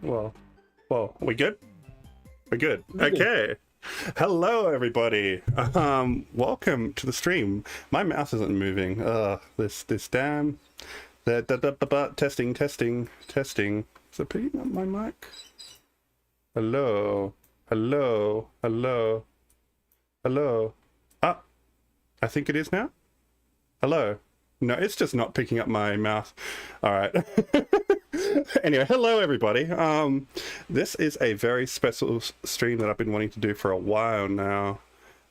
Well, we good? We're good. We're good. Okay. Hello, everybody. Welcome to the stream. My mouse isn't moving. This damn. Testing. Is it picking up my mic? Hello. Ah, I think it is now. Hello. No, it's just not picking up my mouth. All right. Anyway, hello everybody. This is a very special stream that I've been wanting to do for a while now.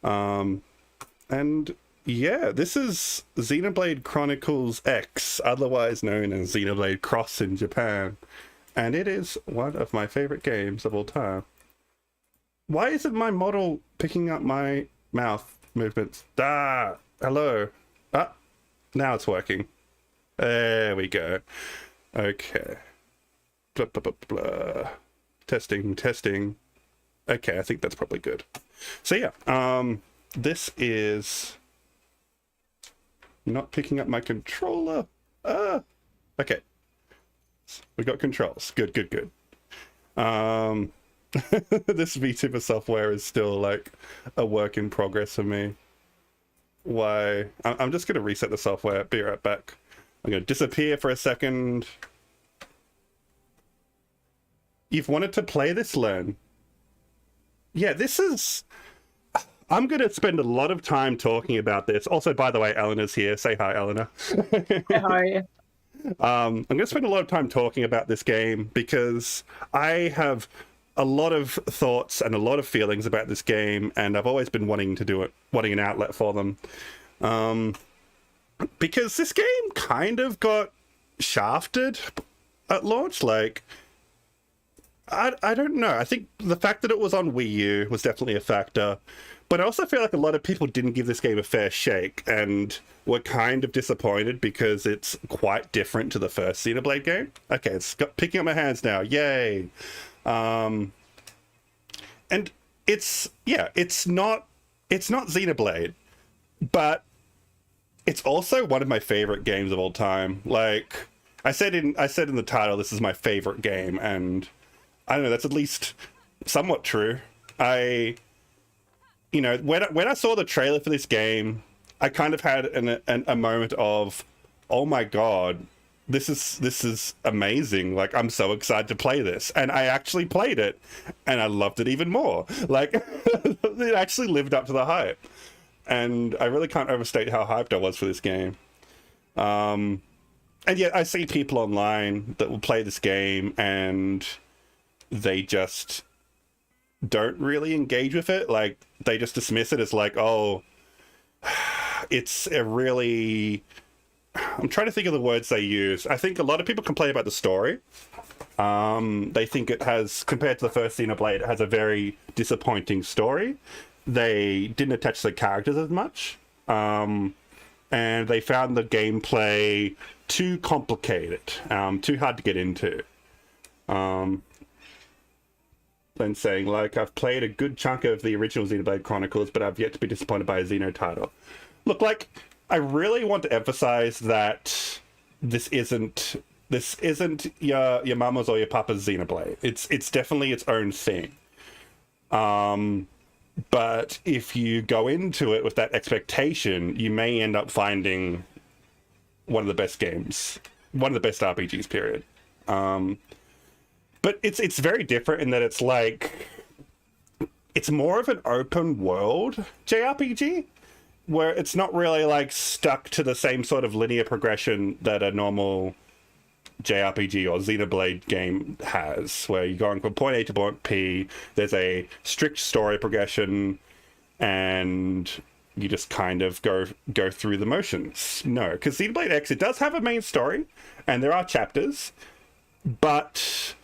And yeah, this is Xenoblade Chronicles X, otherwise known as Xenoblade Cross in Japan. And it is one of my favorite games of all time. Why isn't my model picking up my mouth movements? Hello. Now it's working. There we go. Okay. Blah, blah, blah, blah. Testing. Okay, I think that's probably good. So yeah, this is not picking up my controller. Okay. We got controls. Good. This VTuber software is still like a work in progress for me. Why? I'm just gonna reset the software. Be right back. I'm gonna disappear for a second. You've wanted to play this, Len? Yeah, this is... I'm gonna spend a lot of time talking about this. Also, by the way, Eleanor's here. Say hi, Eleanor. Hi. I'm gonna spend a lot of time talking about this game because I have a lot of thoughts and a lot of feelings about this game, and I've always been wanting to do it, wanting an outlet for them. Because this game kind of got shafted at launch. Like, I don't know. I think the fact that it was on Wii U was definitely a factor. But I also feel like a lot of people didn't give this game a fair shake and were kind of disappointed because it's quite different to the first Xenoblade game. Okay, it's picking up my hands now. Yay. And it's not Xenoblade, but it's also one of my favorite games of all time. Like I said in the title, this is my favorite game, and I don't know, that's at least somewhat true. When I saw the trailer for this game, I kind of had a moment of, oh my god, this is amazing. Like, I'm so excited to play this. And I actually played it, and I loved it even more. Like, it actually lived up to the hype. And I really can't overstate how hyped I was for this game. And yet I see people online that will play this game, and they just don't really engage with it. Like, they just dismiss it as like, oh, it's a really... I'm trying to think of the words they use. I think a lot of people complain about the story. They think it has, compared to the first Xenoblade, it has a very disappointing story. They didn't attach to the characters as much. And they found the gameplay too complicated, too hard to get into. Then saying, like, I've played a good chunk of the original Xenoblade Chronicles, but I've yet to be disappointed by a Xeno title. Look, like, I really want to emphasize that this isn't your mama's or your papa's Xenoblade. It's definitely its own thing. But if you go into it with that expectation, you may end up finding one of the best games, one of the best RPGs, period. But it's very different in that it's like, it's more of an open world JRPG, where it's not really like stuck to the same sort of linear progression that a normal JRPG or Xenoblade game has, where you're going from point A to point P, there's a strict story progression, and you just kind of go through the motions. No, because Xenoblade X, it does have a main story, and there are chapters, but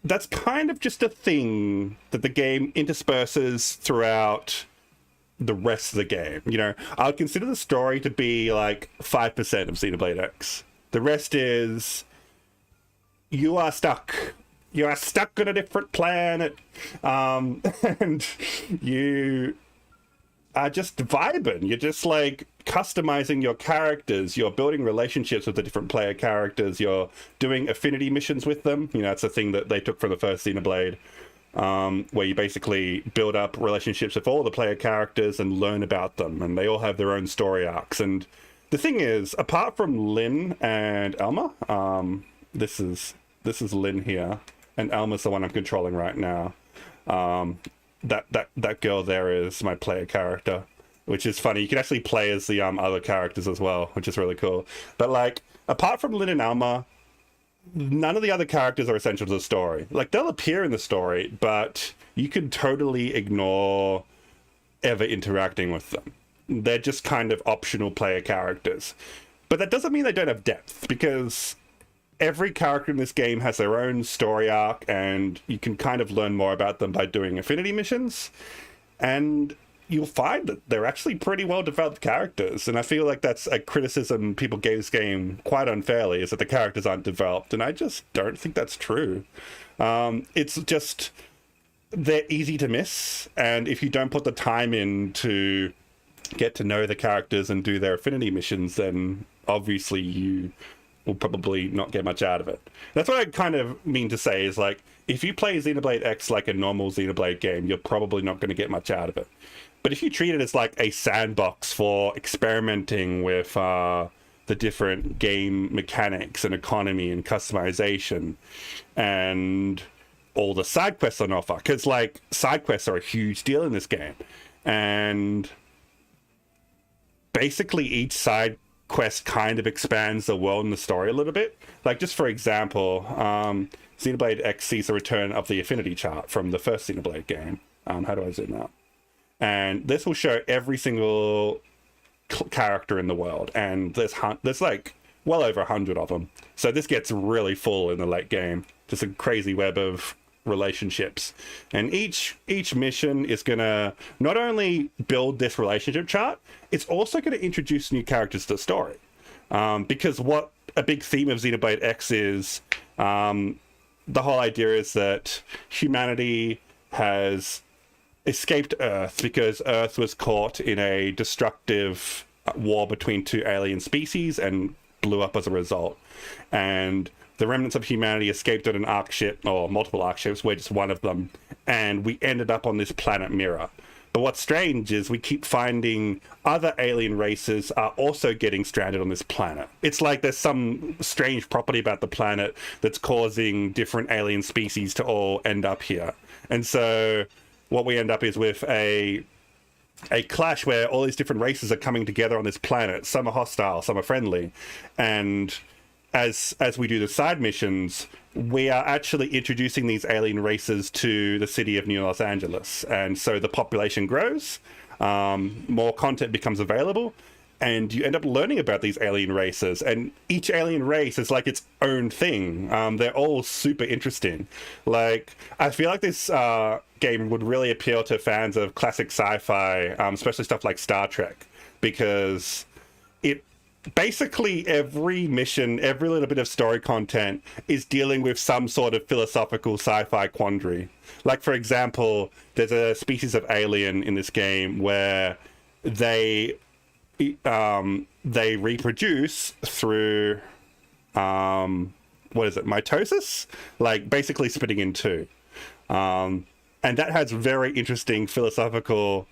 that's kind of just a thing that the game intersperses throughout the rest of the game. You know, I would consider the story to be like 5% of Xenoblade X. The rest is you are stuck on a different planet, and you are just vibing. You're just like customizing your characters. You're building relationships with the different player characters. You're doing affinity missions with them. You know, it's a thing that they took from the first Xenoblade, where you basically build up relationships with all the player characters and learn about them. And they all have their own story arcs. And the thing is, apart from Lynn and Elma, this is Lynn here, and Elma's the one I'm controlling right now. That girl there is my player character, which is funny. You can actually play as the other characters as well, which is really cool. But like, apart from Lynn and Alma, none of the other characters are essential to the story. Like, they'll appear in the story, but you can totally ignore ever interacting with them. They're just kind of optional player characters. But that doesn't mean they don't have depth, because every character in this game has their own story arc, and you can kind of learn more about them by doing affinity missions. And you'll find that they're actually pretty well developed characters. And I feel like that's a criticism people gave this game quite unfairly, is that the characters aren't developed. And I just don't think that's true. It's just, they're easy to miss. And if you don't put the time in to get to know the characters and do their affinity missions, then obviously you will probably not get much out of it. That's what I kind of mean to say, is like, if you play Xenoblade X like a normal Xenoblade game, you're probably not going to get much out of it. But if you treat it as like a sandbox for experimenting with the different game mechanics and economy and customization and all the side quests on offer, because like side quests are a huge deal in this game, and basically each side quest kind of expands the world and the story a little bit. Like, just for example, Xenoblade X sees the return of the affinity chart from the first Xenoblade game. How do I zoom out? And this will show every single character in the world, and there's like well over 100 of them. So this gets really full in the late game. Just a crazy web of relationships, and each mission is gonna not only build this relationship chart, it's also going to introduce new characters to the story, because what a big theme of Xenoblade X is, the whole idea is that humanity has escaped Earth because Earth was caught in a destructive war between two alien species and blew up as a result, and the remnants of humanity escaped on an arc ship, or multiple arc ships. We're just one of them. And we ended up on this planet Mirror. But what's strange is we keep finding other alien races are also getting stranded on this planet. It's like there's some strange property about the planet that's causing different alien species to all end up here. And so what we end up is with a clash where all these different races are coming together on this planet. Some are hostile, some are friendly. And as we do the side missions, we are actually introducing these alien races to the city of New Los Angeles. And so the population grows, more content becomes available, and you end up learning about these alien races. And each alien race is like its own thing. They're all super interesting. Like, I feel like this game would really appeal to fans of classic sci-fi, especially stuff like Star Trek, because it basically every mission, every little bit of story content is dealing with some sort of philosophical sci-fi quandary. Like, for example, there's a species of alien in this game where they reproduce through mitosis, like basically splitting in two, and that has very interesting philosophical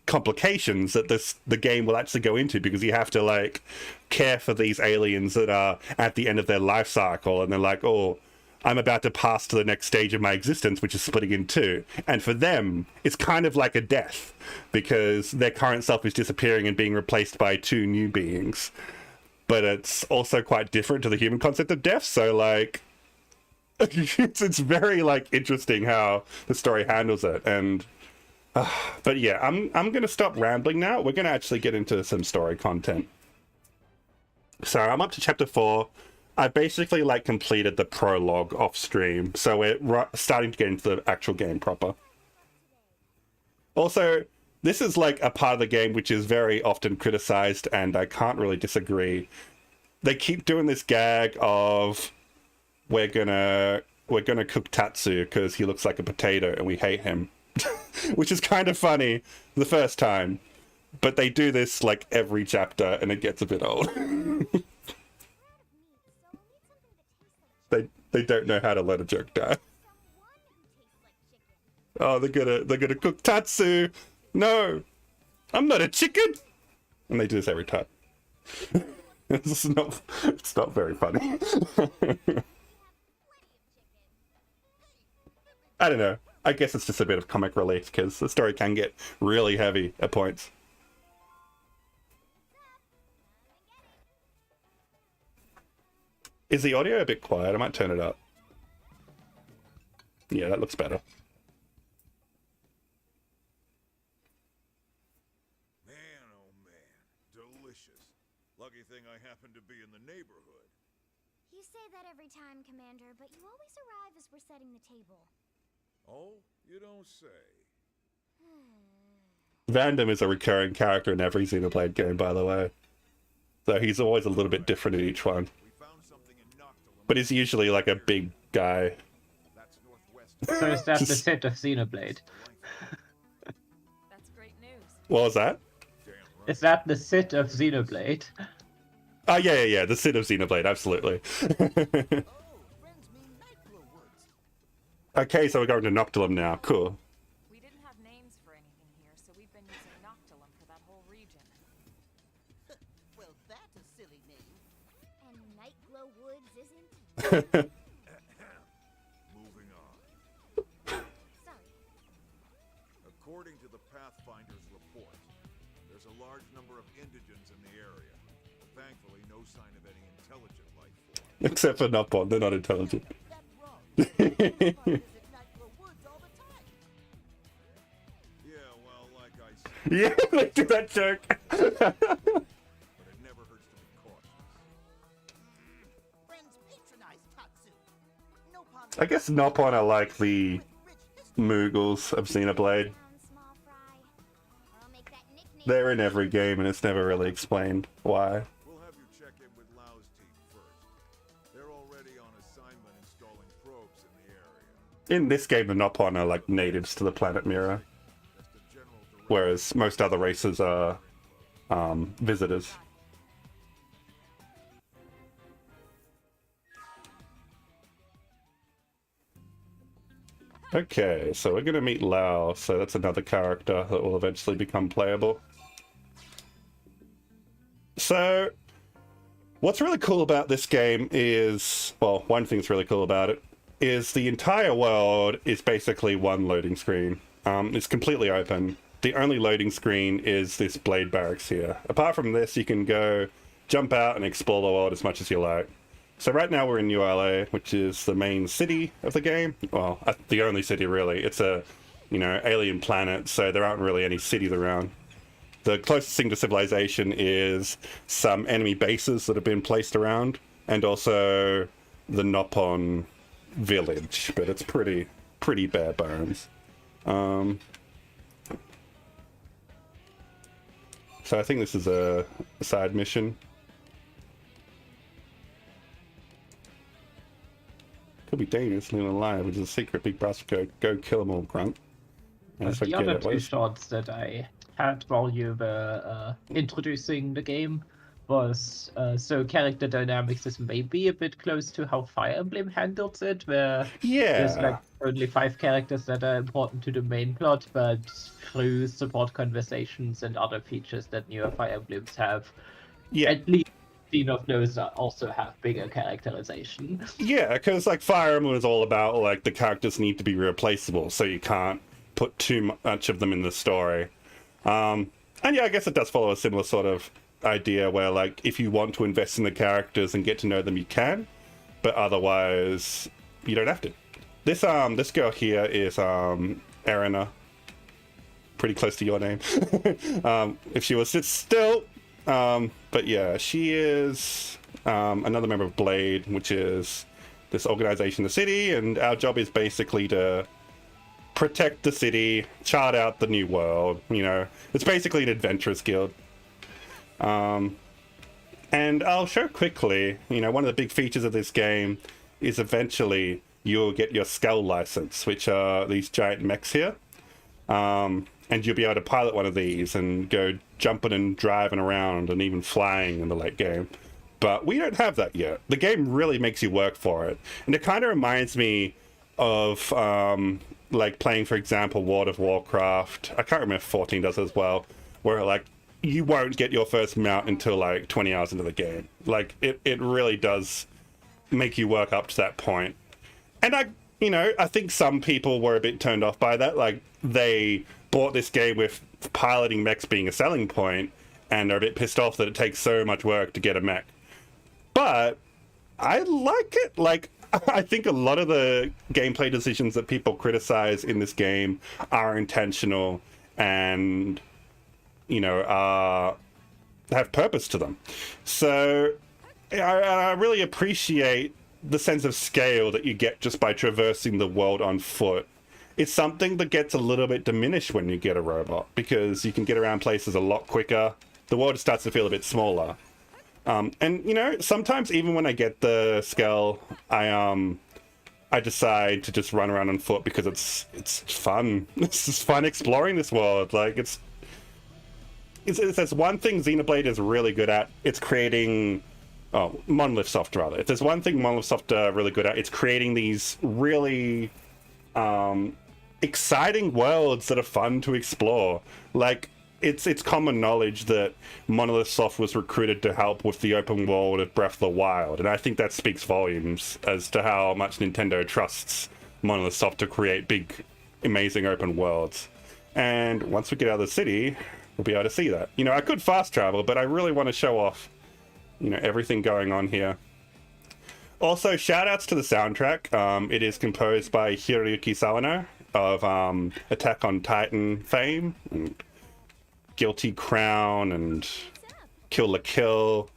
complications that the game will actually go into, because you have to like care for these aliens that are at the end of their life cycle, and they're like, oh, I'm about to pass to the next stage of my existence, which is splitting in two. And for them, it's kind of like a death, because their current self is disappearing and being replaced by two new beings. But it's also quite different to the human concept of death, so like it's very like interesting how the story handles it. And but yeah, I'm gonna stop rambling now. We're gonna actually get into some story content. So I'm up to chapter 4. I basically like completed the prologue off stream, so we're starting to get into the actual game proper. Also, this is like a part of the game which is very often criticized, and I can't really disagree. They keep doing this gag of we're gonna cook Tatsu because he looks like a potato and we hate him. which is kind of funny the first time, but they do this like every chapter and it gets a bit old. They don't know how to let a joke die. Oh, they're gonna cook Tatsu. No, I'm not a chicken. And they do this every time. It's not very funny. I don't know. I guess it's just a bit of comic relief because the story can get really heavy at points. Is the audio a bit quiet? I might turn it up. Yeah, that looks better. Man, oh man, delicious. Lucky thing I happen to be in the neighborhood. You say that every time, Commander, but you always arrive as we're setting the table. Oh, you don't say. Vandam is a recurring character in every Xenoblade game, by the way. So he's always a little bit different in each one. But he's usually like a big guy. So is that the set of Xenoblade? That's great news. What was that? Is that the set of Xenoblade? Oh, yeah, the Sid of Xenoblade, absolutely. Okay, so we're going to Noctilum now. Cool. We didn't have names for anything here, so we've been using Noctilum for that whole region. Well, that's a silly name. And Nightglow Woods isn't? Moving on. Sorry. According to the Pathfinder's report, there's a large number of indigents in the area. Thankfully, no sign of any intelligent life form. Except for Nopon, they're not intelligent. That's wrong. Visit Nightglow Woods all the time. Yeah, well, like I said, Yeah, they do that joke. but it never hurts to be cautious. Friends patronize Tatsu. No pun. I guess Nopon are like the Moogles of Xenoblade. Down, small fry. I'll make that nickname. They're in every game and it's never really explained why. We'll have you check in with Lau's team first. They're already on assignment installing probes in the area. In this game, the Nopon are like natives to the planet Mirror, That's the general direction. whereas most other races are visitors. Okay, so we're gonna meet Lau, so that's another character that will eventually become playable. So, what's really cool about this game is, well, one thing that's really cool about it is the entire world is basically one loading screen. It's completely open. The only loading screen is this blade barracks here. Apart from this, you can go jump out and explore the world as much as you like. So right now we're in ULA, which is the main city of the game. Well, the only city really. It's a, alien planet, so there aren't really any cities around. The closest thing to civilization is some enemy bases that have been placed around, and also the Nopon village, but it's pretty bare bones. So I think this is a side mission. Could be dangerous, living alive, which is a secret. Big brass code. Go kill them all, grunt. I The forget other it two was. shots that I had while you were introducing the game was so character dynamics is maybe a bit close to how Fire Emblem handles it, where there's Yeah. like only 5 characters that are important to the main plot, but through support conversations and other features that newer Fire Emblems have, Yeah. at least of those also have bigger characterization. Yeah, because like Fire Emblem is all about like the characters need to be replaceable, so you can't put too much of them in the story. And yeah, I guess it does follow a similar sort of idea where like if you want to invest in the characters and get to know them, you can, but otherwise you don't have to. This girl here is Erina, pretty close to your name. If she will sit still. But yeah, she is another member of Blade, which is this organization in the city, and our job is basically to protect the city, chart out the new world. It's basically an adventurous guild. And I'll show quickly, one of the big features of this game is eventually you'll get your skull license, which are these giant mechs here. And you'll be able to pilot one of these and go jumping and driving around and even flying in the late game. But we don't have that yet. The game really makes you work for it. And it kind of reminds me of like playing, for example, World of Warcraft. I can't remember if 14 does it as well, where like you won't get your first mount until like 20 hours into the game. Like it really does make you work up to that point. And I think some people were a bit turned off by that. Like they bought this game with piloting mechs being a selling point and are a bit pissed off that it takes so much work to get a mech. But I like it. Like, I think a lot of the gameplay decisions that people criticize in this game are intentional and, have purpose to them. So I really appreciate the sense of scale that you get just by traversing the world on foot. It's something that gets a little bit diminished when you get a robot, because you can get around places a lot quicker. The world starts to feel a bit smaller. And sometimes even when I get the scale, I decide to just run around on foot because it's fun. It's just fun exploring this world. Like it's there's one thing Xenoblade is really good at. It's creating Monolith Soft rather. If there's one thing Monolith Soft are really good at, it's creating these really exciting worlds that are fun to explore. Like it's common knowledge that Monolith Soft was recruited to help with the open world of Breath of the Wild, and I think that speaks volumes as to how much Nintendo trusts Monolith Soft to create big, amazing open worlds. And once we get out of the city, we'll be able to see that. I could fast travel, but I really want to show off, everything going on here. Also, shout outs to the soundtrack. It is composed by Hiroyuki Sawano of Attack on Titan fame, and Guilty Crown, and Kill la Kill.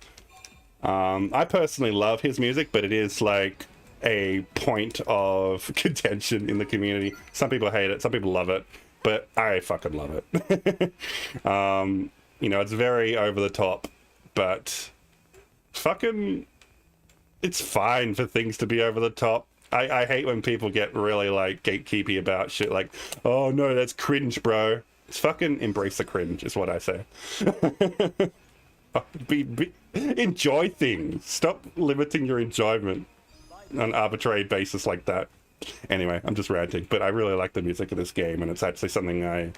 I personally love his music, but it is like a point of contention in the community. Some people hate it, some people love it, but I fucking love it. It's very over the top, but fucking it's fine for things to be over the top. I hate when people get really like gatekeepy about shit like, oh no, that's cringe, bro. Just fucking embrace the cringe is what I say. Enjoy things. Stop limiting your enjoyment on an arbitrary basis like that. Anyway, I'm just ranting, but I really like the music of this game, and it's actually something I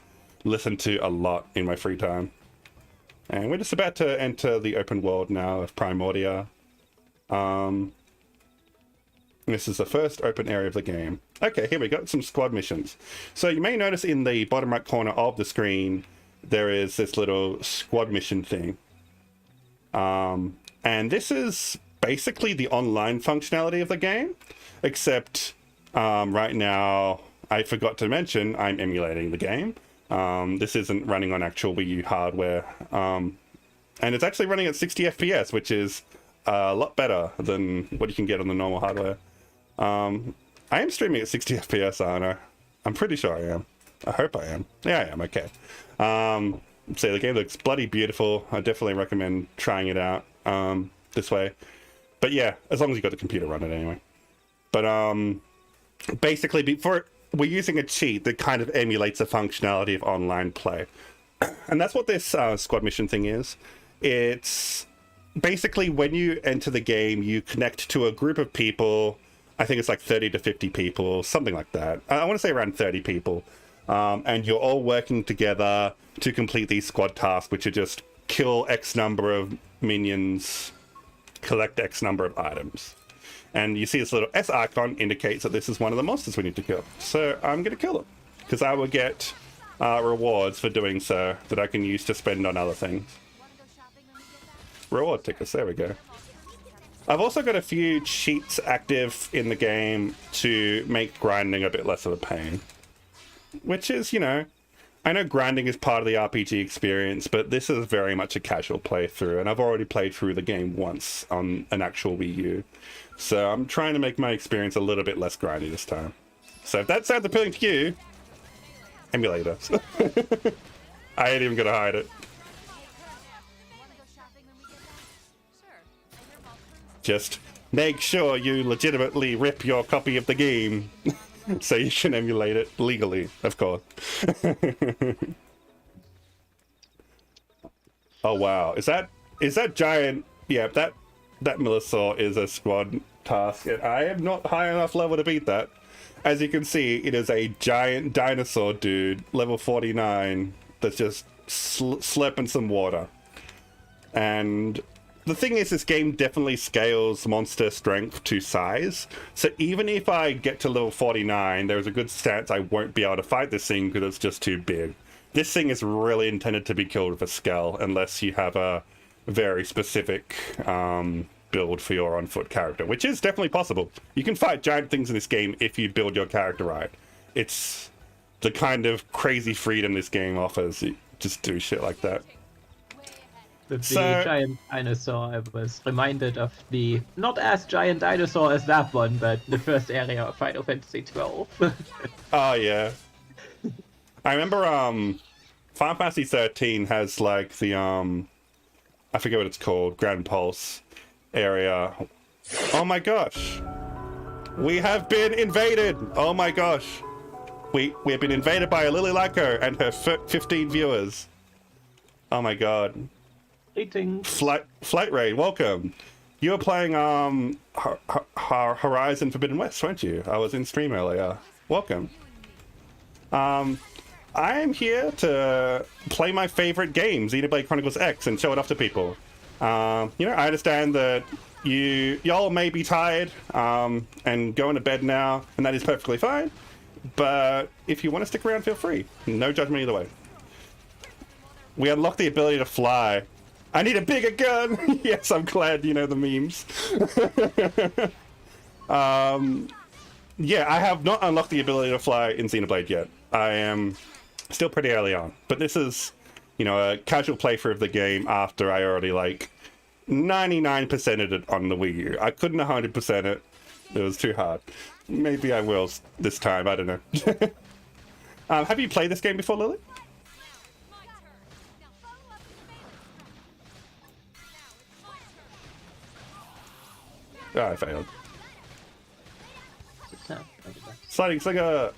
listen to a lot in my free time. And we're just about to enter the open world now of Primordia. This is the first open area of the game. Okay, here we got some squad missions. So you may notice in the bottom right corner of the screen, there is this little squad mission thing. And this is basically the online functionality of the game, except right now, I forgot to mention, I'm emulating the game. This isn't running on actual Wii U hardware. And it's actually running at 60 FPS, which is a lot better than what you can get on the normal hardware. I am streaming at 60 FPS, aren't I? I'm pretty sure I am. I hope I am. Yeah, I am. Okay. So the game looks bloody beautiful. I definitely recommend trying it out this way. But yeah, as long as you got the computer running anyway. But basically, we're using a cheat that kind of emulates the functionality of online play. And that's what this squad mission thing is. It's basically when you enter the game, you connect to a group of people. I think it's like 30 to 50 people, something like that. I want to say around 30 people. And you're all working together to complete these squad tasks, which are just kill X number of minions, collect X number of items. And you see this little S icon indicates that this is one of the monsters we need to kill. So I'm going to kill them, because I will get rewards for doing so that I can use to spend on other things. Reward tickets, there we go. I've also got a few cheats active in the game to make grinding a bit less of a pain. Which is, I know grinding is part of the RPG experience, but this is very much a casual playthrough, and I've already played through the game once on an actual Wii U. So I'm trying to make my experience a little bit less grindy this time. So if that sounds appealing to you, emulate us. I ain't even gonna hide it. Just make sure you legitimately rip your copy of the game So you can emulate it legally, of course. Oh wow, is that giant? Yeah, that Millisor is a squad task, and I am not high enough level to beat that. As you can see, it is a giant dinosaur dude, level 49, that's just slipping some water. And the thing is, this game definitely scales monster strength to size. So even if I get to level 49, there's a good chance I won't be able to fight this thing because it's just too big. This thing is really intended to be killed with a scale, unless you have a very specific build for your on-foot character, which is definitely possible. You can fight giant things in this game if you build your character right. It's the kind of crazy freedom this game offers. You just do shit like that. With the giant dinosaur, I was reminded of the not as giant dinosaur as that one, but the first area of Final Fantasy XII. Oh yeah. I remember Final Fantasy 13 has like the I forget what it's called, Grand Pulse area. Oh my gosh. We have been invaded. Oh my gosh. We have been invaded by a Lily Laco and her 15 viewers. Oh my god. Flight Raid, welcome. You were playing Horizon Forbidden West, weren't you? I was in stream earlier. Welcome. I am here to play my favorite game, Xenoblade Chronicles X, and show it off to people. You know, I understand that y'all may be tired and going to bed now, and that is perfectly fine. But if you want to stick around, feel free. No judgment either way. We unlock the ability to fly. I need a bigger gun! Yes, I'm glad you know the memes. Yeah, I have not unlocked the ability to fly in Xenoblade yet. I am still pretty early on. But this is, you know, a casual playthrough of the game after I already, like, 99%ed it on the Wii U. I couldn't 100% it. It was too hard. Maybe I will this time, I don't know. Have you played this game before, Lily? Oh, I failed. Sliding Slinger!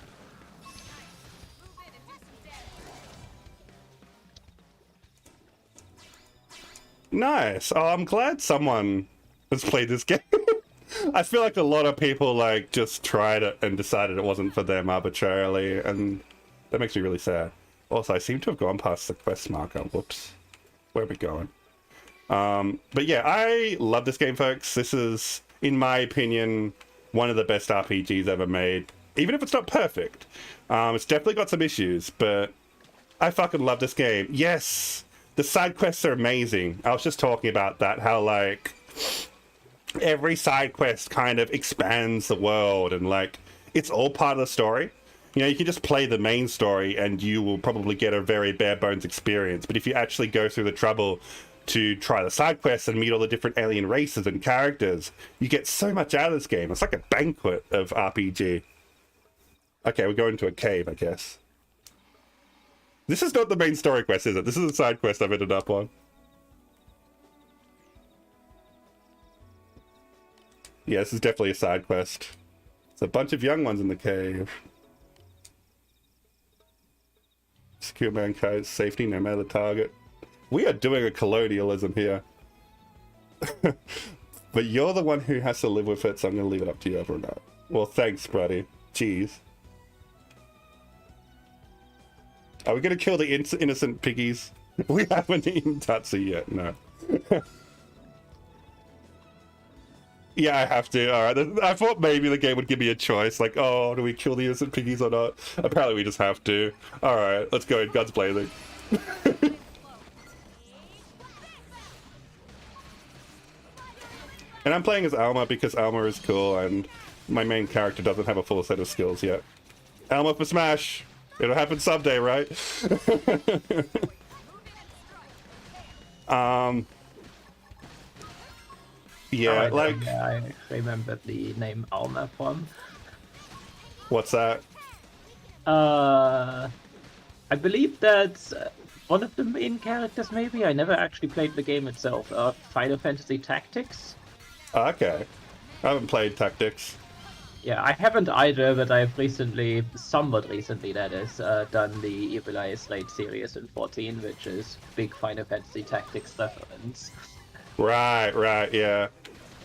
Nice! Oh, I'm glad someone has played this game. I feel like a lot of people, like, just tried it and decided it wasn't for them arbitrarily, and that makes me really sad. Also, I seem to have gone past the quest marker. Whoops. Where are we going? But yeah, I love this game, folks. This is, in my opinion, one of the best RPGs ever made. Even if it's not perfect. It's definitely got some issues, but I fucking love this game. Yes! The side quests are amazing. I was just talking about that, how, like, every side quest kind of expands the world, and, like, it's all part of the story. You know, you can just play the main story and you will probably get a very bare bones experience, but if you actually go through the trouble to try the side quests and meet all the different alien races and characters, you get so much out of this game. It's like a banquet of RPG. Okay, we're going to a cave, I guess. This is not the main story quest, is it? This is a side quest I've ended up on. Yeah, this is definitely a side quest. It's a bunch of young ones in the cave. Secure mankind's safety no matter the target. We are doing a colonialism here. But you're the one who has to live with it, so I'm going to leave it up to you over or not. Well, thanks, buddy. Jeez. Are we going to kill the innocent piggies? We haven't eaten Tatsu yet, no. Yeah, I have to. Alright, I thought maybe the game would give me a choice, like, oh, do we kill the innocent piggies or not? Apparently we just have to. Alright, let's go, guns blazing. And I'm playing as Alma because Alma is cool and my main character doesn't have a full set of skills yet. Alma for Smash! It'll happen someday, right? Yeah, like... I remember the name Alma from. What's that? I believe that's one of the main characters, maybe? I never actually played the game itself. Final Fantasy Tactics? Okay. I haven't played Tactics. Yeah, I haven't either, but I've recently, somewhat recently that is, done the Evil Eye Slate series in 14, which is big Final Fantasy Tactics reference. Right, yeah.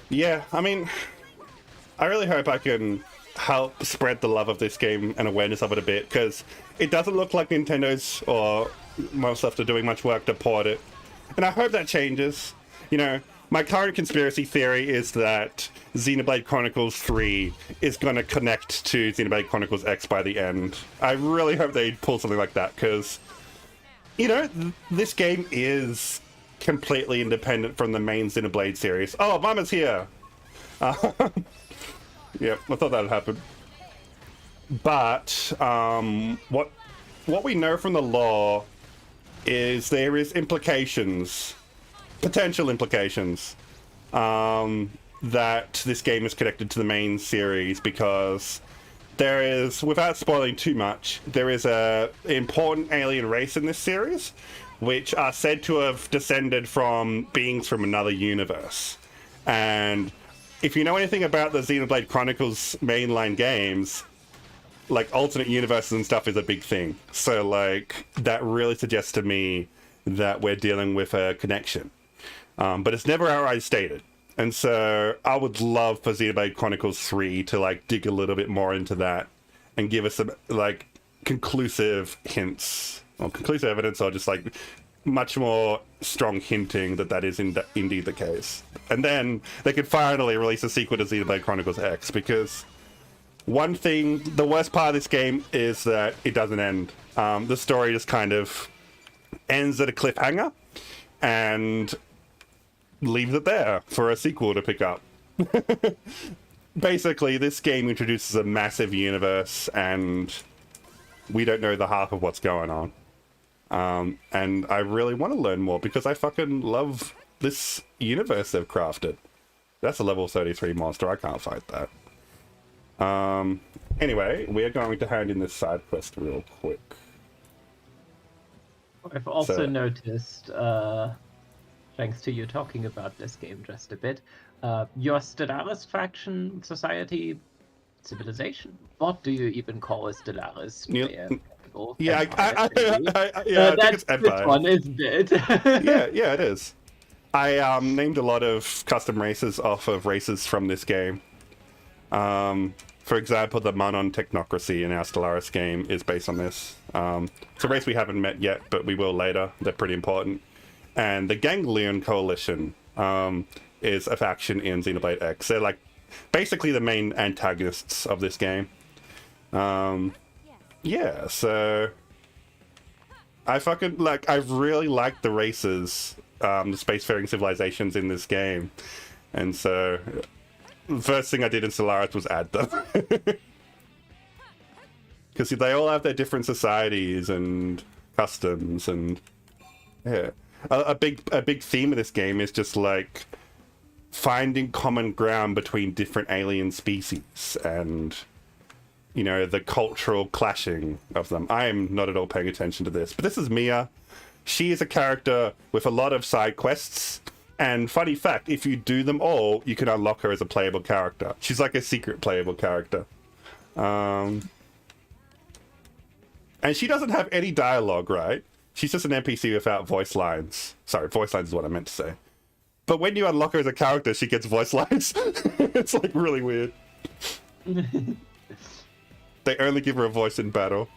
Yeah, I mean, I really hope I can help spread the love of this game and awareness of it a bit, because it doesn't look like Nintendo's or Microsoft are doing much work to port it. And I hope that changes. You know, my current conspiracy theory is that Xenoblade Chronicles 3 is going to connect to Xenoblade Chronicles X by the end. I really hope they pull something like that, because, you know, this game is completely independent from the main Xenoblade series. Oh, Mama's here! Yeah, I thought that would happen. But what we know from the lore is there is implications, potential implications, that this game is connected to the main series, because there is, without spoiling too much, there is a important alien race in this series, which are said to have descended from beings from another universe. And if you know anything about the Xenoblade Chronicles mainline games, like alternate universes and stuff is a big thing. So like that really suggests to me that we're dealing with a connection. But it's never outright stated. And so I would love for Xenoblade Chronicles 3 to like dig a little bit more into that and give us some like conclusive hints or conclusive evidence, or just like much more strong hinting that that is indeed the case. And then they could finally release a sequel to Xenoblade Chronicles X, because one thing, the worst part of this game is that it doesn't end. The story just kind of ends at a cliffhanger and leaves it there for a sequel to pick up. Basically, this game introduces a massive universe and we don't know the half of what's going on. And I really want to learn more, because I fucking love this universe they've crafted. That's a level 33 monster. I can't fight that. Anyway, we are going to hand in this side quest real quick. I've also noticed, thanks to you talking about this game just a bit, your Stellaris faction, society, civilization. What do you even call a Stellaris? Yeah, I think it's Empire. This one, isn't it? yeah, it is. I named a lot of custom races off of races from this game. For example, the Manon Technocracy in our Stellaris game is based on this. It's a race we haven't met yet, but we will later. They're pretty important. And the Ganglion Coalition is a faction in Xenoblade X. They're like basically the main antagonists of this game. Yeah, so I fucking like, I really like the races, the spacefaring civilizations in this game. And so the first thing I did in Stellaris was add them. Because they all have their different societies and customs, and yeah. A big theme of this game is just like finding common ground between different alien species and, you know, the cultural clashing of them. I am not at all paying attention to this, but this is Mia. She is a character with a lot of side quests, and funny fact, if you do them all, you can unlock her as a playable character. She's like a secret playable character. And she doesn't have any dialogue, right? She's just an NPC without voice lines. Sorry, voice lines is what I meant to say. But when you unlock her as a character, she gets voice lines. It's like really weird. They only give her a voice in battle.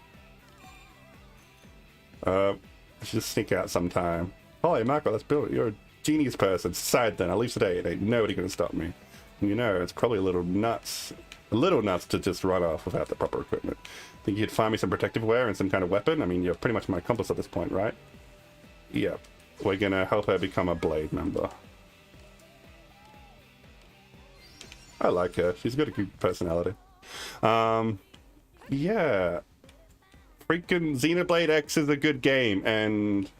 Just sneak out sometime. Holy Marco, let's build it. You're a genius person. Side then, I'll leave today. Ain't nobody gonna stop me. You know, it's probably a little nuts to just run off without the proper equipment. Think you'd find me some protective wear and some kind of weapon? I mean, you're pretty much my accomplice at this point, right? Yep. We're gonna help her become a Blade member. I like her. She's got a good personality. Yeah. Freaking Xenoblade X is a good game, and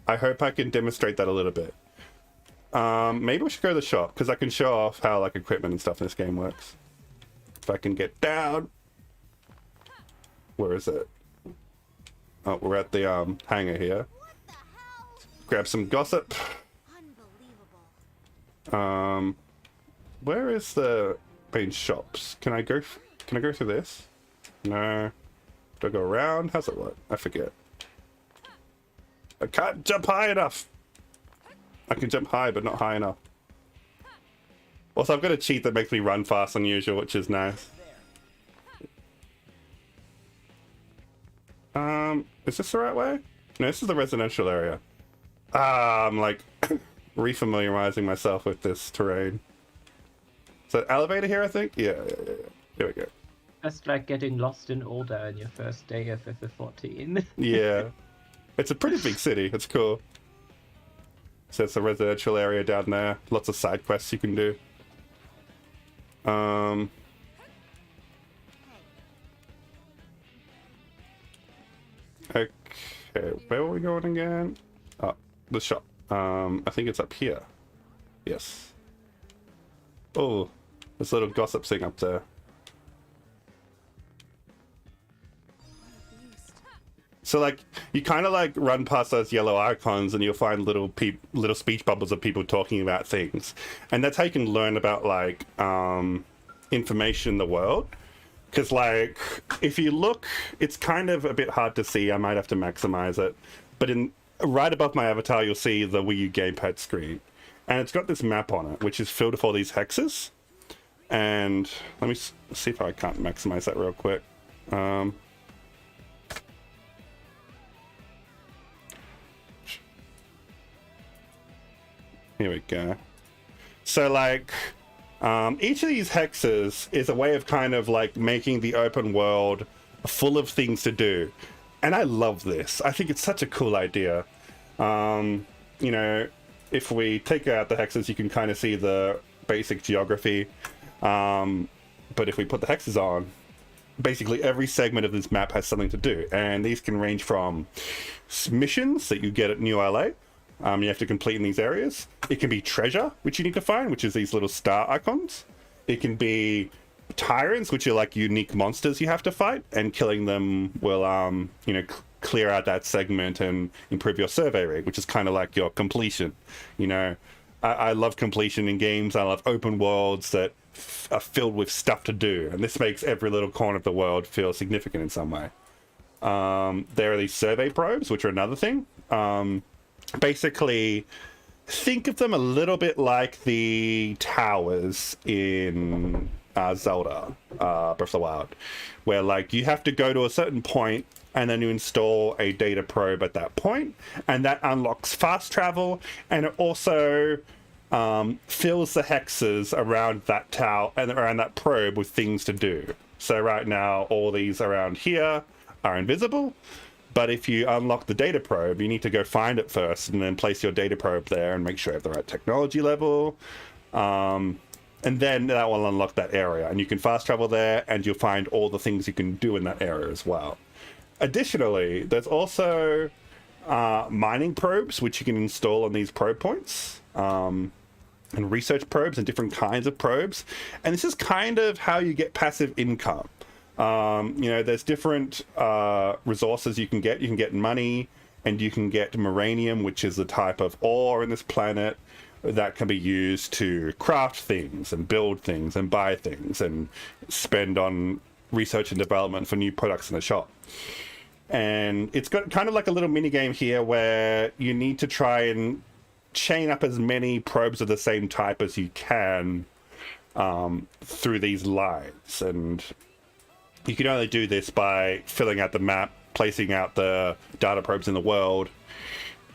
I hope I can demonstrate that a little bit. Maybe we should go to the shop, because I can show off how like equipment and stuff in this game works. If I can get down. Where is it? Oh, we're at the hangar here. Grab some gossip. Unbelievable. Where is the Main shops. Can I go through this? No. Do I go around? How's it work? I forget. I can't jump high enough. I can jump high, but not high enough. Also, I've got a cheat that makes me run fast than usual, which is nice. Is this the right way? No, this is the residential area. I'm like refamiliarizing myself with this terrain. Is that elevator here, I think? Yeah. Here we go. That's like getting lost in Order on your first day of FF14. Yeah. It's a pretty big city. It's cool. So it's a residential area down there. Lots of side quests you can do. Okay, where were we going again? Oh, the shop. I think it's up here. Yes. Oh, this little gossip thing up there. So like, you kind of like run past those yellow icons and you'll find little speech bubbles of people talking about things. And that's how you can learn about like information in the world. Because like, if you look, it's kind of a bit hard to see. I might have to maximize it. But right above my avatar, you'll see the Wii U gamepad screen. And it's got this map on it, which is filled with all these hexes. And let me see if I can't maximize that real quick. Here we go. So like, each of these hexes is a way of kind of like making the open world full of things to do. And I love this. I think it's such a cool idea. You know, if we take out the hexes, you can kind of see the basic geography. But if we put the hexes on, basically every segment of this map has something to do. And these can range from missions that you get at New LA. You have to complete in these areas. It can be treasure, which you need to find, which is these little star icons. It can be tyrants, which are like unique monsters you have to fight, and killing them will, you know, clear out that segment and improve your survey rate, which is kind of like your completion. You know, I love completion in games. I love open worlds that are filled with stuff to do, and this makes every little corner of the world feel significant in some way. There are these survey probes, which are another thing. Basically, think of them a little bit like the towers in Zelda, Breath of the Wild, where like you have to go to a certain point and then you install a data probe at that point, and that unlocks fast travel, and it also fills the hexes around that tower and around that probe with things to do. So right now, all these around here are invisible. But if you unlock the data probe, you need to go find it first and then place your data probe there and make sure you have the right technology level. And then that will unlock that area. And you can fast travel there and you'll find all the things you can do in that area as well. Additionally, there's also mining probes, which you can install on these probe points. And research probes and different kinds of probes. And this is kind of how you get passive income. You know, there's different resources you can get. You can get money, and you can get moranium, which is a type of ore in this planet that can be used to craft things and build things and buy things and spend on research and development for new products in the shop. And it's got kind of like a little mini game here where you need to try and chain up as many probes of the same type as you can through these lines. And you can only do this by filling out the map, placing out the data probes in the world,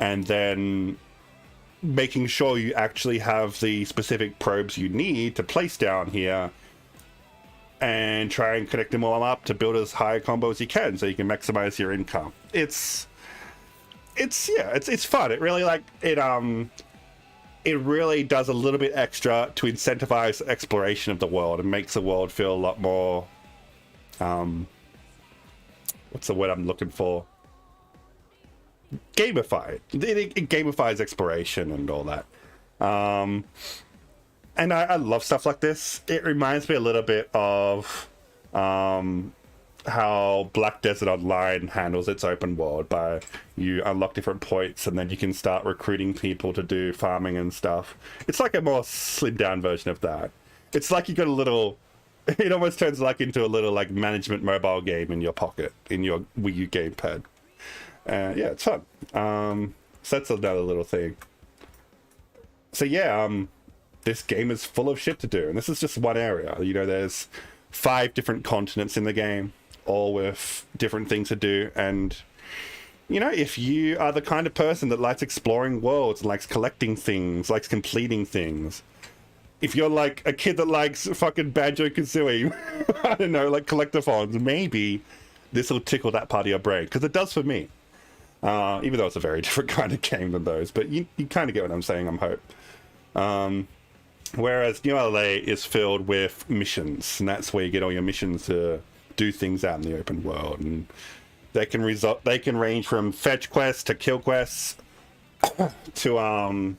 and then making sure you actually have the specific probes you need to place down here, and try and connect them all up to build as high a combo as you can so you can maximize your income. It's fun. It really it really does a little bit extra to incentivize exploration of the world and makes the world feel a lot more what's the word I'm looking for? Gamified. It gamifies exploration and all that. And I love stuff like this. It reminds me a little bit of how Black Desert Online handles its open world, by you unlock different points and then you can start recruiting people to do farming and stuff. It's like a more slimmed down version of that. It's like you got a little it almost turns like into a little like management mobile game in your pocket, in your Wii U gamepad. Yeah, it's fun. So that's another little thing. So yeah, this game is full of shit to do, and this is just one area. You know, there's 5 different continents in the game, all with different things to do. And you know, if you are the kind of person that likes exploring worlds, likes collecting things, likes completing things, if you're like a kid that likes fucking Banjo-Kazooie, I don't know, like collectathons, maybe this will tickle that part of your brain, because it does for me. Even though it's a very different kind of game than those, but you kind of get what I'm saying, I hope. Whereas New LA is filled with missions, and that's where you get all your missions to do things out in the open world, and they can range from fetch quests to kill quests to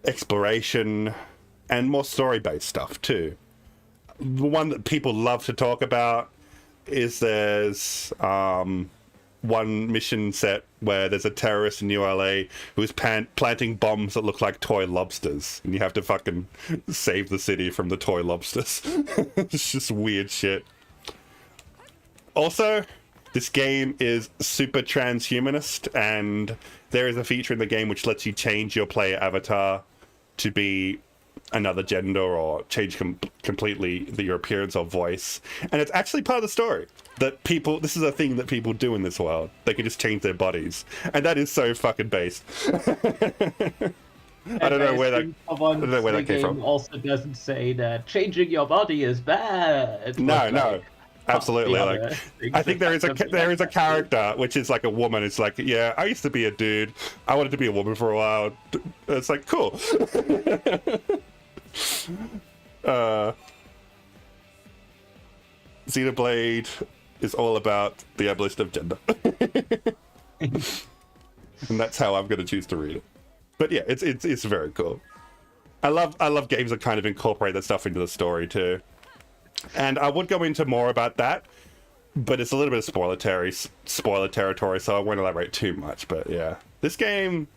exploration and more story-based stuff too. The one that people love to talk about is there's one mission set where there's a terrorist in New LA who's planting bombs that look like toy lobsters, and you have to fucking save the city from the toy lobsters. It's just weird shit. Also, this game is super transhumanist, and there is a feature in the game which lets you change your player avatar to be another gender, or change completely your appearance or voice. And it's actually part of the story that this is a thing that people do in this world. They can just change their bodies, and that is so fucking based. I don't know where that came from. Also doesn't say that changing your body is bad. No. Absolutely. Like, I think there is a character which is like a woman. It's like, yeah, I used to be a dude. I wanted to be a woman for a while. It's like, cool. Xenoblade is all about the abolition of gender. And that's how I'm going to choose to read it. But yeah, it's very cool. I love games that kind of incorporate that stuff into the story too. And I would go into more about that, but it's a little bit of spoiler territory, so I won't elaborate too much. But yeah, this game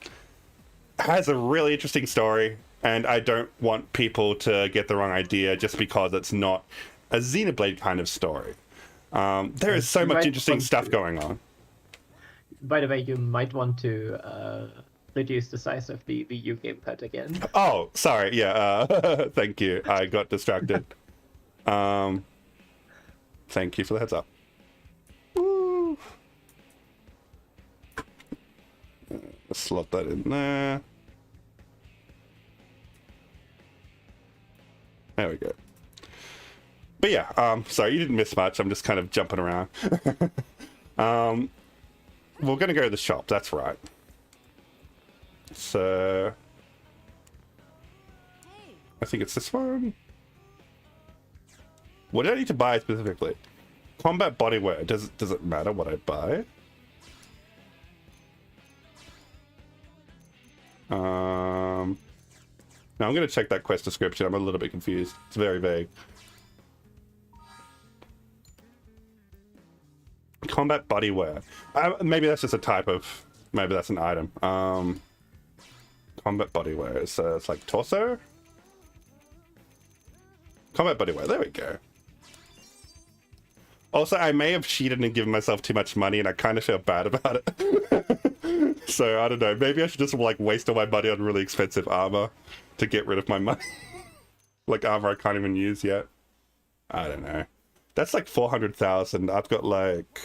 has a really interesting story, and I don't want people to get the wrong idea just because it's not a Xenoblade kind of story. There is so much interesting stuff going on. By the way, you might want to reduce the size of the Wii U gamepad again. Oh, sorry. Yeah. Thank you. I got distracted. Thank you for the heads up. Woo. Slot that in there. There we go. But yeah, sorry, you didn't miss much. I'm just kind of jumping around. We're gonna go to the shop, that's right. So I think it's this one. What do I need to buy specifically? Combat bodywear. Does it matter what I buy? No, I'm gonna check that quest description. I'm a little bit confused. It's very vague. Combat bodywear. Maybe that's just a type of. Maybe that's an item. Combat bodywear. So it's like torso. Combat bodywear. There we go. Also, I may have cheated and given myself too much money, and I kind of feel bad about it. So, I don't know. Maybe I should just, like, waste all my money on really expensive armor to get rid of my money. Like, armor I can't even use yet. I don't know. That's like 400,000. I've got, like,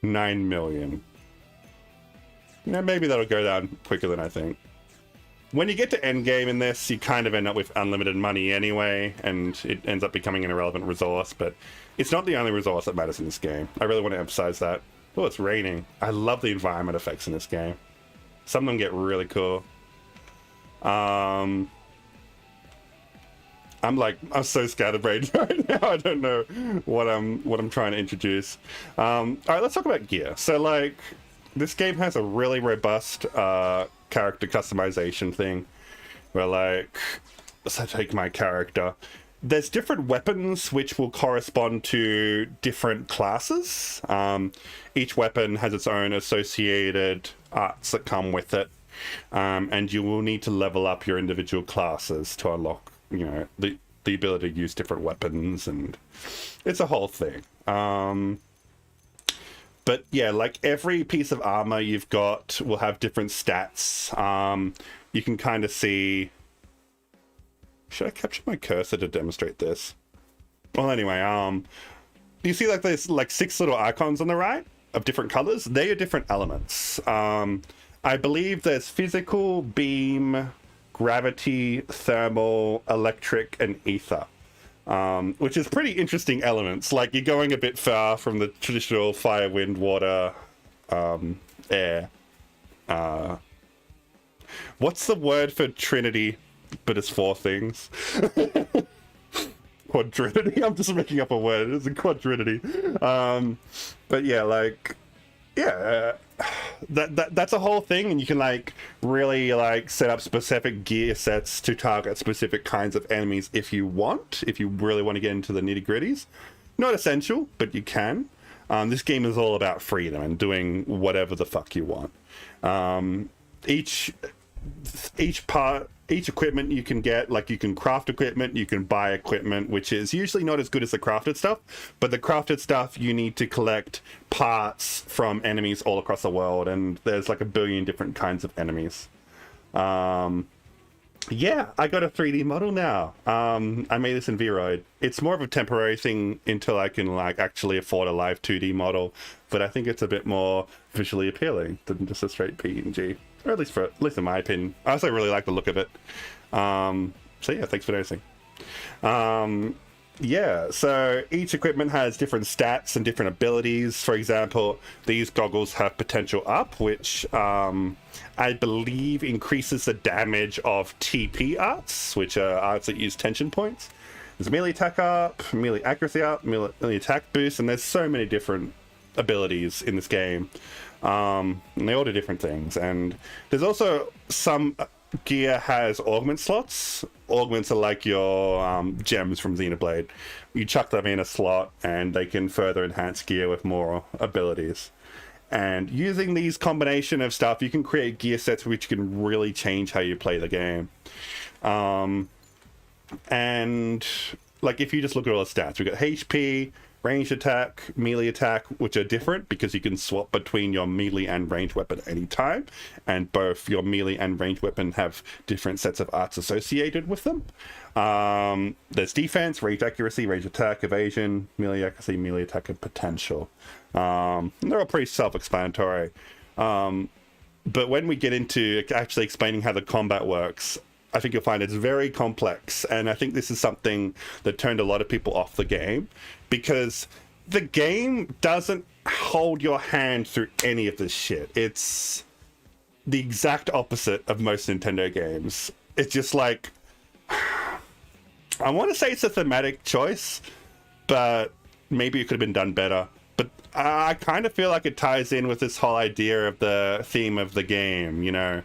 9 million. Yeah, maybe that'll go down quicker than I think. When you get to endgame in this, you kind of end up with unlimited money anyway, and it ends up becoming an irrelevant resource, but it's not the only resource that matters in this game. I really want to emphasize that. Oh, it's raining. I love the environment effects in this game. Some of them get really cool. I'm so scatterbrained right now. I don't know what I'm trying to introduce. All right, let's talk about gear. So, like, this game has a really robust character customization thing where, like, so I take my character. There's different weapons which will correspond to different classes. Each weapon has its own associated arts that come with it, and you will need to level up your individual classes to unlock, you know, the ability to use different weapons, and it's a whole thing. But yeah, like every piece of armor you've got will have different stats. You can kind of see... Should I capture my cursor to demonstrate this? Well, anyway, you see like there's like 6 little icons on the right of different colors? They are different elements. I believe there's physical, beam, gravity, thermal, electric, and ether. Which is pretty interesting elements. Like, you're going a bit far from the traditional fire, wind, water, air. What's the word for Trinity, but it's 4 things? Quadrinity? I'm just making up a word. It's a quadrinity. But yeah, like, yeah, that's a whole thing, and you can like really like set up specific gear sets to target specific kinds of enemies if you really want to get into the nitty-gritties. Not essential, but you can. This game is all about freedom and doing whatever the fuck you want. Each equipment you can get, like you can craft equipment, you can buy equipment, which is usually not as good as the crafted stuff, but the crafted stuff you need to collect parts from enemies all across the world, and there's like a billion different kinds of enemies. Yeah, I got a 3D model now. I made this in Vroid. It's more of a temporary thing until I can like actually afford a live 2D model, but I think it's a bit more visually appealing than just a straight PNG. Or at least in my opinion. I also really like the look of it. So yeah, thanks for noticing. Yeah, so each equipment has different stats and different abilities. For example, these goggles have potential up, which I believe increases the damage of TP arts, which are arts that use tension points. There's melee attack up, melee accuracy up, melee attack boost, and there's so many different abilities in this game. And they all do different things. And there's also some gear has augment slots. Augments are like your gems from Xenoblade. You chuck them in a slot and they can further enhance gear with more abilities. And using these combination of stuff, you can create gear sets which can really change how you play the game. And like if you just look at all the stats, we've got HP, ranged attack, melee attack, which are different because you can swap between your melee and ranged weapon at any time, and both your melee and ranged weapon have different sets of arts associated with them. There's defense, ranged accuracy, ranged attack, evasion, melee accuracy, melee attack, and potential. They're all pretty self-explanatory. But when we get into actually explaining how the combat works, I think you'll find it's very complex, and I think this is something that turned a lot of people off the game, because the game doesn't hold your hand through any of this shit. It's the exact opposite of most Nintendo games. It's just like, I want to say it's a thematic choice, but maybe it could have been done better. But I kind of feel like it ties in with this whole idea of the theme of the game, you know.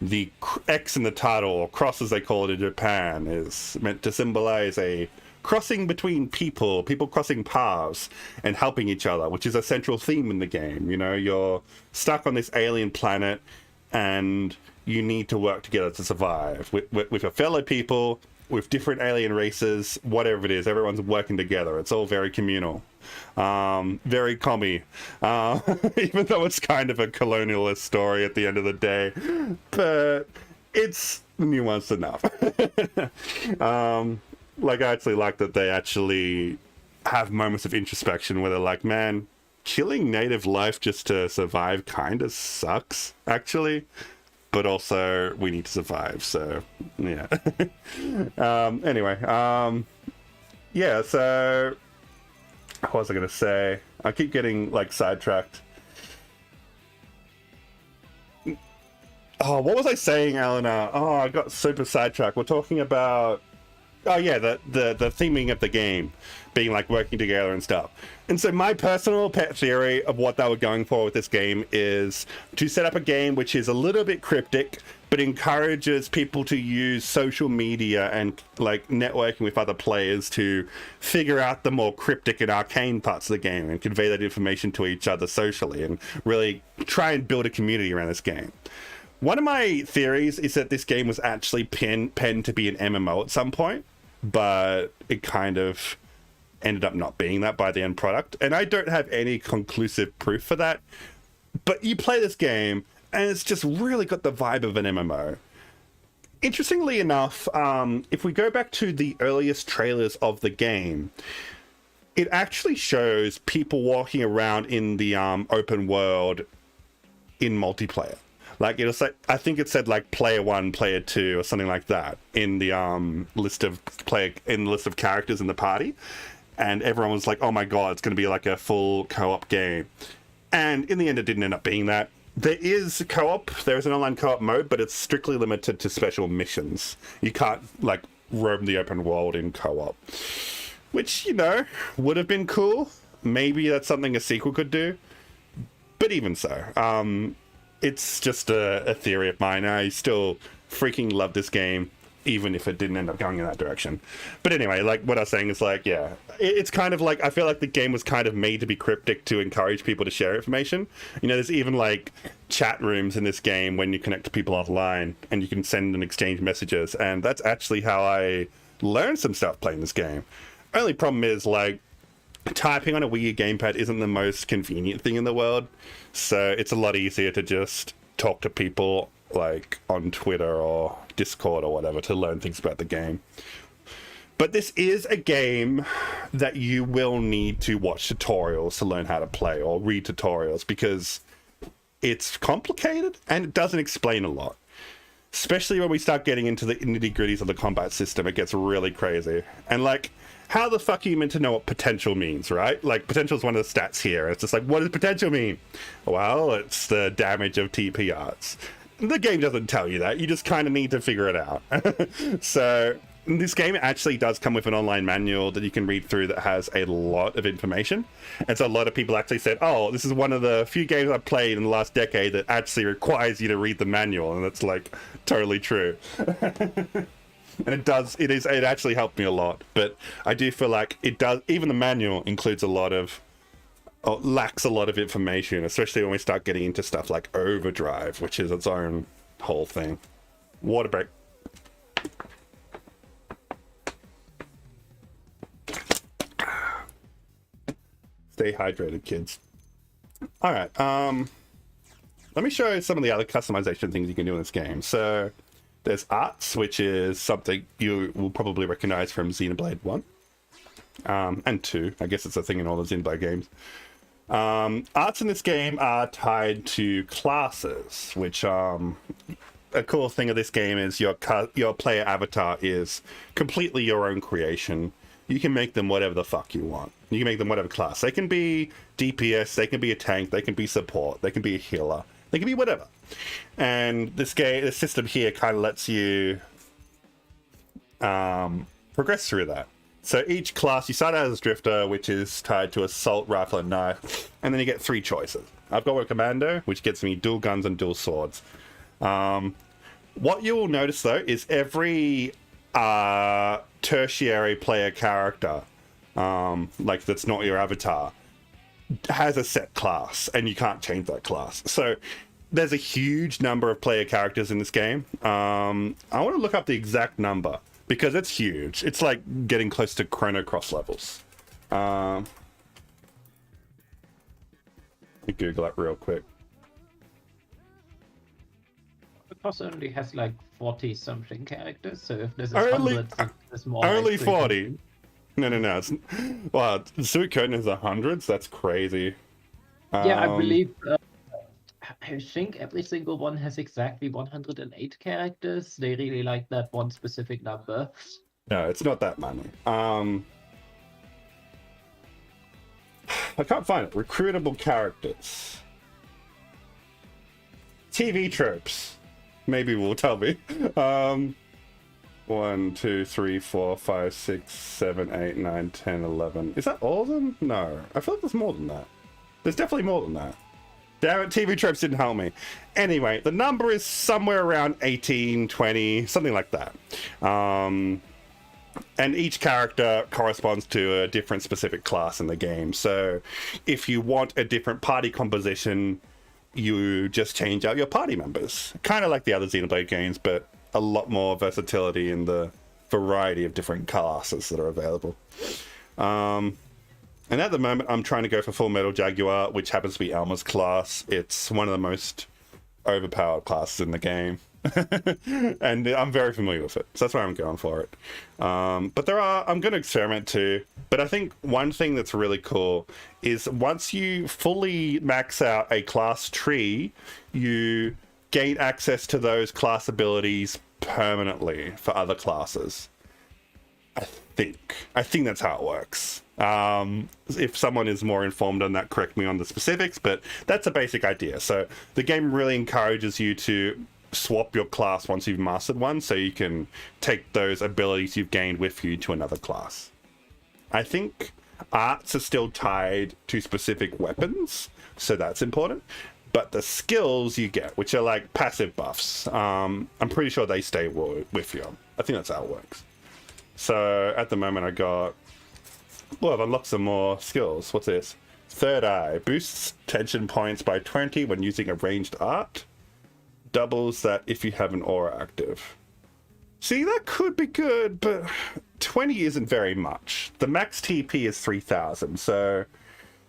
The X in the title, or cross as they call it in Japan, is meant to symbolize a crossing between people crossing paths and helping each other, which is a central theme in the game. You know, you're stuck on this alien planet and you need to work together to survive with your fellow people, with different alien races, whatever it is. Everyone's working together. It's all very communal. Very commie, even though it's kind of a colonialist story at the end of the day, but it's nuanced enough. Like, I actually like that they actually have moments of introspection where they're like, man, killing native life just to survive kind of sucks, actually, but also we need to survive, so yeah. Anyway, yeah, so what was I gonna say? I keep getting like sidetracked. Oh, what was I saying, Eleanor? Oh, I got super sidetracked. We're talking about, oh yeah, the theming of the game being like working together and stuff. And so my personal pet theory of what they were going for with this game is to set up a game which is a little bit cryptic, but encourages people to use social media and like networking with other players to figure out the more cryptic and arcane parts of the game and convey that information to each other socially and really try and build a community around this game. One of my theories is that this game was actually penned to be an MMO at some point, but it kind of ended up not being that by the end product. And I don't have any conclusive proof for that. But you play this game, and it's just really got the vibe of an MMO. Interestingly enough, if we go back to the earliest trailers of the game, it actually shows people walking around in the open world in multiplayer. Like, it'll say, I think it said like player 1, player 2, or something like that in the list of characters in the party. And everyone was like, oh my god, it's going to be like a full co-op game. And in the end, it didn't end up being that. There is co-op, there is an online co-op mode, but it's strictly limited to special missions. You can't, like, roam the open world in co-op. Which, you know, would have been cool. Maybe that's something a sequel could do. But even so, it's just a theory of mine. I still freaking love this game, even if it didn't end up going in that direction. But anyway, like, what I was saying is, like, yeah, it's kind of like, I feel like the game was kind of made to be cryptic to encourage people to share information. You know, there's even, like, chat rooms in this game when you connect to people online, and you can send and exchange messages, and that's actually how I learned some stuff playing this game. Only problem is, like, typing on a Wii U gamepad isn't the most convenient thing in the world, so it's a lot easier to just talk to people, like, on Twitter or Discord or whatever, to learn things about the game. But this is a game that you will need to watch tutorials to learn how to play, or read tutorials, because it's complicated and it doesn't explain a lot. Especially when we start getting into the nitty-gritties of the combat system, it gets really crazy. And, like, how the fuck are you meant to know what potential means, right? Like, potential is one of the stats here. It's just like, what does potential mean? Well, it's the damage of TP arts. The game doesn't tell you that. You just kind of need to figure it out. So this game actually does come with an online manual that you can read through that has a lot of information. And so a lot of people actually said, oh, this is one of the few games I've played in the last decade that actually requires you to read the manual. And that's, like, totally true. And it actually helped me a lot. But I do feel like it does, even the manual includes a lot of, lacks a lot of information, especially when we start getting into stuff like Overdrive, which is its own whole thing. Water break. Stay hydrated, kids. All right. Let me show you some of the other customization things you can do in this game. So there's arts, which is something you will probably recognize from Xenoblade 1 and 2. I guess it's a thing in all the Xenoblade games. Arts in this game are tied to classes, which a cool thing of this game is your player avatar is completely your own creation. You can make them whatever the fuck you want. You can make them whatever class. They can be DPS, they can be a tank, they can be support, they can be a healer, they can be whatever. And this system here kind of lets you progress through that. So each class, you start out as Drifter, which is tied to assault, rifle, and knife, and then you get 3 choices. I've got a Commando, which gets me dual guns and dual swords. What you will notice, though, is every tertiary player character, like that's not your avatar, has a set class, and you can't change that class. So there's a huge number of player characters in this game. I want to look up the exact number, because it's huge. It's like getting close to Chrono Cross levels. Let me Google that real quick. Cross only has like 40 something characters, so if there's Only 100, there's more. Only 40. No. It's, wow, Suikoden is 100s? That's crazy. Yeah, I believe. I think every single one has exactly 108 characters. They really like that one specific number. No, it's not that many. I can't find it. Recruitable characters. TV tropes. Maybe will tell me. 1, 2, 3, 4, 5, 6, 7, 8, 9, 10, 11. Is that all of them? No. I feel like there's more than that. There's definitely more than that. Damn it, TV tropes didn't help me. Anyway, the number is somewhere around 18, 20, something like that. And each character corresponds to a different specific class in the game. So if you want a different party composition, you just change out your party members. Kind of like the other Xenoblade games, but a lot more versatility in the variety of different classes that are available. And at the moment, I'm trying to go for Full Metal Jaguar, which happens to be Elma's class. It's one of the most overpowered classes in the game. And I'm very familiar with it, so that's why I'm going for it. But I'm going to experiment too. But I think one thing that's really cool is once you fully max out a class tree, you gain access to those class abilities permanently for other classes. I think that's how it works. If someone is more informed on that, correct me on the specifics, but that's a basic idea. So the game really encourages you to swap your class once you've mastered one, so you can take those abilities you've gained with you to another class. I think arts are still tied to specific weapons, so that's important. But the skills you get, which are like passive buffs, I'm pretty sure they stay with you. I think that's how it works. So at the moment I've unlocked some more skills. What's this? Third Eye. Boosts tension points by 20 when using a ranged art. Doubles that if you have an aura active. See, that could be good, but 20 isn't very much. The max TP is 3000, so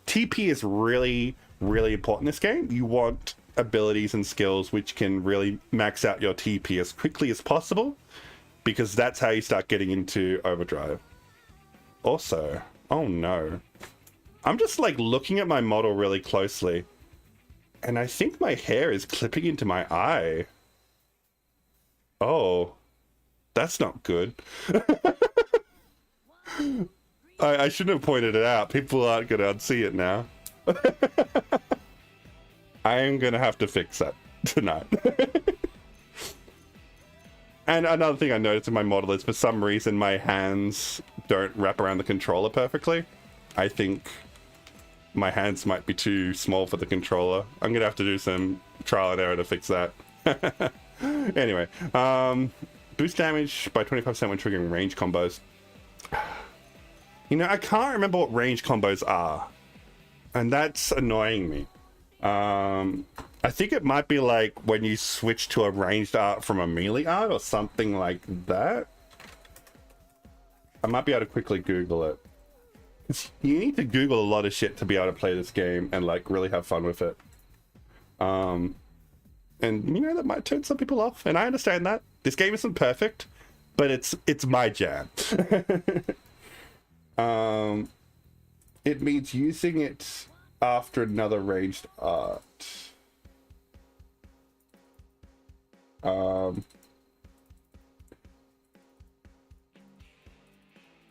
TP is really, really important in this game. You want abilities and skills which can really max out your TP as quickly as possible, because that's how you start getting into overdrive. Also, oh no. I'm just like looking at my model really closely, and I think my hair is clipping into my eye. Oh, that's not good. I shouldn't have pointed it out. People aren't going to unsee it now. I am going to have to fix that tonight. And another thing I noticed in my model is for some reason my hands don't wrap around the controller perfectly. I think my hands might be too small for the controller. I'm going to have to do some trial and error to fix that. Anyway, boost damage by 25% when triggering range combos. You know, I can't remember what range combos are, and that's annoying me. I think it might be like when you switch to a ranged art from a melee art or something like that. I might be able to quickly Google it. You need to Google a lot of shit to be able to play this game and like really have fun with it. And you know, that might turn some people off, and I understand that. This game isn't perfect, but it's my jam. It means using it after another ranged art.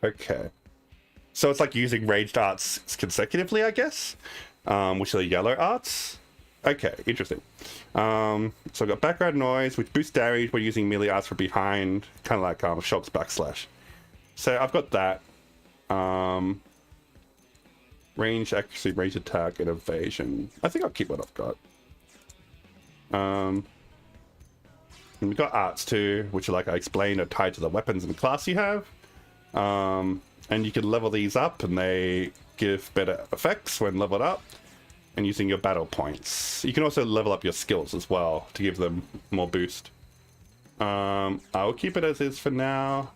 Okay. So it's like using ranged arts consecutively, I guess, which are the yellow arts. Okay, interesting. So I've got background noise, which boosts damage when using melee arts from behind, kind of like Shock's backslash. So I've got that. Range accuracy, range attack, and evasion. I think I'll keep what I've got. And we've got arts too, which are, like I explained, are tied to the weapons and the class you have. And you can level these up, and they give better effects when leveled up and using your battle points. You can also level up your skills as well to give them more boost. I'll keep it as is for now.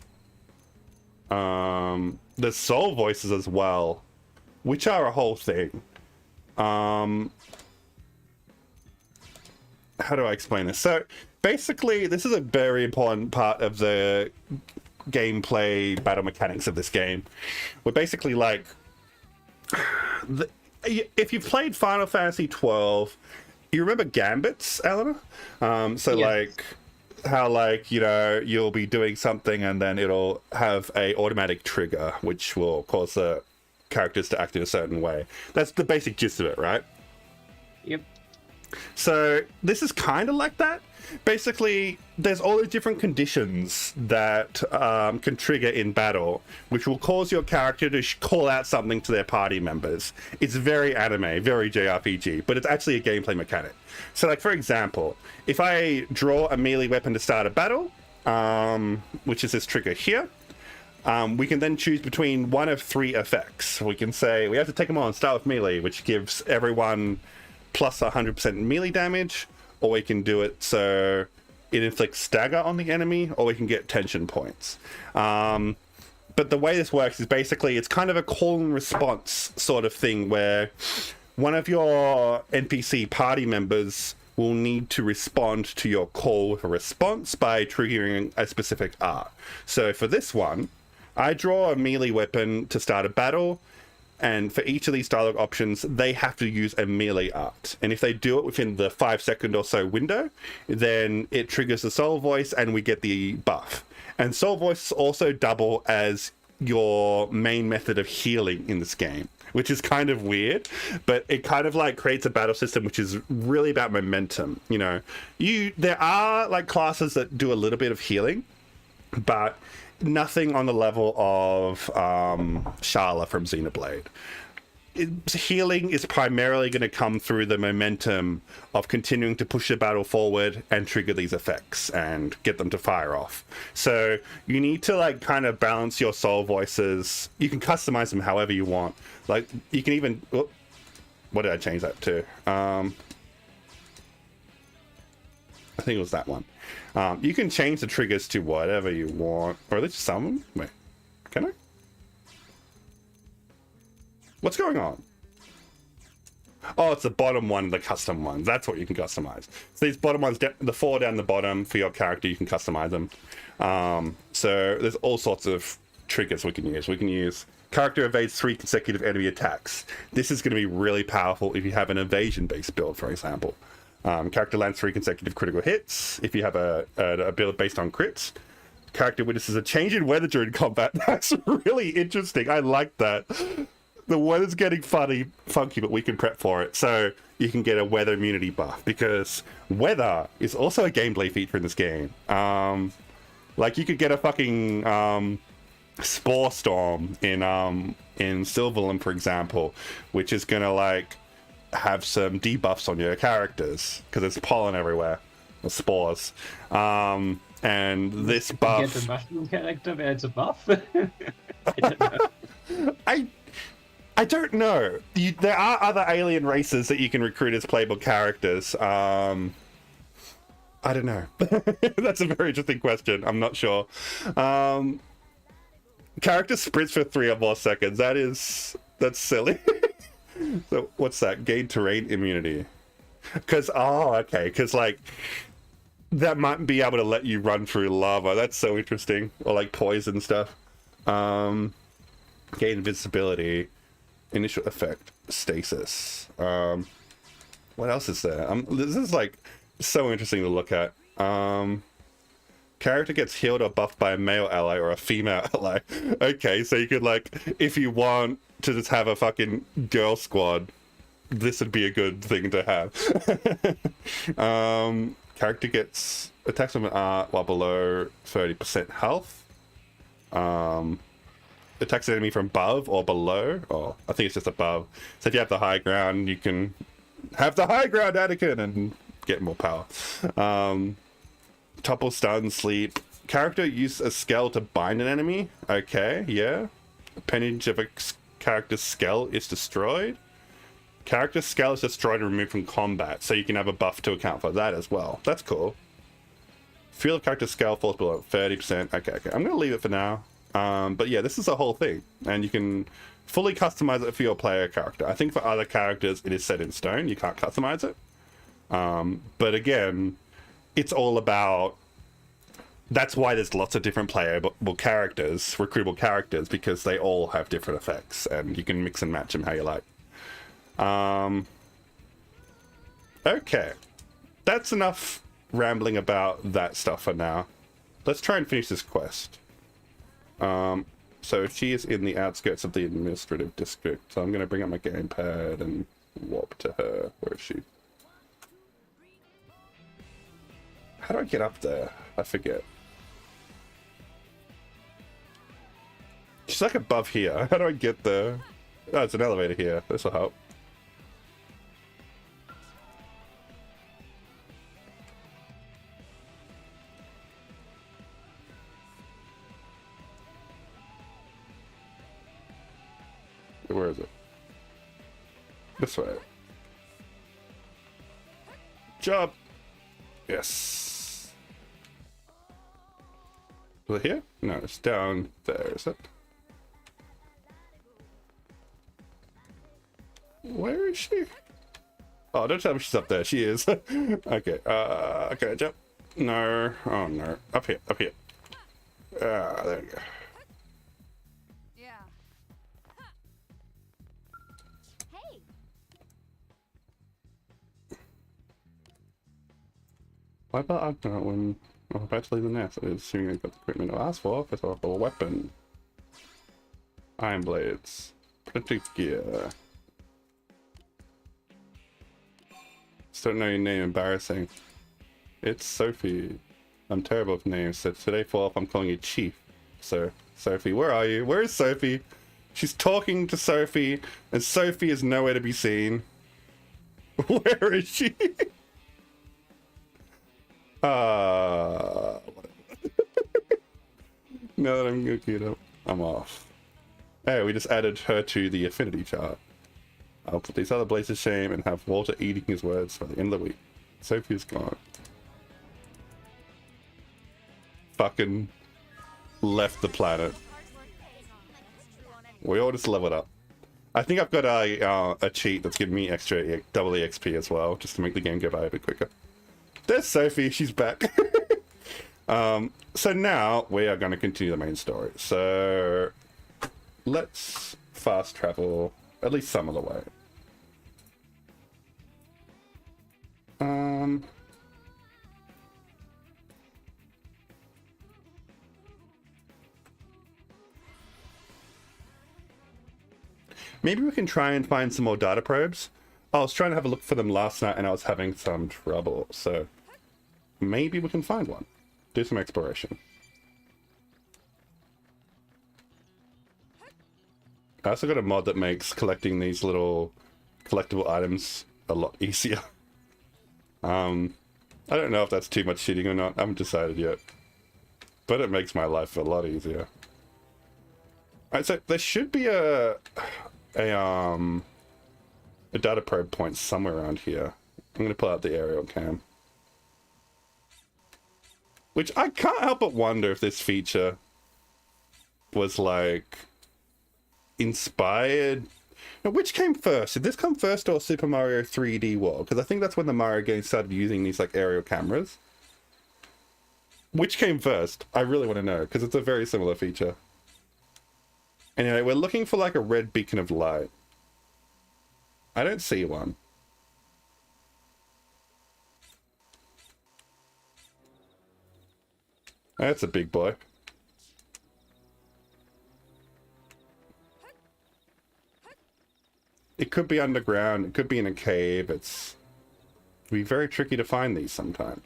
There's soul voices as well, which are a whole thing. How do I explain this? So basically, this is a very important part of the gameplay battle mechanics of this game. We're basically like, if you've played Final Fantasy 12, you remember gambits, Eleanor? So yes. Like how, like, you know, you'll be doing something and then it'll have a automatic trigger which will cause the characters to act in a certain way. That's the basic gist of it, right? Yep. So this is kind of like that. Basically, there's all these different conditions that can trigger in battle, which will cause your character to call out something to their party members. It's very anime, very JRPG, but it's actually a gameplay mechanic. So, like, for example, if I draw a melee weapon to start a battle, which is this trigger here, we can then choose between one of three effects. We can say we have to take them on, start with melee, which gives everyone plus 100% melee damage, or we can do it so it inflicts stagger on the enemy, or we can get tension points. But the way this works is basically it's kind of a call and response sort of thing where one of your NPC party members will need to respond to your call with a response by triggering a specific art. So for this one, I draw a melee weapon to start a battle, and for each of these dialogue options, they have to use a melee art. And if they do it within the 5-second or so window, then it triggers the soul voice and we get the buff. And soul voice also double as your main method of healing in this game, which is kind of weird, but it kind of like creates a battle system which is really about momentum. You know, there are like classes that do a little bit of healing, but nothing on the level of Sharla from Xenoblade. Healing is primarily going to come through the momentum of continuing to push the battle forward and trigger these effects and get them to fire off. So you need to like kind of balance your soul voices. You can customize them however you want. Like you can even, what did I change that to? I think it was that one. You can change the triggers to whatever you want, or at least some of them. Wait, can I? What's going on? Oh, it's the bottom one, the custom ones. That's what you can customize. So these bottom ones, the 4 down the bottom for your character, you can customize them. So there's all sorts of triggers we can use. We can use character evades 3 consecutive enemy attacks. This is going to be really powerful if you have an evasion-based build, for example. Character lands 3 consecutive critical hits if you have a build based on crits. Character witnesses a change in weather during combat. That's really interesting. I like that. The weather's getting funky, but we can prep for it. So you can get a weather immunity buff, because weather is also a gameplay feature in this game. Like you could get a fucking spore storm in Silverland, for example, which is gonna like have some debuffs on your characters because there's pollen everywhere, or spores. And this buff. Get a mushroom character where it's a buff. I don't know. I don't know. There are other alien races that you can recruit as playable characters. I don't know. That's a very interesting question. I'm not sure. Character sprints for 3 or more seconds. That's silly. So what's that? Gain terrain immunity. Because like that might be able to let you run through lava. That's so interesting. Or like poison stuff. Gain invincibility. Initial effect, stasis. What else is there? This is like so interesting to look at. Character gets healed or buffed by a male ally or a female ally. Okay, so you could like, if you want to just have a fucking girl squad, this would be a good thing to have. Character gets attacks with an art while below 30% health. Attacks an enemy from above or below. Oh, I think it's just above. So if you have the high ground, you can have the high ground, Anakin, and get more power. Topple, stun, sleep. Character use a spell to bind an enemy. Okay, yeah. Appendage of a character's spell is destroyed. Character's spell is destroyed and removed from combat, so you can have a buff to account for that as well. That's cool. Field of character scale falls below 30%. Okay. I'm going to leave it for now. But yeah, this is a whole thing, and you can fully customize it for your player character. I think for other characters, it is set in stone. You can't customize it. But again, it's all about... That's why there's lots of different playable characters, recruitable characters, because they all have different effects, and you can mix and match them how you like. Okay. That's enough rambling about that stuff for now. Let's try and finish this quest. So she is in the outskirts of the administrative district, so I'm going to bring up my gamepad and warp to her. Where is she? How do I get up there? I forget. She's like above here. How do I get there? Oh, it's an elevator here. This will help. Where is it? This way. Jump! Yes. Is it here? No, it's down there, is it? Where is she? Oh, don't tell me she's up there. She is. Okay, can I jump? No. Oh, no. Up here, up here. Ah, there we go. Yeah. Hey, Why about Agnar when I'm about to leave the nest? I was assuming I got the equipment I asked for a weapon. Iron blades. Protective gear. Just don't know your name, embarrassing. It's Sophie. I'm terrible with names, so today for off I'm calling you Chief. So, Sophie, where are you? Where is Sophie? She's talking to Sophie, and Sophie is nowhere to be seen. Where is she? Now that I'm looking it up, I'm off. Hey, we just added her to the affinity chart. I'll put these other blades to shame and have Walter eating his words by the end of the week. Sophie's gone. Fucking left the planet. We all just leveled up. I think I've got a cheat that's giving me extra double EXP as well, just to make the game go by a bit quicker. There's Sophie, she's back. So now we are going to continue the main story. So let's fast travel at least some of the way. Maybe we can try and find some more data probes. I was trying to have a look for them last night and I was having some trouble, so maybe we can find one. Do some exploration. I also got a mod that makes collecting these little collectible items a lot easier. I don't know if that's too much cheating or not. I haven't decided yet. But it makes my life a lot easier. Alright, so there should be a data probe point somewhere around here. I'm gonna pull out the aerial cam. Which I can't help but wonder if this feature was like inspired. Now, which came first? Did this come first or Super Mario 3D World? Because I think that's when the Mario games started using these like aerial cameras. Which came first? I really want to know because it's a very similar feature. Anyway, we're looking for like a red beacon of light. I don't see one. That's a big boy. It could be underground, it could be in a cave, it'd be very tricky to find these sometimes.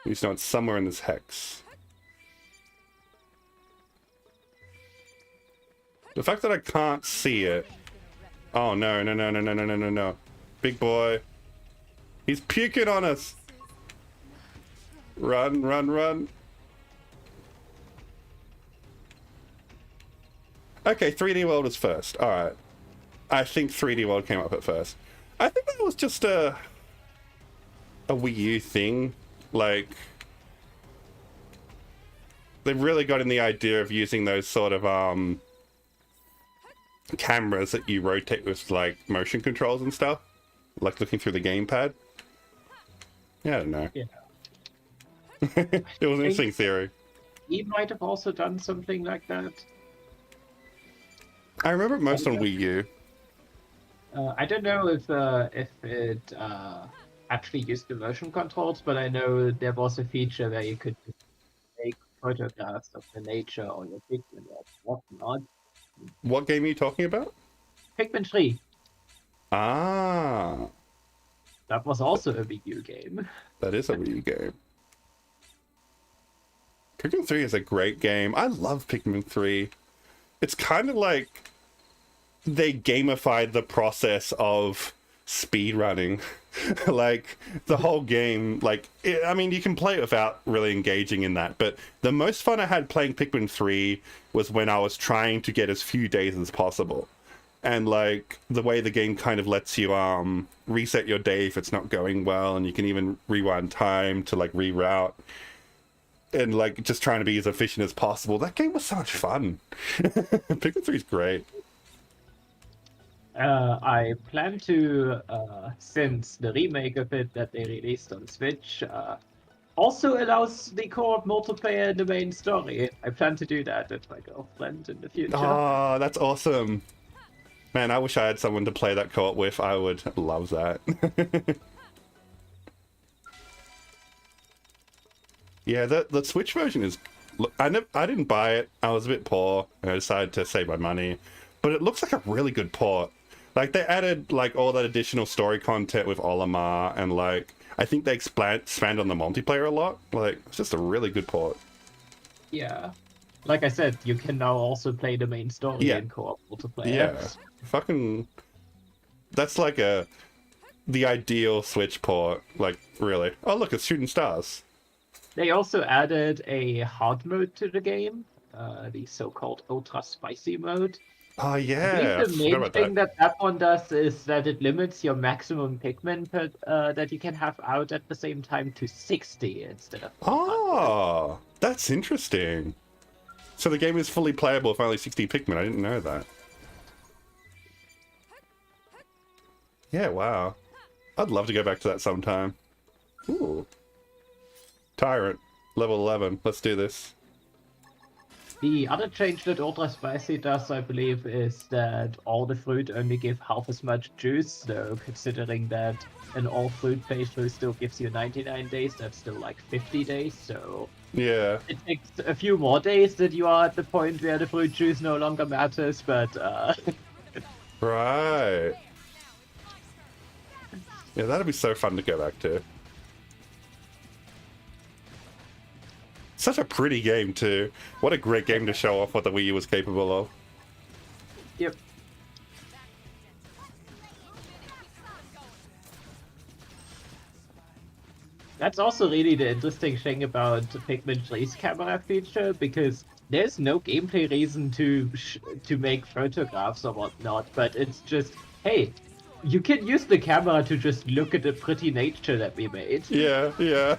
You just know it's somewhere in this hex. The fact that I can't see it. Oh no, no, no, no, no, no, no, no, no. Big boy. He's puking on us. Run, run, run. Okay, 3D World was first. Alright. I think 3D World came up at first. I think that was just a Wii U thing. Like, they've really got in the idea of using those sort of cameras that you rotate with like motion controls and stuff, like looking through the gamepad. Yeah, I don't know. Yeah. It was an interesting theory. He might have also done something like that. I remember it most on Wii U. I don't know if it actually used the motion controls, but I know there was a feature where you could take photographs of the nature or your Pikmin or whatnot. What game are you talking about? Pikmin 3. Ah. That was also a Wii U game. That is a Wii U game. Pikmin 3 is a great game. I love Pikmin 3. It's kind of like they gamified the process of speedrunning. Like, the whole game, like, I mean, you can play it without really engaging in that, but the most fun I had playing Pikmin 3 was when I was trying to get as few days as possible. and like the way the game kind of lets you reset your day if it's not going well, and you can even rewind time to like reroute, and like just trying to be as efficient as possible. That game was so much fun. Pikmin 3 is great. I plan to, since the remake of it that they released on Switch also allows the co-op multiplayer in the main story. I plan to do that with my girlfriend in the future. Oh, that's awesome. Man, I wish I had someone to play that co-op with. I would love that. Yeah, the Switch version is... I didn't buy it. I was a bit poor, and I decided to save my money. But it looks like a really good port. Like, they added, like, all that additional story content with Olimar, and, like, I think they expand on the multiplayer a lot. Like, it's just a really good port. Yeah. Like I said, you can now also play the main story in co-op multiplayer. Yeah. Fucking... That's like the ideal Switch port. Like, really. Oh, look, it's shooting stars. They also added a hard mode to the game, the so-called ultra spicy mode. Oh, yeah. I think the main thing that one does is that it limits your maximum Pikmin that you can have out at the same time to 60 instead of 100. Oh, that's interesting. So the game is fully playable with only 60 Pikmin. I didn't know that. Yeah, wow. I'd love to go back to that sometime. Ooh. Tyrant, level 11. Let's do this. The other change that Ultra Spicy does, I believe, is that all the fruit only give half as much juice. So considering that an all-fruit playthrough still gives you 99 days, that's still like 50 days. So yeah, it takes a few more days that you are at the point where the fruit juice no longer matters. But right. Yeah, that'd be so fun to go back to. Such a pretty game too. What a great game to show off what the Wii U was capable of. Yep. That's also really the interesting thing about Pikmin 3's camera feature, because there's no gameplay reason to make photographs or whatnot, but it's just, hey, you can use the camera to just look at the pretty nature that we made. Yeah, yeah.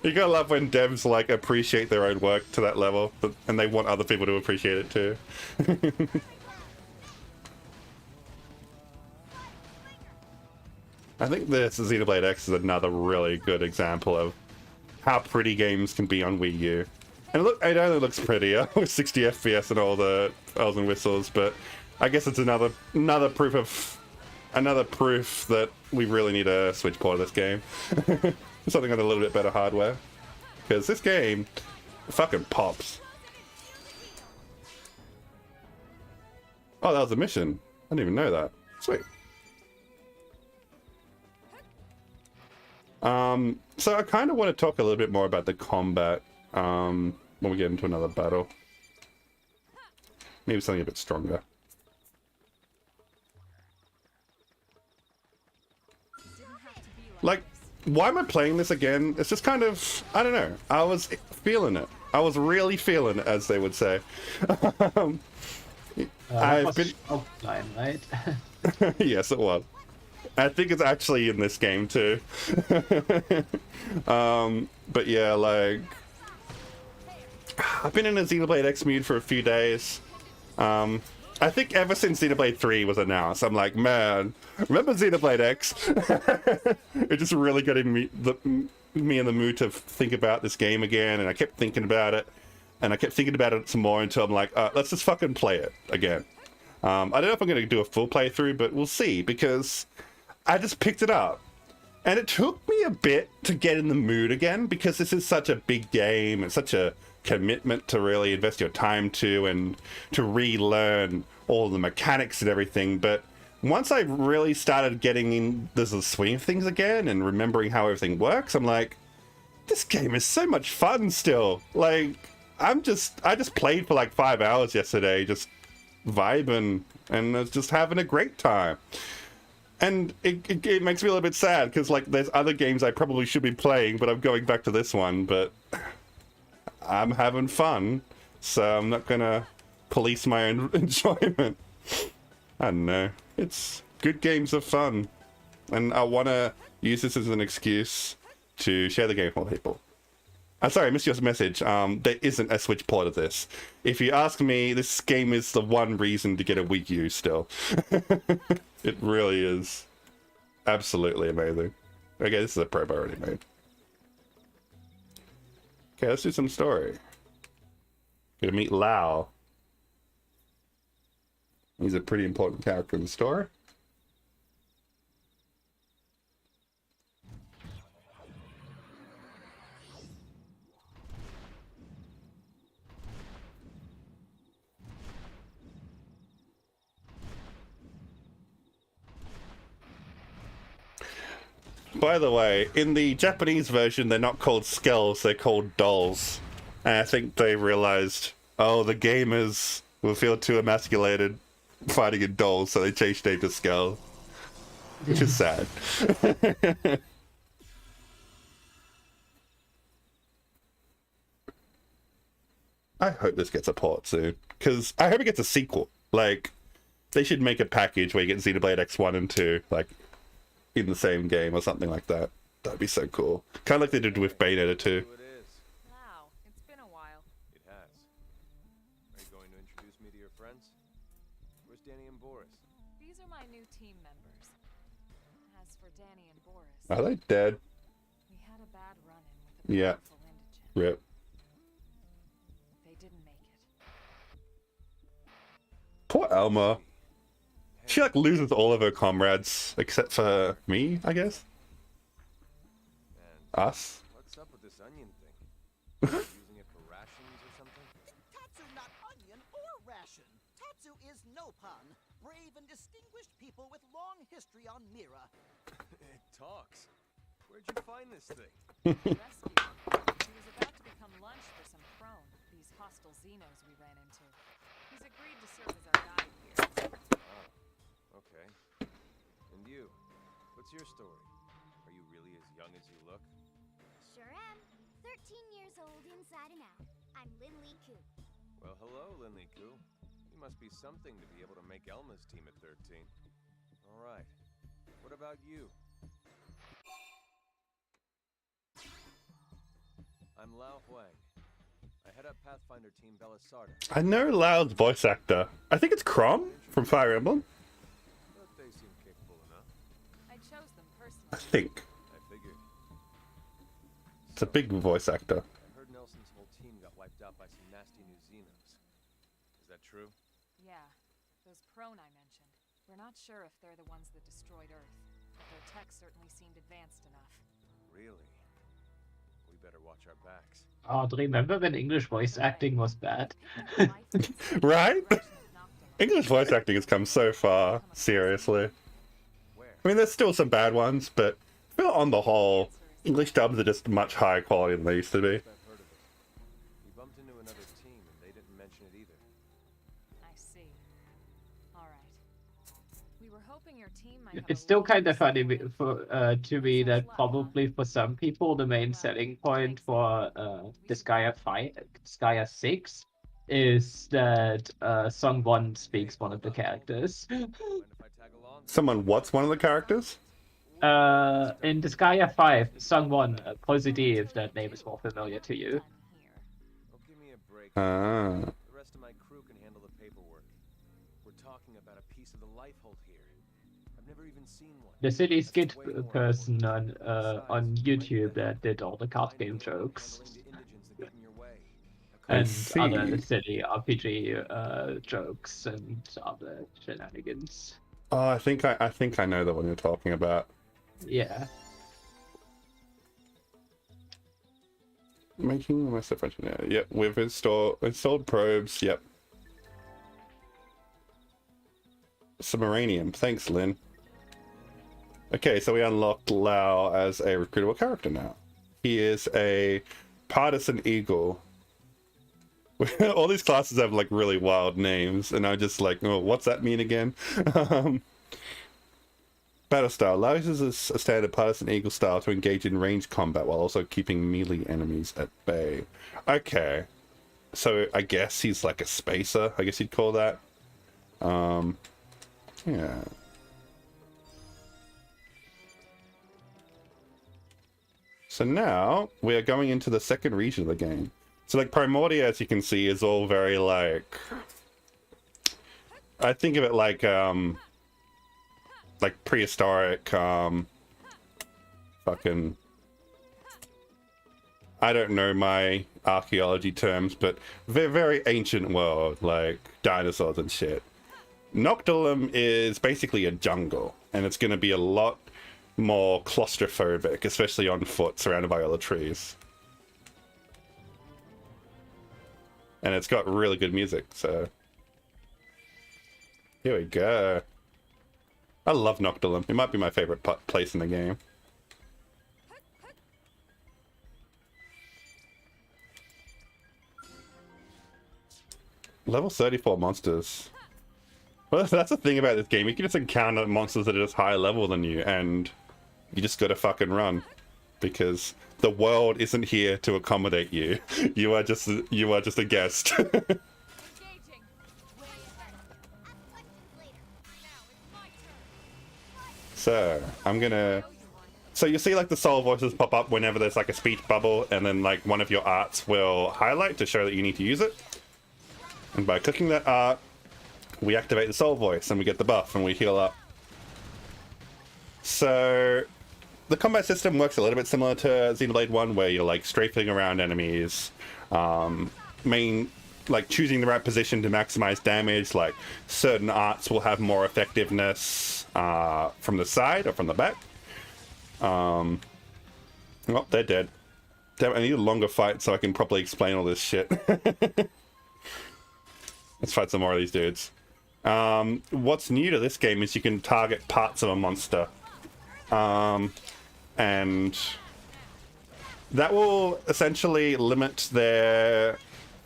You gotta love when devs like appreciate their own work to that level, and they want other people to appreciate it too. I think this Xenoblade X is another really good example of how pretty games can be on Wii U. And look, it only looks prettier with 60 FPS and all the bells and whistles, but I guess it's another proof that we really need a Switch port of this game. Something on a little bit better hardware, because this game fucking pops. Oh, that was a mission. I didn't even know that. Sweet. So I kind of want to talk a little bit more about the combat when we get into another battle. Maybe something a bit stronger. Like, why am I playing this again? It's just kind of, I don't know. I was feeling it. I was really feeling it, as they would say. I've been offline, right? Yes, it was. I think it's actually in this game too. But yeah, like, I've been in a Xenoblade X mood for a few days. I think ever since Xenoblade 3 was announced, I'm like, man, remember Xenoblade X? It just really got me in the mood to think about this game again, and I kept thinking about it, and I kept thinking about it some more until I'm like, let's just fucking play it again. I don't know if I'm going to do a full playthrough, but we'll see, because I just picked it up. And it took me a bit to get in the mood again, because this is such a big game, it's such a commitment to really invest your time to, and to relearn all the mechanics and everything. But once I really started getting in the swing of things again and remembering how everything works, I'm like, this game is so much fun still. Like, I just played for like 5 hours yesterday, just vibing, and I was just having a great time. And it makes me a little bit sad, because like there's other games I probably should be playing, but I'm going back to this one. But I'm having fun, so I'm not gonna police my own enjoyment. I don't know. It's good games are fun. And I want to use this as an excuse to share the game with more people. I'm sorry, I missed your message. There isn't a Switch port of this. If you ask me, this game is the one reason to get a Wii U still. It really is. Absolutely amazing. Okay, this is a probe I already made. Okay, let's do some story. Gonna meet Lao. He's a pretty important character in the story. By the way, in the Japanese version, they're not called skulls, they're called dolls. And I think they realized, oh, the gamers will feel too emasculated fighting in dolls, so they changed name to Skull. Which is sad. I hope this gets a port soon. Because I hope it gets a sequel. Like, they should make a package where you get Xenoblade X 1 and 2, like, in the same game or something like that. That'd be so cool. Kind of like they did with Bayonetta 2. Wow, it's been a while. It has. Are you going to introduce me to your friends? Where's Danny and Boris? These are my new team members. As for Danny and Boris, Are they dead? we had a bad run-in with a Yeah. powerful indigent. Rip. They didn't make it. Poor Elma. She like loses all of her comrades except for me, I guess. And Us. what's up with this onion thing? Using it for rations or something? Tatsu not onion or ration. Tatsu is Nopon, brave and distinguished people with long history on Mira. It talks. Where'd you find this thing? Rescue. He was about to become lunch for some crone, these hostile Xenos we ran into. He's agreed to serve as our guide here. Oh, okay. And you? What's your story? Are you really as young as you look? Sure am. 13 years old inside and out. I'm Lin Li Ku. Well, hello, Linley Koo. You must be something to be able to make Elma's team at 13. All right. What about you? I'm Lao Huang. I head up Pathfinder Team Belisarda. I know Lao's voice actor. I think it's Crom from Fire Emblem. But they seem capable enough. I chose them I personally. think. I figured. It's a big voice actor. I heard Nelson's whole team got wiped out by some nasty new Xenos. Is that true? Yeah, those prone I mentioned. We're not sure if they're the ones that destroyed Earth, but their tech certainly seemed advanced enough. Really? We better watch our backs. Oh, remember when English voice acting was bad? Right? English voice acting has come so far, seriously. Where? I mean, there's still some bad ones, but I feel on the whole, English dubs are just much higher quality than they used to be. I've heard of it. We bumped into another team and they didn't mention it either. I see. All right. We were hoping your team might have It's a still little kind of funny more to me that probably for some people the main selling point for Disgaea 5, Disgaea 6 is that Song 1 speaks one of the characters. Mind if I tag along? Someone what's one of the characters? In Disgaea 5, Song 1, positive, that name is more familiar to you. fun here. Oh, give me a break. Ah. The rest of my crew can handle the paperwork. We're talking about a piece of the life hold here. I've never even seen one. The silly That's skit way more person important. on Besides, YouTube right now, that did all the card game you might be jokes handling the indigents that get in your way. I and see. other silly RPG jokes and other shenanigans. Oh, I think I know the one you're talking about. Yeah. Making myself engineer. Yep, we've installed probes. Yep. Submarinium. Thanks, Lynn. Okay, so we unlocked Lao as a recruitable character now. He is a partisan eagle. All these classes have like really wild names, and I'm just like, oh, what's that mean again? Battle style. Lao uses a standard partisan eagle style to engage in ranged combat while also keeping melee enemies at bay. Okay. So I guess he's like a spacer, I guess you'd call that. Yeah. So now we are going into the second region of the game. So like Primordia, as you can see, is all very like, I think of it like prehistoric, fucking, I don't know my archaeology terms, but very ancient world, like dinosaurs and shit. Noctilum is basically a jungle, and it's going to be a lot more claustrophobic, especially on foot, surrounded by all the trees. And it's got really good music, so... Here we go. I love Noctilum. It might be my favorite place in the game. Level 34 monsters. Well, that's the thing about this game. You can just encounter monsters that are just higher level than you, and you just gotta fucking run. Because the world isn't here to accommodate you. You are just a guest. So, I'm gonna... So you see like the soul voices pop up whenever there's like a speech bubble, and then like one of your arts will highlight to show that you need to use it. And by clicking that art, we activate the soul voice and we get the buff and we heal up. So the combat system works a little bit similar to Xenoblade 1, where you're like strafing around enemies, like choosing the right position to maximize damage. Like certain arts will have more effectiveness from the side or from the back. Oh, they're dead. Damn, I need a longer fight so I can properly explain all this shit. Let's fight some more of these dudes. What's new to this game is you can target parts of a monster. And that will essentially limit their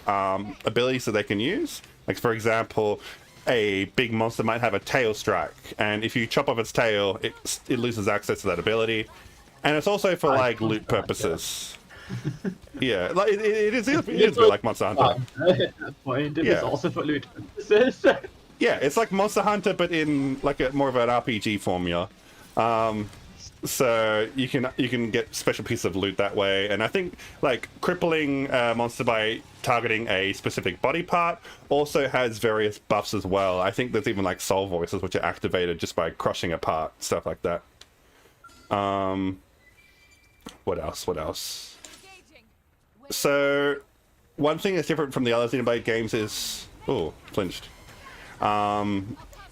abilities that they can use. Like, for example, a big monster might have a tail strike, and if you chop off its tail, it loses access to that ability. And it's also for like loot purposes. Yeah, like it is a bit like Monster Hunter. At that point, it is also for loot purposes. Yeah, it's like Monster Hunter, but in like a more of an RPG formula. So you can get special pieces of loot that way, and I think like crippling a monster by targeting a specific body part also has various buffs as well. I think there's even like soul voices which are activated just by crushing a part, stuff like that. What else? So one thing that's different from the other Xenoblade games is flinched.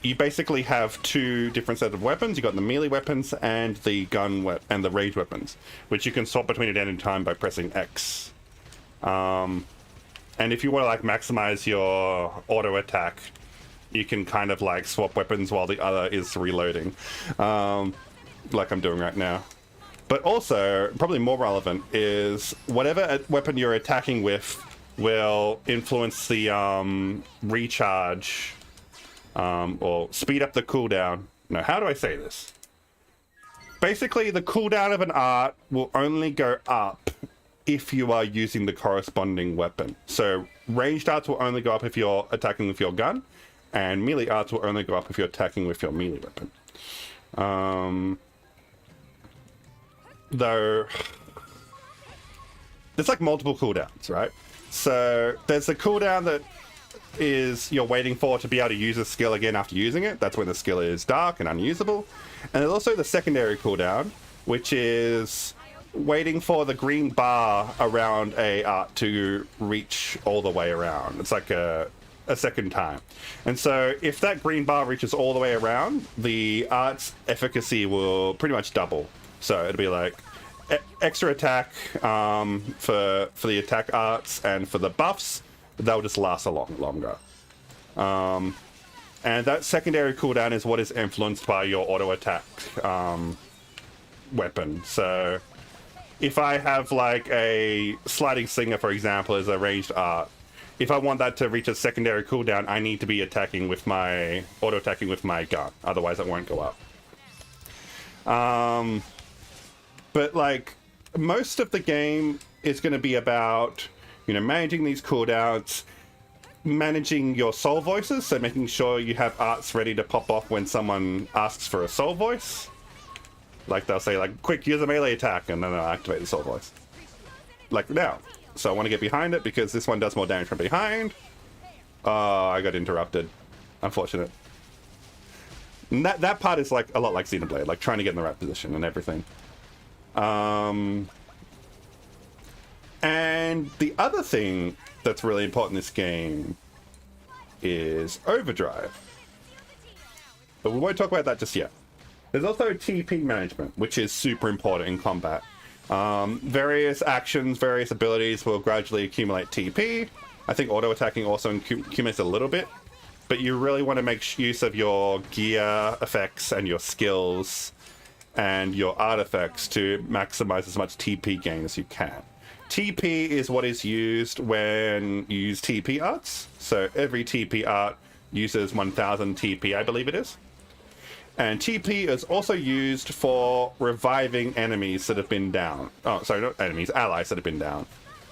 You basically have two different sets of weapons. You got the melee weapons and the gun and the ranged weapons, which you can swap between at any time by pressing X. And if you want to like maximize your auto attack, you can kind of like swap weapons while the other is reloading, like I'm doing right now. But also, probably more relevant is whatever weapon you're attacking with will influence the recharge. Or speed up the cooldown. No, how do I say this? Basically, the cooldown of an art will only go up if you are using the corresponding weapon. So ranged arts will only go up if you're attacking with your gun, and melee arts will only go up if you're attacking with your melee weapon. Though there's like multiple cooldowns, right? So there's a cooldown that is you're waiting for to be able to use a skill again after using it. That's when the skill is dark and unusable. And there's also the secondary cooldown, which is waiting for the green bar around a art to reach all the way around. It's like a second time. And so if that green bar reaches all the way around, the art's efficacy will pretty much double. So it'll be like extra attack for the attack arts, and for the buffs, they'll just last a lot longer. And that secondary cooldown is what is influenced by your auto attack weapon. So if I have like a sliding slinger, for example, as a ranged art, if I want that to reach a secondary cooldown, I need to be attacking with my auto attacking with my gun. Otherwise, it won't go up. But like most of the game is going to be about, you know, managing these cooldowns, managing your soul voices, so making sure you have arts ready to pop off when someone asks for a soul voice. Like they'll say like, quick, use a melee attack, and then I'll activate the soul voice. Like now. So I want to get behind it because this one does more damage from behind. Oh, I got interrupted. Unfortunate. And that part is like a lot like Xenoblade, like trying to get in the right position and everything. And the other thing that's really important in this game is overdrive. But we won't talk about that just yet. There's also TP management, which is super important in combat. Various actions, various abilities will gradually accumulate TP. I think auto attacking also accumulates a little bit, but you really want to make use of your gear effects and your skills and your artifacts to maximize as much TP gain as you can. TP is what is used when you use TP arts. So every TP art uses 1000 TP, I believe it is. And TP is also used for reviving enemies that have been down. Oh, sorry, not enemies, allies that have been down.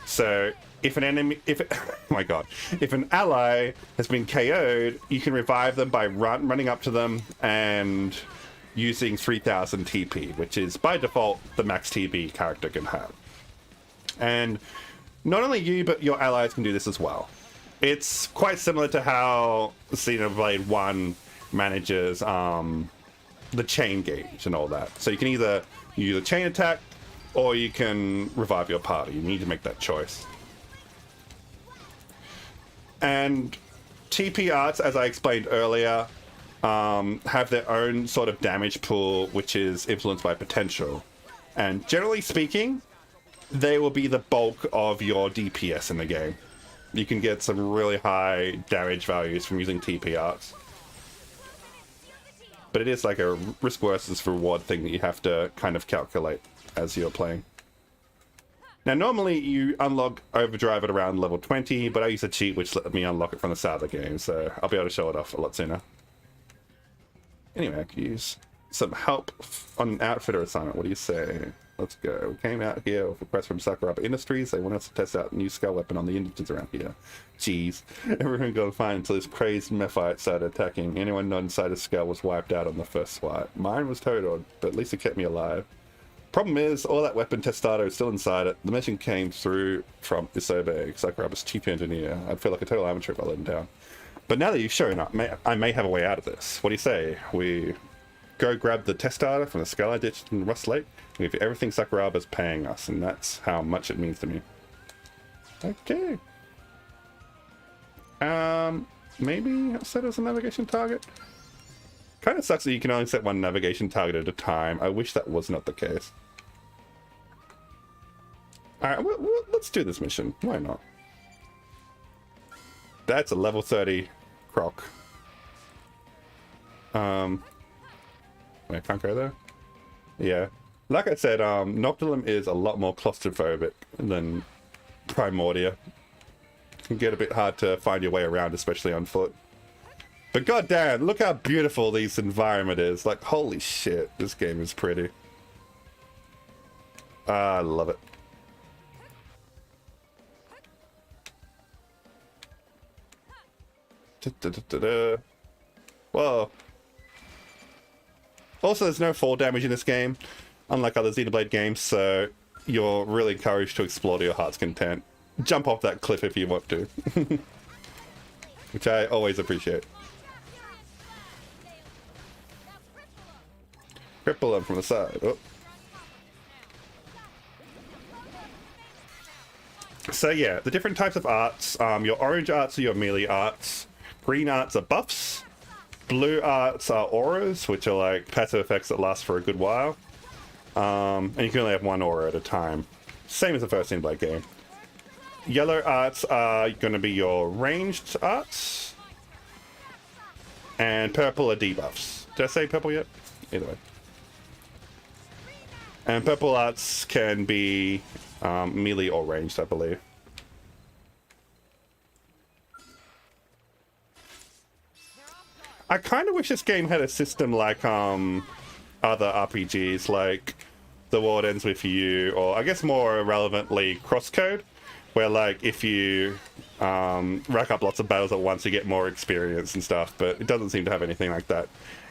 So if an enemy, oh my god, if an ally has been KO'd, you can revive them by running up to them and using 3000 TP, which is by default the max TP character can have. And not only you, but your allies can do this as well. It's quite similar to how Xenoblade 1 manages the chain gauge and all that. So you can either use a chain attack or you can revive your party. You need to make that choice. And TP arts, as I explained earlier, have their own sort of damage pool, which is influenced by potential. And generally speaking, they will be the bulk of your DPS in the game. You can get some really high damage values from using TP arts. But it is like a risk versus reward thing that you have to kind of calculate as you're playing. Now, normally you unlock Overdrive at around level 20, but I use a cheat which let me unlock it from the start of the game, so I'll be able to show it off a lot sooner. Anyway, I could use some help on an outfitter assignment. What do you say? Let's go. We came out here with a request from Sakuraba Industries. They want us to test out a new skull weapon on the indigents around here. Jeez. Everything got fine until this crazed mephite started attacking. Anyone not inside a skull was wiped out on the first swipe. Mine was totaled, but at least it kept me alive. Problem is, all that weapon test data is still inside it. The mission came through from Isobe, Sakuraba's chief engineer. I'd feel like a total amateur if I let him down. But now that you've shown up, I may have a way out of this. What do you say? We go grab the test data from the skull I ditched in Rust Lake, and give you everything Sakuraba's paying us, and that's how much it means to me. Okay. Maybe I'll set as a navigation target? Kind of sucks that you can only set one navigation target at a time. I wish that was not the case. Alright, let's do this mission. Why not? That's a level 30 croc. Wait, I can't go there? Yeah. Like I said, Noctilum is a lot more claustrophobic than Primordia. It can get a bit hard to find your way around, especially on foot. But goddamn, look how beautiful this environment is. Like, holy shit, this game is pretty. I love it. Whoa. Also, there's no fall damage in this game, unlike other Xenoblade games, so you're really encouraged to explore to your heart's content. Jump off that cliff if you want to. Which I always appreciate. Cripple them from the side. Oh. So yeah, the different types of arts. Your orange arts are your melee arts. Green arts are buffs. Blue arts are auras, which are like passive effects that last for a good while. And you can only have one aura at a time. Same as the first Xenoblade game. Yellow arts are going to be your ranged arts. And purple are debuffs. Did I say purple yet? Either way. And purple arts can be melee or ranged, I believe. I kind of wish this game had a system like other RPGs, like The World Ends With You, or I guess more relevantly, Crosscode, where like if you rack up lots of battles at once, you get more experience and stuff, but it doesn't seem to have anything like that.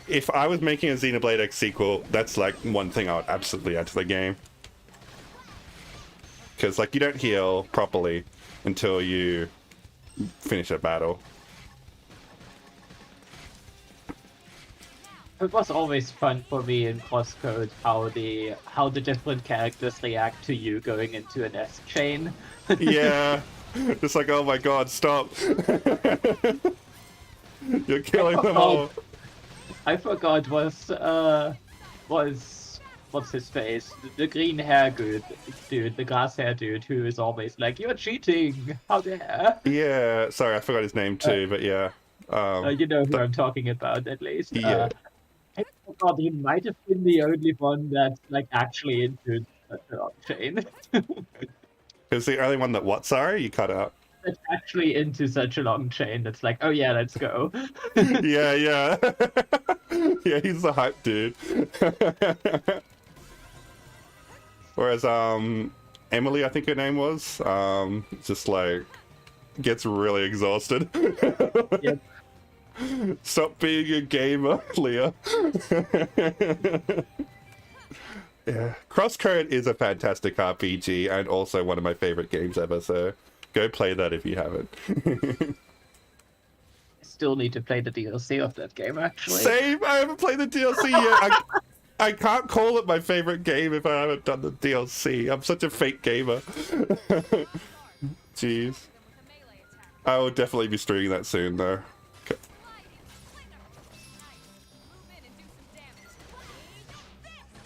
If I was making a Xenoblade X sequel, that's like one thing I would absolutely add to the game. Because like you don't heal properly until you finish a battle. It was always fun for me in crosscode how the different characters react to you going into an S chain. Yeah, it's like, oh my god, stop! You're killing them all. I forgot what's his face? The green hair dude, the grass hair dude, who is always like, "You're cheating! How dare!" Yeah, sorry, I forgot his name too, but yeah. You know who I'm talking about, at least. Yeah. I forgot he might have been the only one that's like actually into the blockchain. Is the only one that what? Sorry, you cut out. That's actually into such a long chain. That's like, oh yeah, let's go. Yeah, yeah. Yeah, he's the hype dude. Whereas, Emily, I think her name was, just like, gets really exhausted. Yep. Stop being a gamer, Leah. Yeah, Crosscode is a fantastic RPG and also one of my favorite games ever, so go play that if you haven't. Still need to play the DLC of that game, actually. Same! I haven't played the DLC yet. I can't call it my favorite game if I haven't done the DLC. I'm such a fake gamer. Jeez. I will definitely be streaming that soon, though. Okay.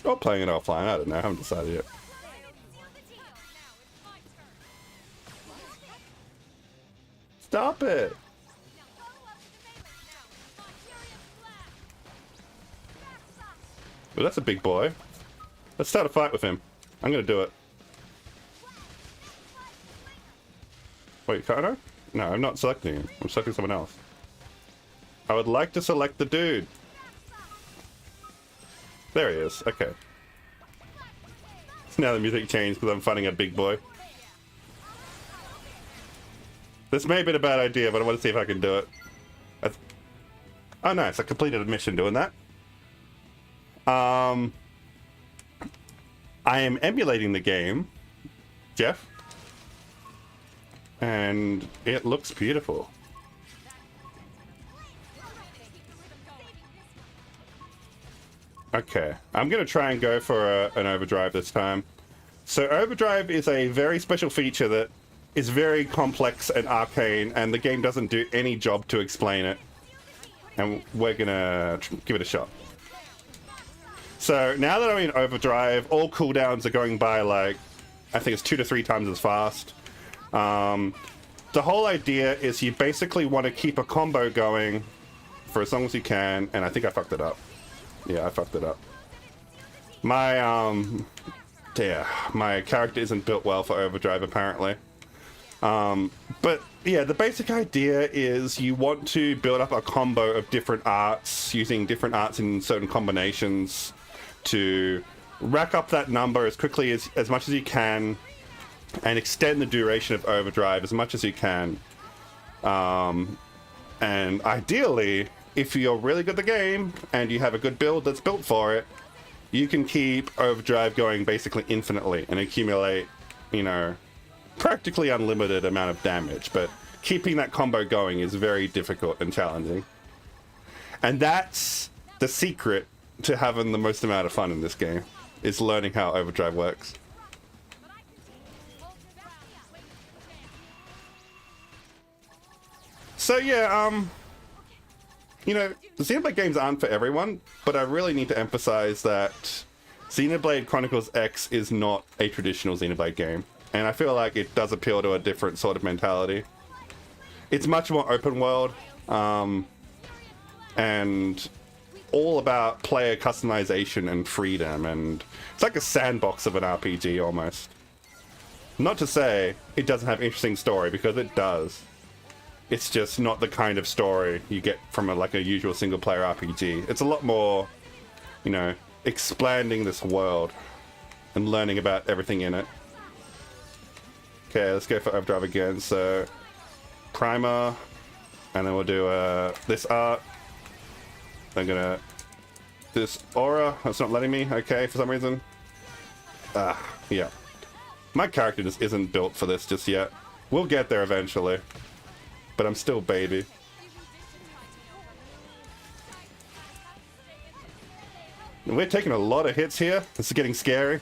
Or playing it offline, I don't know, I haven't decided yet. Stop it! Well, that's a big boy. Let's start a fight with him. I'm gonna do it. Wait, Kano? No, I'm not selecting him. I'm selecting someone else. I would like to select the dude. There he is. Okay. So now the music changed because I'm fighting a big boy. This may have been a bad idea, but I want to see if I can do it. Oh, nice. I completed a mission doing that. I am emulating the game, Jeff. And it looks beautiful. Okay, I'm going to try and go for an overdrive this time. So overdrive is a very special feature that is very complex and arcane, and the game doesn't do any job to explain it. And we're going to give it a shot. So now that I'm in overdrive, all cooldowns are going by like, I think it's 2 to 3 times as fast. The whole idea is you basically want to keep a combo going for as long as you can, and I think I fucked it up. Yeah, I fucked it up. My my character isn't built well for overdrive apparently. But yeah, the basic idea is you want to build up a combo of different arts, using different arts in certain combinations to rack up that number as quickly as much as you can and extend the duration of overdrive as much as you can. And ideally, if you're really good at the game and you have a good build that's built for it, you can keep overdrive going basically infinitely and accumulate, you know, practically unlimited amount of damage. But keeping that combo going is very difficult and challenging. And that's the secret to having the most amount of fun in this game, is learning how overdrive works. So yeah, you know, Xenoblade games aren't for everyone, but I really need to emphasize that Xenoblade Chronicles X is not a traditional Xenoblade game, and I feel like it does appeal to a different sort of mentality. It's much more open world, and all about player customization and freedom, and it's like a sandbox of an RPG almost. Not to say it doesn't have interesting story, because it does. It's just not the kind of story you get from like a usual single player RPG. It's a lot more, you know, expanding this world and learning about everything in it. Okay, let's go for overdrive again. So primer, and then we'll do this art. I'm gonna this aura. That's not letting me. Okay, for some reason. Yeah. My character just isn't built for this just yet. We'll get there eventually, but I'm still baby. We're taking a lot of hits here. This is getting scary.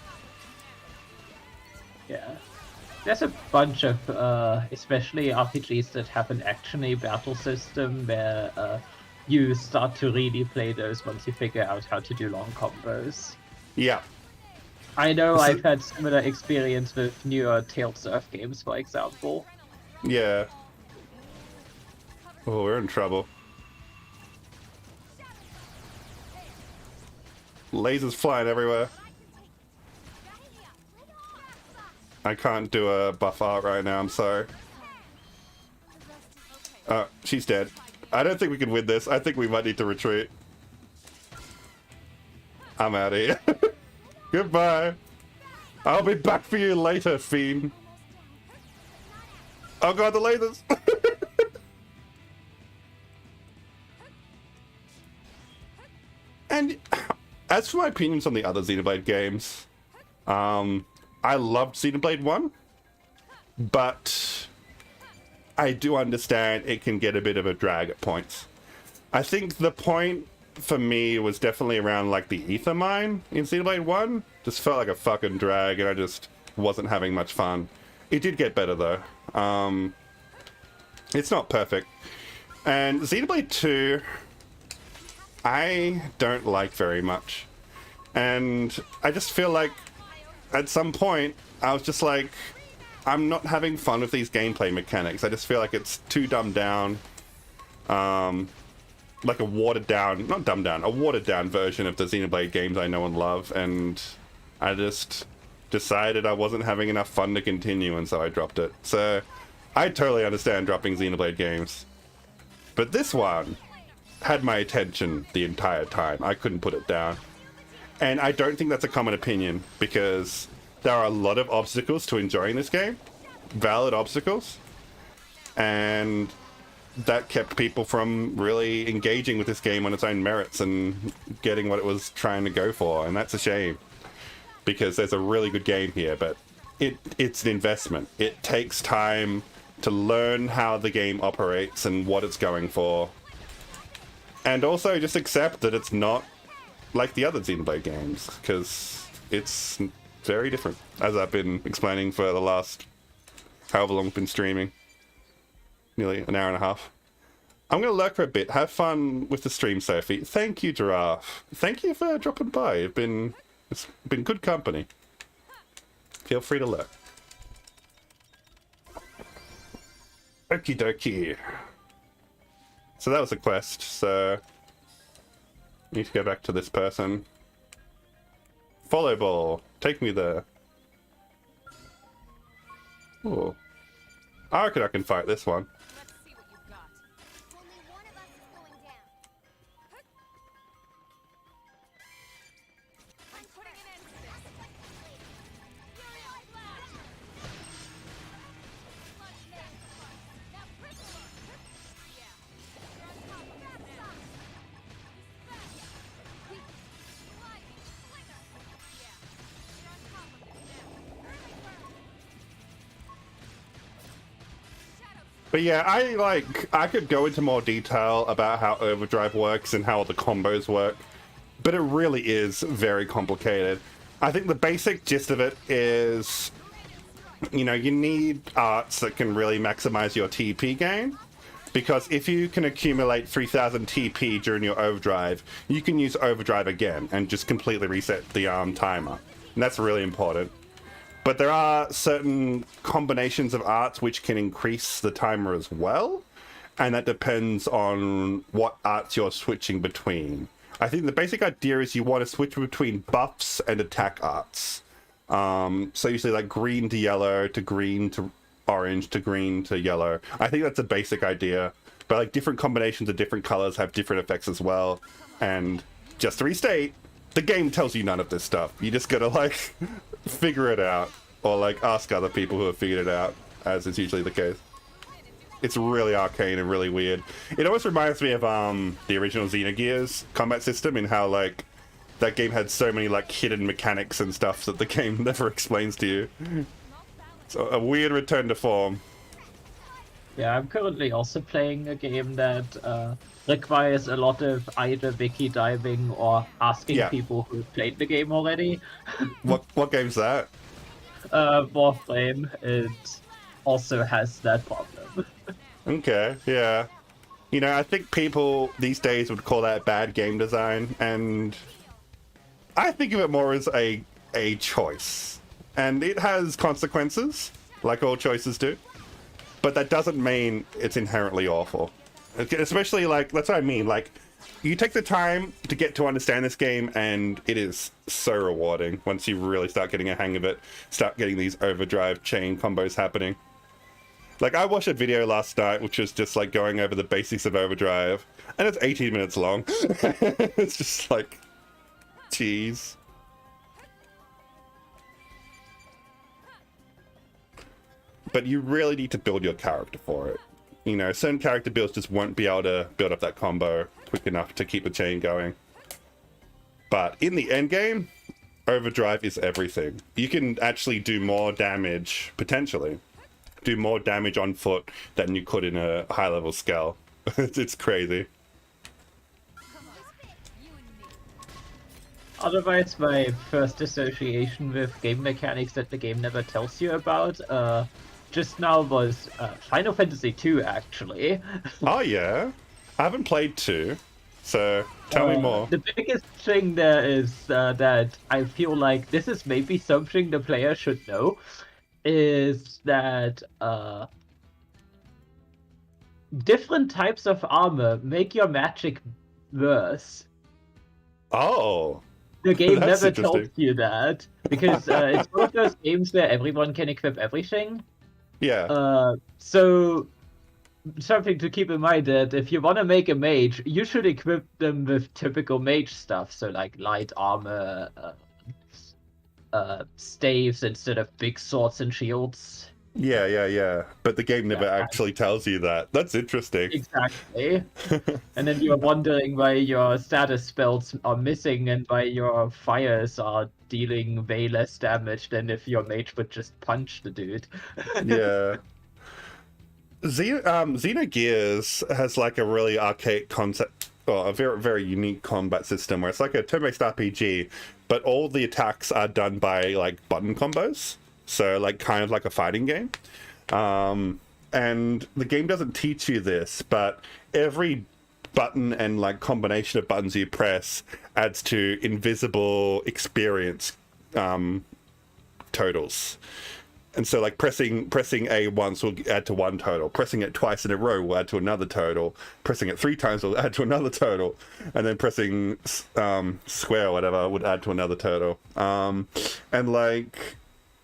Yeah. There's a bunch of, especially RPGs that have an actiony battle system where you start to really play those once you figure out how to do long combos. Yeah. I know I've had similar experience with newer Tales of games, for example. Yeah. Oh, we're in trouble. Lasers flying everywhere. I can't do a buff art right now, I'm sorry. She's dead. I don't think we can win this. I think we might need to retreat. I'm out of here. Goodbye. I'll be back for you later, fiend. Oh god, the lasers! And as for my opinions on the other Xenoblade games, I loved Xenoblade 1, but I do understand it can get a bit of a drag at points. I think the point for me was definitely around like the ether mine in Xenoblade 1. Just felt like a fucking drag and I just wasn't having much fun. It did get better though. It's not perfect. And Xenoblade 2, I don't like very much. And I just feel like at some point I was just like, I'm not having fun with these gameplay mechanics. I just feel like it's too dumbed down. Like a watered down, not dumbed down, a watered down version of the Xenoblade games I know and love. And I just decided I wasn't having enough fun to continue, and so I dropped it. So I totally understand dropping Xenoblade games. But this one had my attention the entire time. I couldn't put it down. And I don't think that's a common opinion, because there are a lot of obstacles to enjoying this game. Valid obstacles. And that kept people from really engaging with this game on its own merits and getting what it was trying to go for. And that's a shame, because there's a really good game here, but it's an investment. It takes time to learn how the game operates and what it's going for. And also just accept that it's not like the other Xenoblade games, because it's very different, as I've been explaining for the last however long I've been streaming. Nearly an hour and a half. I'm going to lurk for a bit. Have fun with the stream, Sophie. Thank you, Giraffe. Thank you for dropping by. It's been good company. Feel free to lurk. Okie dokie. So that was a quest, so I need to go back to this person. Follow ball. Take me there. Ooh. I reckon I can fight this one. Let's see what you've got. Only one of us is going down. I'm putting an end to this. Fury Light Blast! Sludge Mag. Now crystal. Yeah. You're on top of it now. Lightning Slinger. Yeah. You're on top of it now. Early burn. But yeah, I could go into more detail about how overdrive works and how the combos work, but it really is very complicated. I think the basic gist of it is, you know, you need arts that can really maximize your TP gain, because if you can accumulate 3000 TP during your overdrive, you can use overdrive again and just completely reset the timer, and that's really important. But there are certain combinations of arts which can increase the timer as well, and that depends on what arts you're switching between. I think the basic idea is you want to switch between buffs and attack arts. So usually like green to yellow to green to orange to green to yellow. I think that's a basic idea, but like different combinations of different colors have different effects as well. And just to restate, the game tells you none of this stuff. You just gotta like figure it out. or like ask other people who have figured it out, as is usually the case. It's really arcane and really weird. It almost reminds me of the original Xenogears combat system, in how like that game had so many like hidden mechanics and stuff that the game never explains to you. So a weird return to form. Yeah, I'm currently also playing a game that requires a lot of either wiki diving or asking people who played the game already. What game's that? Warframe. It also has that problem. Okay, yeah. You know, I think people these days would call that bad game design, and I think of it more as a choice. And it has consequences, like all choices do. But that doesn't mean it's inherently awful. Especially, like, that's what I mean. Like, you take the time to get to understand this game, and it is so rewarding once you really start getting a hang of it, start getting these overdrive chain combos happening. Like, I watched a video last night, which was just, like, going over the basics of overdrive, and it's 18 minutes long. It's just like, jeez. But you really need to build your character for it. You know, certain character builds just won't be able to build up that combo quick enough to keep the chain going. But in the end game, overdrive is everything. You can actually do more damage, potentially, do more damage on foot than you could in a high level skill. It's crazy. Otherwise, my first association with game mechanics that the game never tells you about, just now was Final Fantasy II, actually. Oh yeah? I haven't played 2, so tell me more. The biggest thing there is that I feel like this is maybe something the player should know, is that different types of armor make your magic worse. Oh! The game never tells you that, because it's one of those games where everyone can equip everything. Yeah. So something to keep in mind that if you want to make a mage, you should equip them with typical mage stuff. So like light armor, staves instead of big swords and shields. Yeah. But the game never actually tells you that. That's interesting. Exactly. And then you're wondering why your status spells are missing and why your fires are dealing way less damage than if your mage would just punch the dude. Yeah. Xenogears has like a really archaic concept, or a very, very unique combat system where it's like a turn-based RPG, but all the attacks are done by like button combos. So like kind of like a fighting game. And the game doesn't teach you this, but every button and like combination of buttons you press adds to invisible experience totals. And so like pressing A once will add to 1 total. Pressing it twice in a row will add to another total. Pressing it 3 times will add to another total. And then pressing square or whatever would add to another total. And like,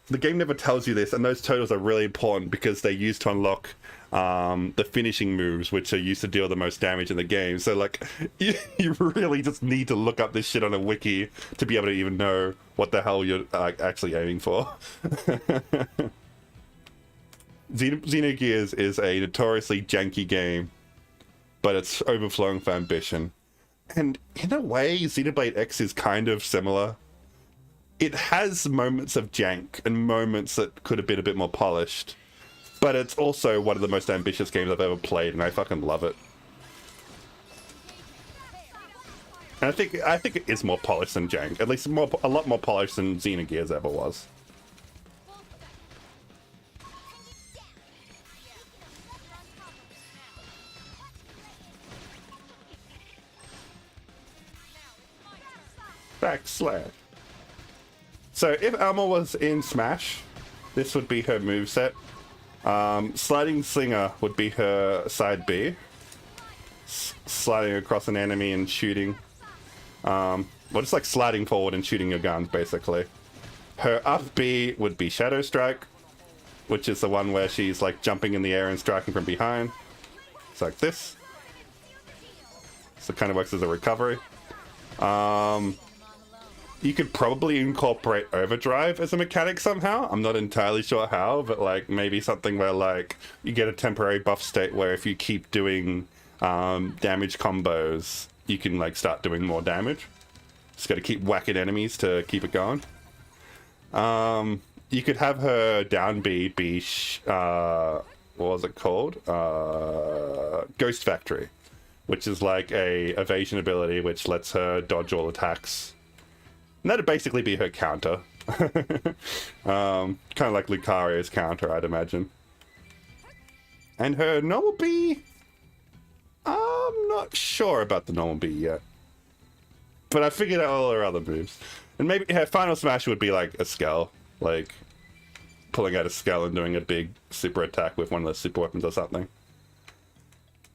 the game never tells you this, and those totals are really important because they're used to unlock the finishing moves, which are used to deal the most damage in the game. So like, you really just need to look up this shit on a wiki to be able to even know what the hell you're actually aiming for. Xenogears is a notoriously janky game, but it's overflowing with ambition. And in a way, Xenoblade X is kind of similar. It has moments of jank and moments that could have been a bit more polished, but it's also one of the most ambitious games I've ever played, and I fucking love it. And I think it is more polished than jank, at least a lot more polished than Xenogears ever was. Backslash. So if Alma was in Smash, this would be her moveset. Sliding Slinger would be her side B. Sliding across an enemy and shooting. Well, just like sliding forward and shooting your guns, basically. Her up B would be Shadow Strike, which is the one where she's like jumping in the air and striking from behind. It's like this. So it kind of works as a recovery. you could probably incorporate overdrive as a mechanic somehow. I'm not entirely sure how, but like maybe something where like you get a temporary buff state where if you keep doing damage combos, you can like start doing more damage. Just got to keep whacking enemies to keep it going. You could have her down B be what was it called? Ghost Factory, which is like a evasion ability which lets her dodge all attacks. And that'd basically be her counter. Kind of like Lucario's counter, I'd imagine. And her normal B, I'm not sure about the normal B yet. But I figured out all her other moves. And maybe her final smash would be like a Skell. Like pulling out a Skell and doing a big super attack with one of those super weapons or something.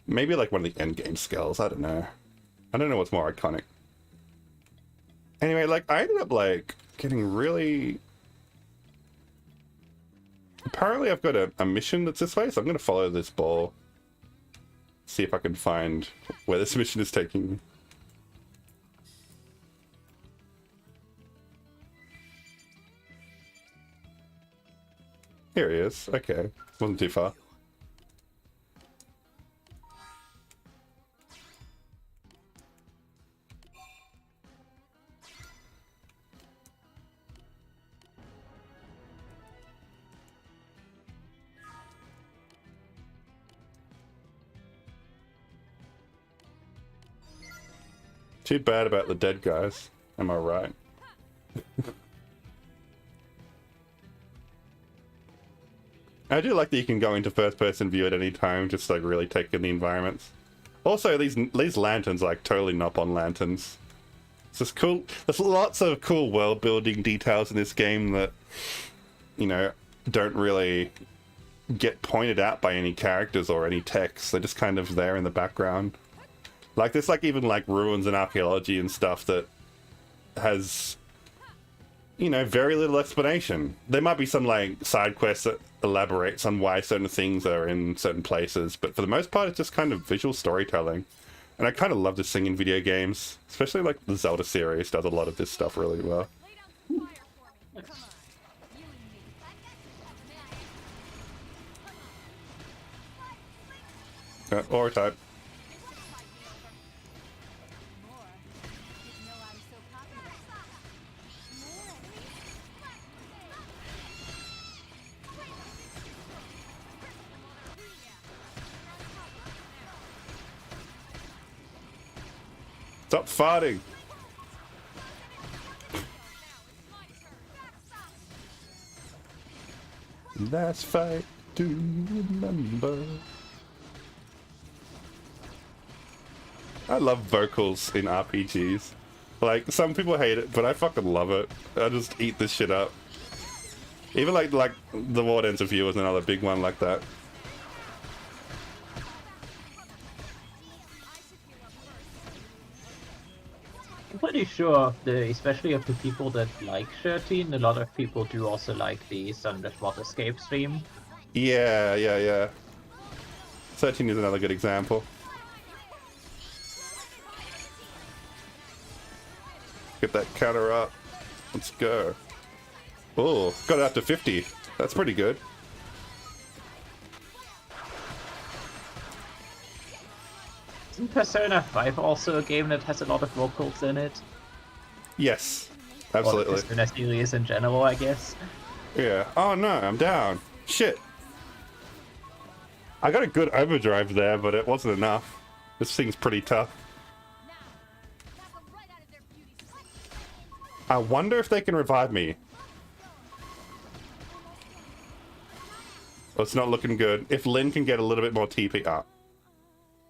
Maybe like one of the endgame Skells, I don't know. I don't know what's more iconic. Anyway, like, I ended up, like, getting really... Apparently I've got a mission that's this way, so I'm going to follow this ball. See if I can find where this mission is taking me. Here he is. Okay. Wasn't too far. Too bad about the dead guys. Am I right? I do like that you can go into first-person view at any time, just like really take in the environments. Also, these lanterns are like totally Nop-on lanterns. It's just cool. There's lots of cool world-building details in this game that, you know, don't really get pointed out by any characters or any text. They're just kind of there in the background. Like, there's, like, even, like, ruins and archaeology and stuff that has, you know, very little explanation. There might be some, like, side quests that elaborates on why certain things are in certain places, but for the most part, it's just kind of visual storytelling. And I kind of love this thing in video games, especially, like, the Zelda series does a lot of this stuff really well. Aura type. Stop farting! Last fight to remember. I love vocals in RPGs. Like, some people hate it, but I fucking love it. I just eat this shit up. Even like the Warden's Review was another big one like that. I'm pretty sure, especially of the people that like 13, a lot of people do also like the Sunless Water Escape stream. Yeah. 13 is another good example. Get that counter up. Let's go. Oh, got it up to 50. That's pretty good. Isn't Persona 5 also a game that has a lot of vocals in it? Yes, absolutely. Or the Persona series in general, I guess. Yeah. Oh no, I'm down. Shit. I got a good overdrive there, but it wasn't enough. This thing's pretty tough. I wonder if they can revive me. Well, it's not looking good. If Lyn can get a little bit more TP up.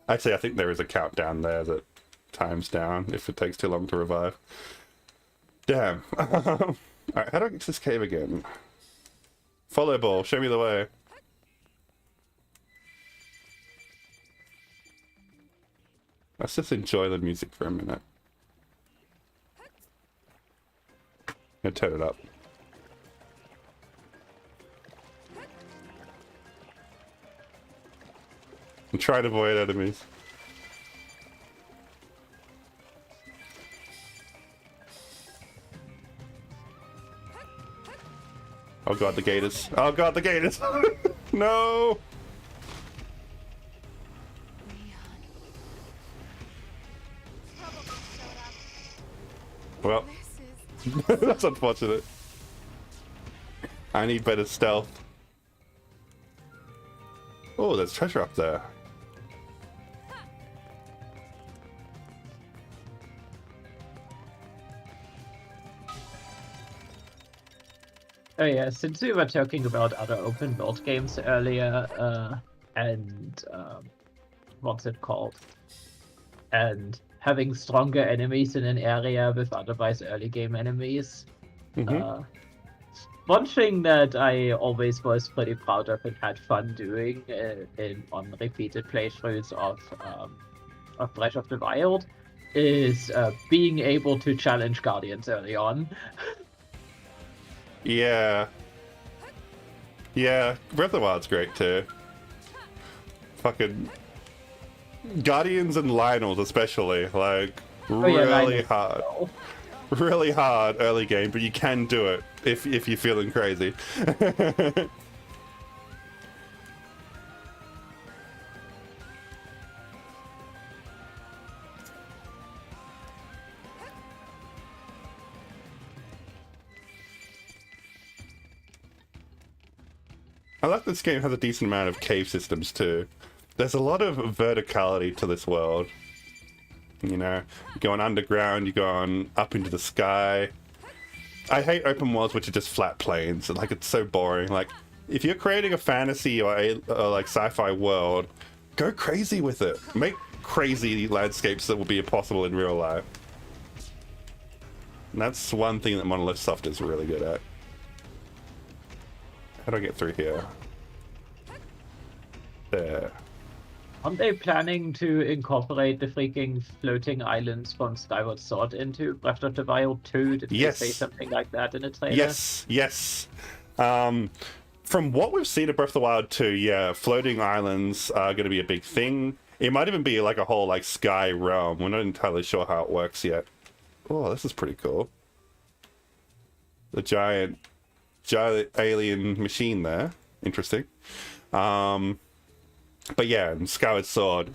Actually, I think there is a countdown there that times down if it takes too long to revive. Damn. Alright, how do I get to this cave again? Follow ball, show me the way. Let's just enjoy the music for a minute. I'm gonna turn it up. And try to avoid enemies. Oh god, the gators. Oh god, the gators. No. Well, that's unfortunate. I need better stealth. Oh, there's treasure up there. Oh yeah, since we were talking about other open world games earlier, and what's it called? And having stronger enemies in an area with otherwise early game enemies. One thing that I always was pretty proud of and had fun doing on repeated playthroughs of Breath of the Wild is being able to challenge Guardians early on. Yeah. Yeah, Breath of the Wild's great too. Fucking Guardians and Lionels especially, like, really hard. Really hard early game, but you can do it if you're feeling crazy. I like this game has a decent amount of cave systems too. There's a lot of verticality to this world. You know, you're going underground, you're going up into the sky. I hate open worlds which are just flat plains. Like, it's so boring. Like, if you're creating a fantasy or like sci-fi world, go crazy with it. Make crazy landscapes that will be impossible in real life. And that's one thing that Monolith Soft is really good at. How do I get through here? There. Aren't they planning to incorporate the freaking floating islands from Skyward Sword into Breath of the Wild 2? Did they say something like that in the trailer? Yes. From what we've seen of Breath of the Wild 2, yeah, floating islands are going to be a big thing. It might even be like a whole like sky realm. We're not entirely sure how it works yet. Oh, this is pretty cool. The giant alien machine there. Interesting. But yeah, in Skyward Sword,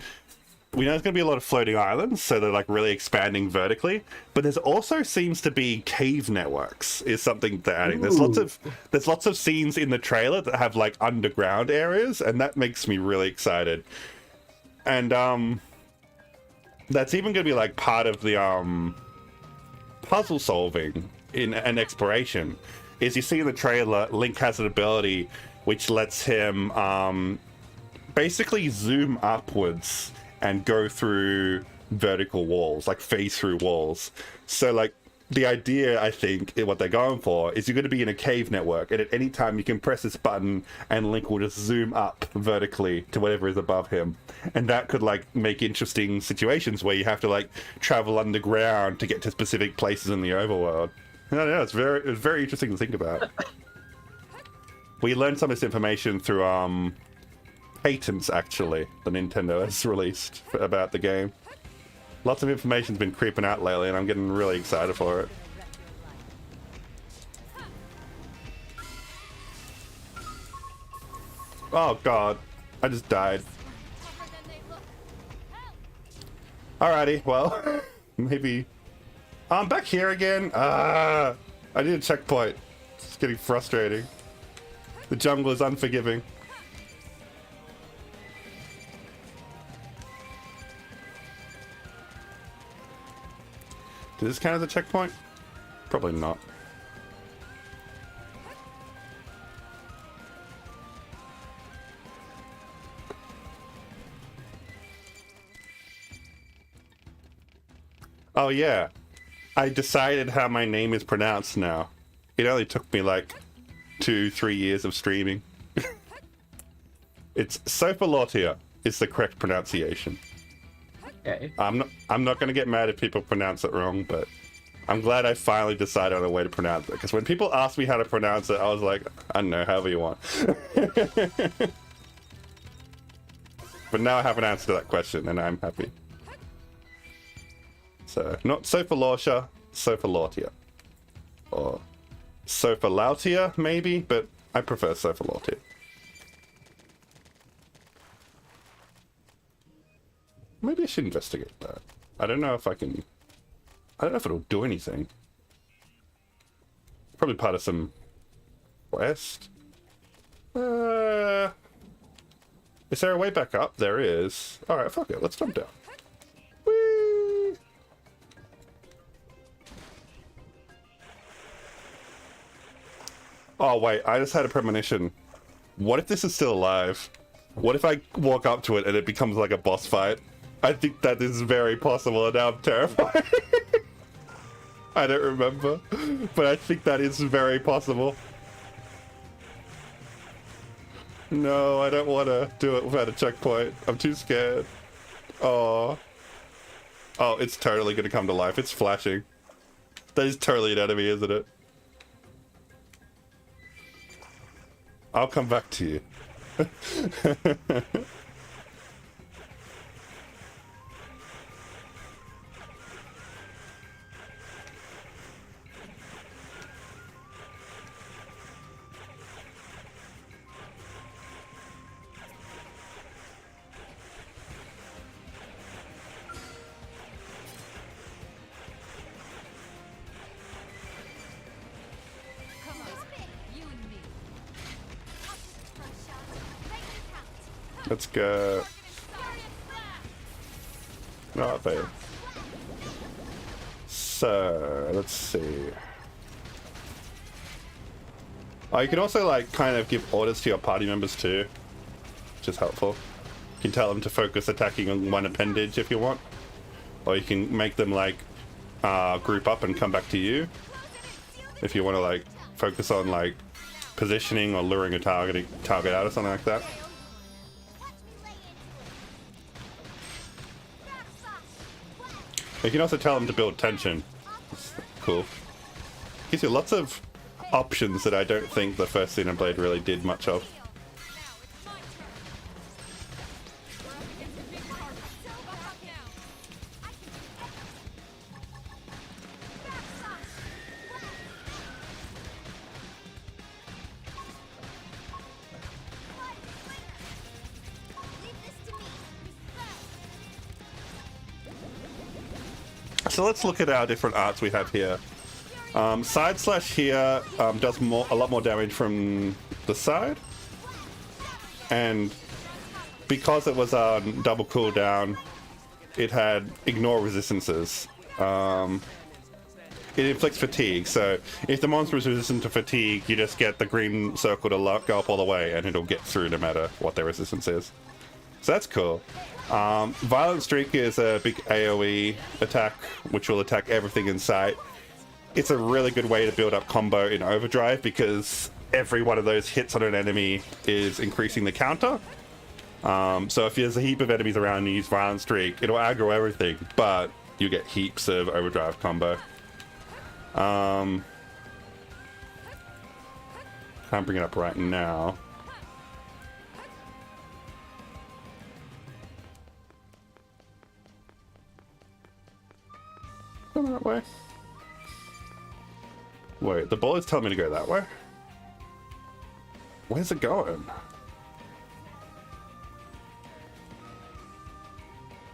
we know there's going to be a lot of floating islands, so they're like really expanding vertically. But there's also seems to be cave networks is something they're adding. There's lots of scenes in the trailer that have like underground areas, and that makes me really excited. And that's even going to be like part of the puzzle solving in an exploration. Is you see in the trailer, Link has an ability which lets him basically zoom upwards and go through vertical walls, like phase through walls. So like the idea, I think, what they're going for is you're going to be in a cave network, and at any time you can press this button and Link will just zoom up vertically to whatever is above him. And that could like make interesting situations where you have to like travel underground to get to specific places in the overworld. I don't know, it's very interesting to think about. We learned some of this information through patents, actually, the Nintendo has released about the game. Lots of information's been creeping out lately, and I'm getting really excited for it. Oh god, I just died. Alrighty, well, maybe... I'm back here again. I need a checkpoint. It's getting frustrating. The jungle is unforgiving. Does this count as a checkpoint? Probably not. Oh yeah, I decided how my name is pronounced now. It only took me like 2-3 years of streaming. It's Sophilotia is the correct pronunciation. Okay. I'm not gonna get mad if people pronounce it wrong, but I'm glad I finally decided on a way to pronounce it. Because when people asked me how to pronounce it, I was like, I don't know, however you want. But now I have an answer to that question, and I'm happy. So, not Sopholotia, Sopholotia. Or Sofa Lautier, maybe, but I prefer Sofa Lautier. Maybe I should investigate that. I don't know if I can... I don't know if it'll do anything. Probably part of some quest. Is there a way back up? There is. Alright, fuck it. Let's jump down. Whee! Oh, wait. I just had a premonition. What if this is still alive? What if I walk up to it and it becomes like a boss fight? I think that is very possible, and now I'm terrified. I don't remember, but I think that is very possible. No, I don't want to do it without a checkpoint. I'm too scared. Oh. Oh, it's totally going to come to life. It's flashing. That is totally an enemy, isn't it? I'll come back to you. Let's go. Not bad. So, let's see. Oh, you can also, like, kind of give orders to your party members too, which is helpful. You can tell them to focus attacking on one appendage if you want. Or you can make them, like, group up and come back to you. If you want to, like, focus on, like, positioning or luring a target out or something like that. You can also tell them to build tension. That's cool. Gives you lots of options that I don't think the first Xenoblade really did much of. So let's look at our different arts we have here. Side slash here does a lot more damage from the side, and because it was on double cooldown, it had ignore resistances. It inflicts fatigue, so if the monster is resistant to fatigue, you just get the green circle to go up all the way, and it'll get through no matter what their resistance is. So that's cool. Violent Streak is a big AoE attack, which will attack everything in sight. It's a really good way to build up combo in Overdrive, because every one of those hits on an enemy is increasing the counter. So if there's a heap of enemies around and you use Violent Streak, it'll aggro everything, but you get heaps of Overdrive combo. Can't bring it up right now. Go that way. Wait, the ball is telling me to go that way? Where's it going?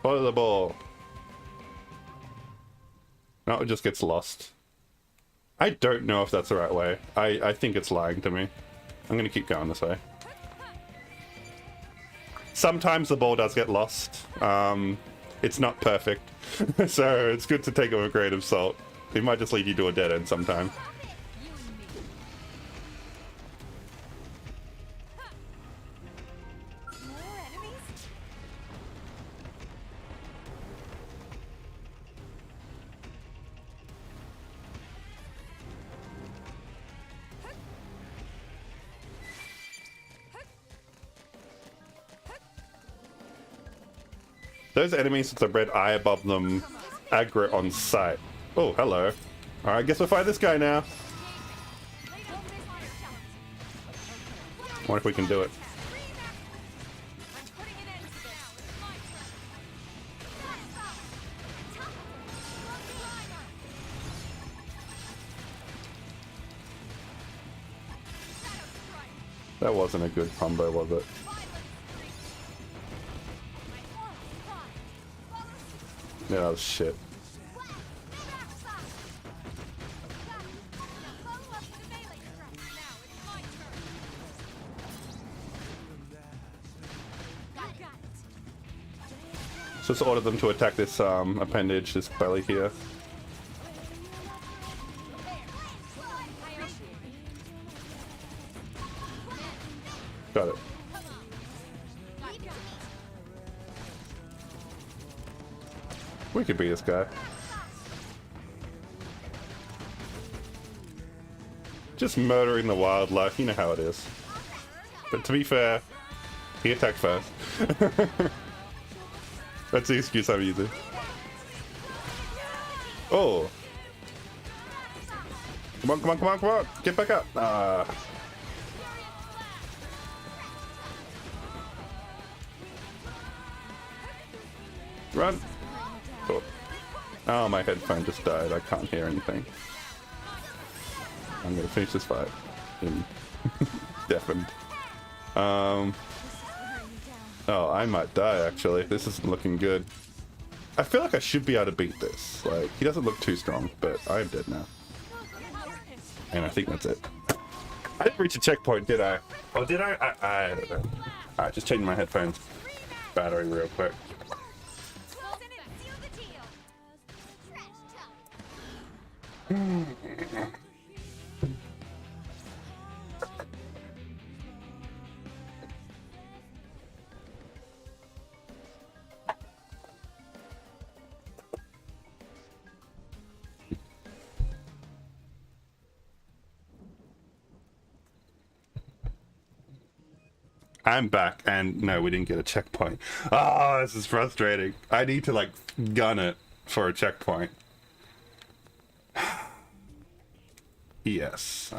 Follow the ball. No, it just gets lost. I don't know if that's the right way. I think it's lying to me. I'm gonna keep going this way. Sometimes the ball does get lost. It's not perfect. So it's good to take it with a grain of salt. It might just lead you to a dead end sometime. Those enemies with the red eye above them aggro on sight. Oh, hello. Alright, guess we'll fight this guy now. What if we can do it? That wasn't a good combo, was it? Yeah, that was shit. Just order them to attack this appendage, this belly here. Got it. We could beat this guy. Just murdering the wildlife, you know how it is. But to be fair, he attacked first. That's the excuse I'm using. Oh! Come on, come on, come on, come on! Get back up! Run! Oh. Oh, my headphone just died. I can't hear anything. I'm gonna finish this fight in deafened. Oh, I might die actually. This isn't looking good. I feel like I should be able to beat this. Like, he doesn't look too strong, but I am dead now. And I think that's it. I didn't reach a checkpoint, did I? Oh, did I? I don't know. Alright, just changing my headphones battery real quick. I'm back, and no, we didn't get a checkpoint. Oh, this is frustrating. I need to, like, gun it for a checkpoint. Yes.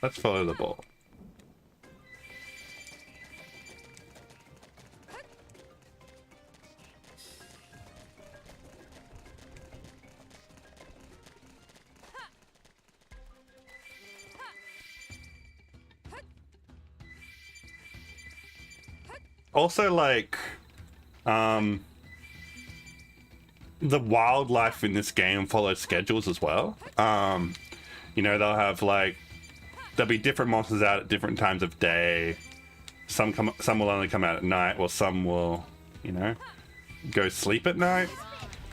Let's follow the ball. Also, like, the wildlife in this game follows schedules as well. You know, they'll have, like, there'll be different monsters out at different times of day. Some will only come out at night, or some will, you know, go sleep at night.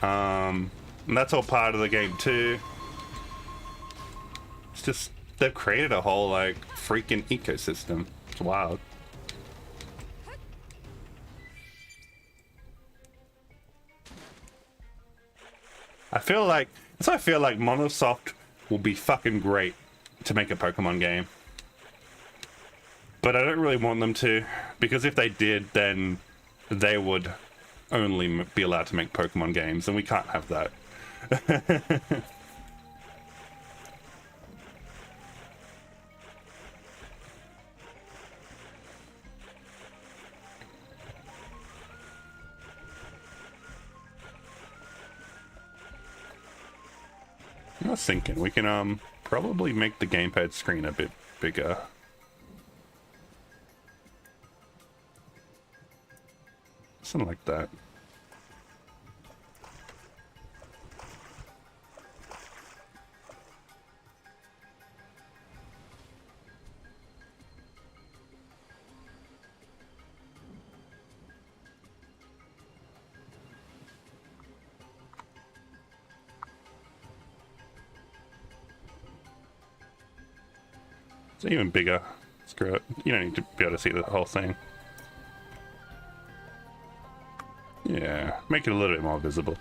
And that's all part of the game too. It's just, they've created a whole, like, freaking ecosystem. It's wild. I feel like Monosoft will be fucking great to make a Pokemon game. But I don't really want them to, because if they did, then they would only be allowed to make Pokemon games, and we can't have that. I was thinking we can probably make the gamepad screen a bit bigger. Something like that. It's even bigger. Screw it. You don't need to be able to see the whole thing. Yeah, make it a little bit more visible.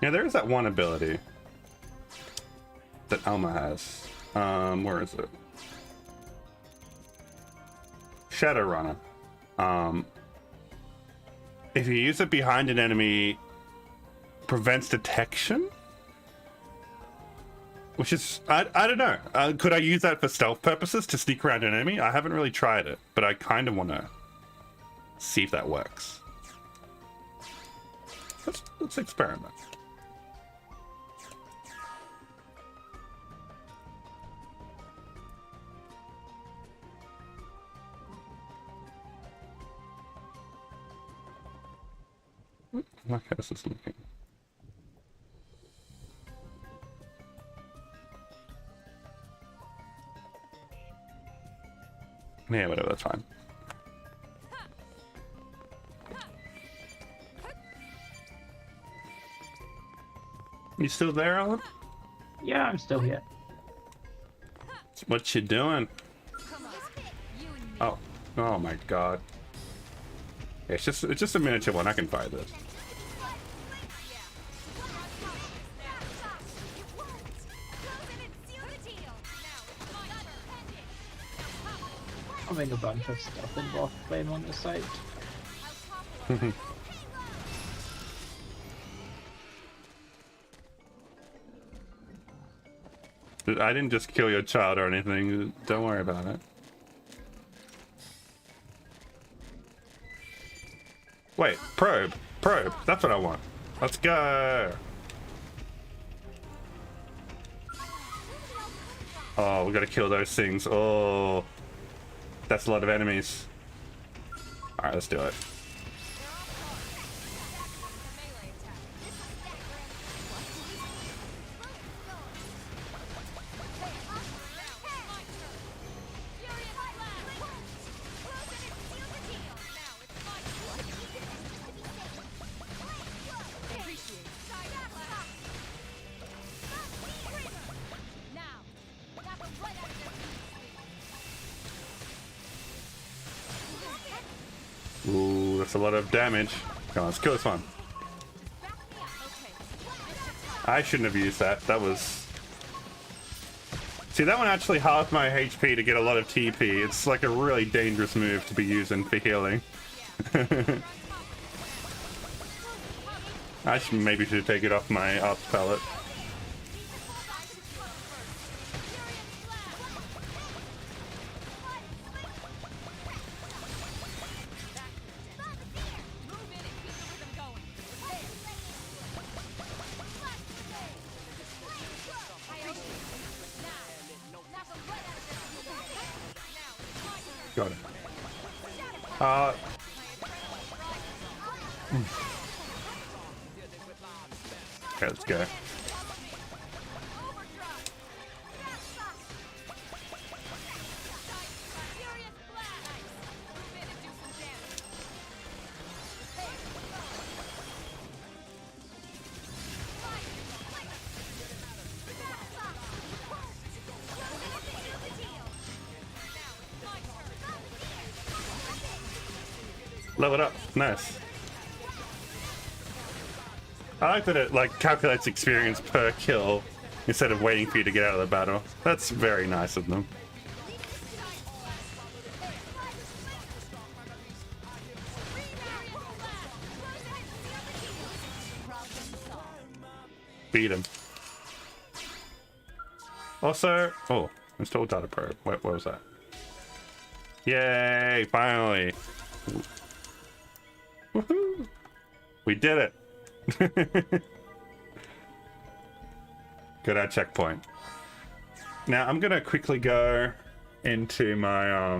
Yeah, there is that one ability that Alma has. Where is it? Shadowrunner. If you use it behind an enemy, prevents detection? Which is, I don't know. Could I use that for stealth purposes to sneak around an enemy? I haven't really tried it, but I kind of want to see if that works. Let's experiment. Like how this is looking. Yeah, whatever, that's fine. You still there, Alan? Yeah, I'm still here. What you doing? Oh, oh my god. Yeah, it's just a miniature one. I can fight this. Having a bunch of stuff involved playing on the site. I didn't just kill your child or anything. Don't worry about it. Wait, probe. Probe. That's what I want. Let's go. Oh, we gotta kill those things. Oh, that's a lot of enemies. Alright, let's do it. Ooh, that's a lot of damage. Come on, let's kill this one. I shouldn't have used that. That was... See, that one actually halved my HP to get a lot of TP. It's like a really dangerous move to be using for healing. I should take it off my up pellet. Got it. Okay, let's go. Level it up. Nice. I like that it like calculates experience per kill instead of waiting for you to get out of the battle. That's very nice of them. Beat him. Also, oh, install data probe. What was that? Yay! Finally. Woohoo! We did it. Good at checkpoint. Now I'm gonna quickly go into my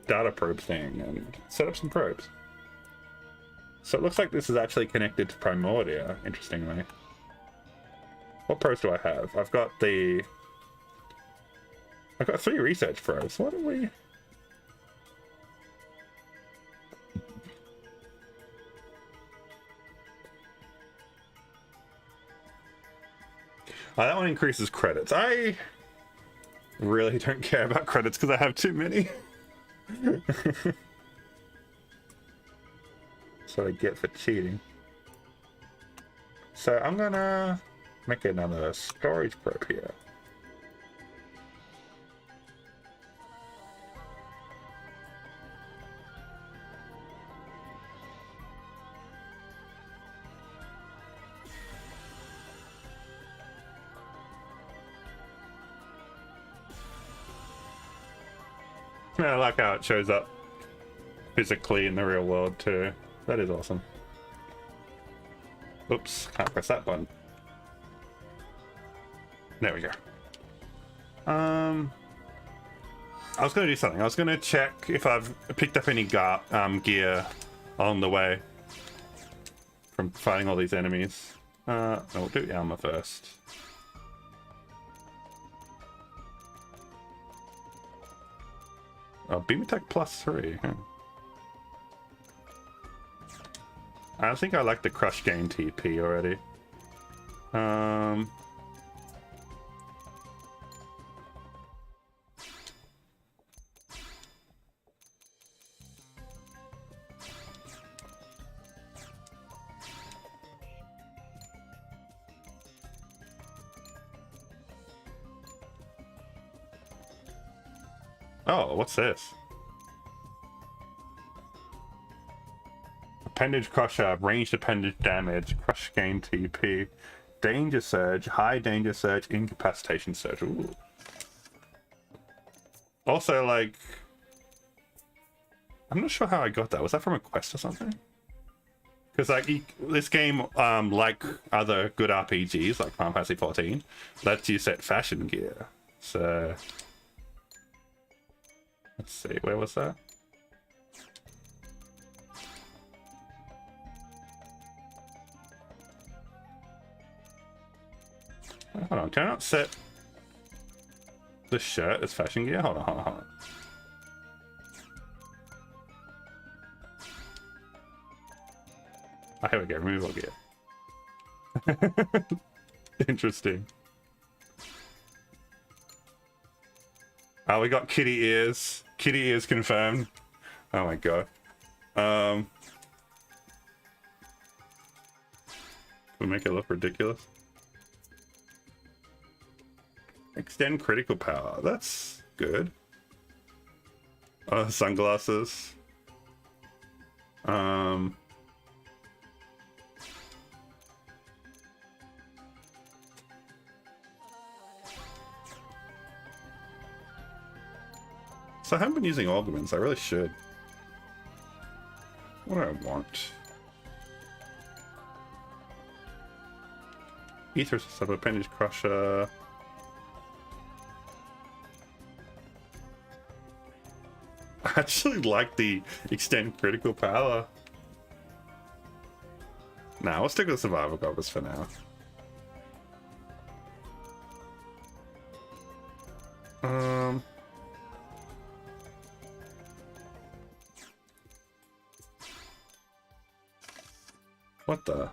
data probe thing and set up some probes. So it looks like this is actually connected to Primordia, interestingly. What probes do I have? I've got 3 research probes. What are we? That one increases credits. I really don't care about credits because I have too many. That's what I get for cheating. So I'm gonna make another storage probe here. I like how it shows up physically in the real world too. That is awesome. Oops, can't press that button. There we go. I was gonna do something. I was gonna check if I've picked up any gear on the way from fighting all these enemies. No, we'll do armor first. Oh, beam attack +3. Huh. I think I like the crush gain TP already. Oh, what's this? Appendage Crusher, ranged appendage damage, crush gain TP, danger surge, high danger surge, incapacitation surge. Ooh. Also, like, I'm not sure how I got that. Was that from a quest or something? Because like this game, like other good RPGs like Final Fantasy 14, lets you set fashion gear. So let's see, where was that? Hold on, can I not set the shirt as fashion gear? Hold on. Oh, here we go, removal gear. Interesting. Oh, we got kitty ears. Kitty ears confirmed. Oh my god. We make it look ridiculous. Extend critical power. That's good. Sunglasses. So I haven't been using augments. I really should. What do I want? Ether sub appendage crusher. I actually like the extend critical power. Nah, we'll stick with survival goggles for now. What the?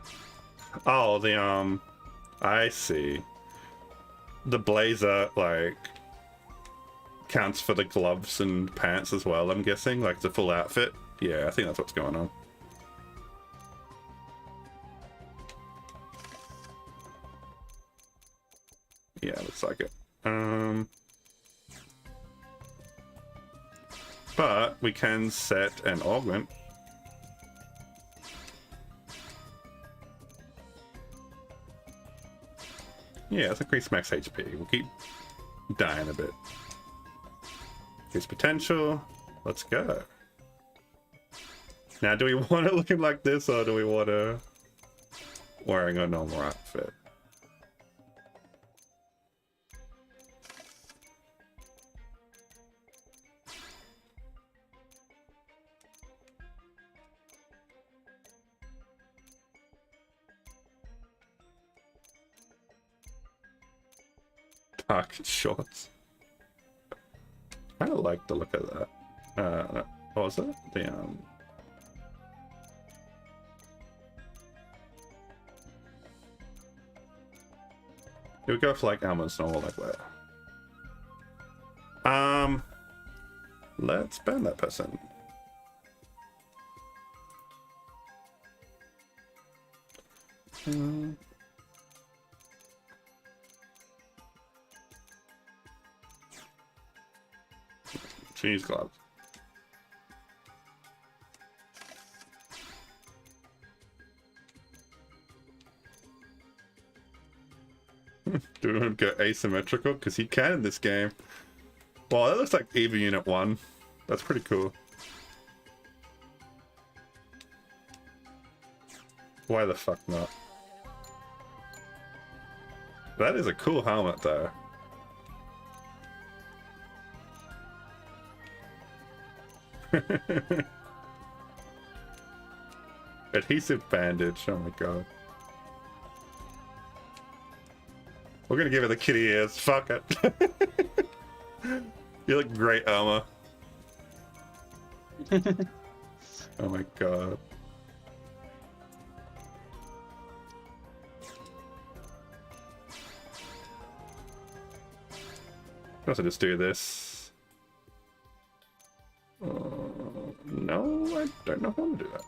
Oh, the I see. The blazer, like, counts for the gloves and pants as well, I'm guessing? Like, the full outfit? Yeah, I think that's what's going on. Yeah, looks like it. But we can set an augment. Yeah, let's increase max HP. We'll keep dying a bit. Increase potential. Let's go. Now, do we want it looking like this, or do we want to wearing a normal outfit? Dark shorts. I kind of like the look of that. What was it? The it would go for like Alma's normal like that. Let's ban that person. Cheese gloves. Do we go asymmetrical? Because you can in this game. Well, that looks like Eva Unit 1. That's pretty cool. Why the fuck not? That is a cool helmet, though. Adhesive bandage, oh my god. We're gonna give her the kitty ears, fuck it. You look great, Elma. Oh my god. I also just do this. No, I don't know how to do that.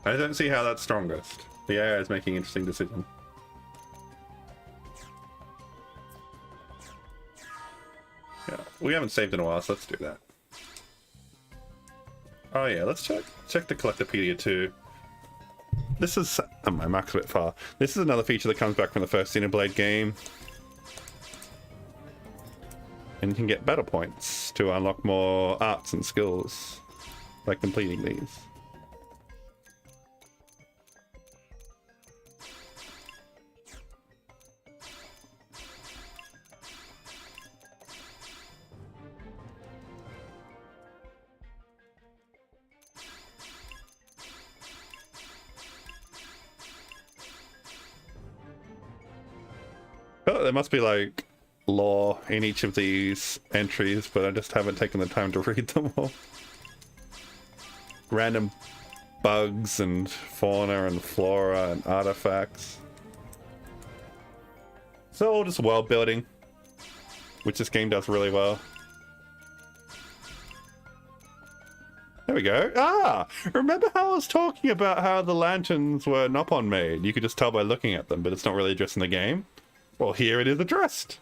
I don't see how that's strongest. The AI is making interesting decisions. Yeah, we haven't saved in a while, so let's do that. Oh yeah, let's check the Collectopedia too. This is... oh, my mark's a bit far. This is another feature that comes back from the first Xenoblade game. And you can get battle points to unlock more arts and skills by completing these. Oh, there must be like lore in each of these entries, but I just haven't taken the time to read them all. Random bugs and fauna and flora and artifacts. So all just world building, which this game does really well. There we go. Ah! Remember how I was talking about how the lanterns were Noppon made? You could just tell by looking at them, but it's not really addressed in the game. Well, here it is addressed.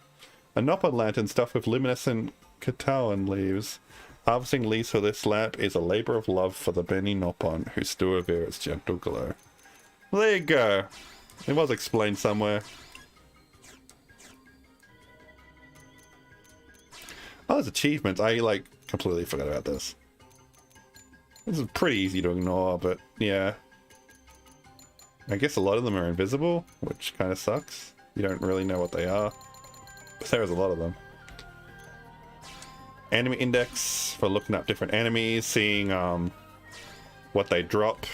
A Noppon lantern stuffed with luminescent Catalan leaves. Harvesting leaves for this lamp is a labor of love for the Beni Noppon, who still revere its gentle glow. Well, there you go. It was explained somewhere. Oh, there's achievements. I, like, completely forgot about this. This is pretty easy to ignore, but yeah. I guess a lot of them are invisible, which kind of sucks. You don't really know what they are. But there is a lot of them. Enemy index for looking up different enemies, seeing what they drop.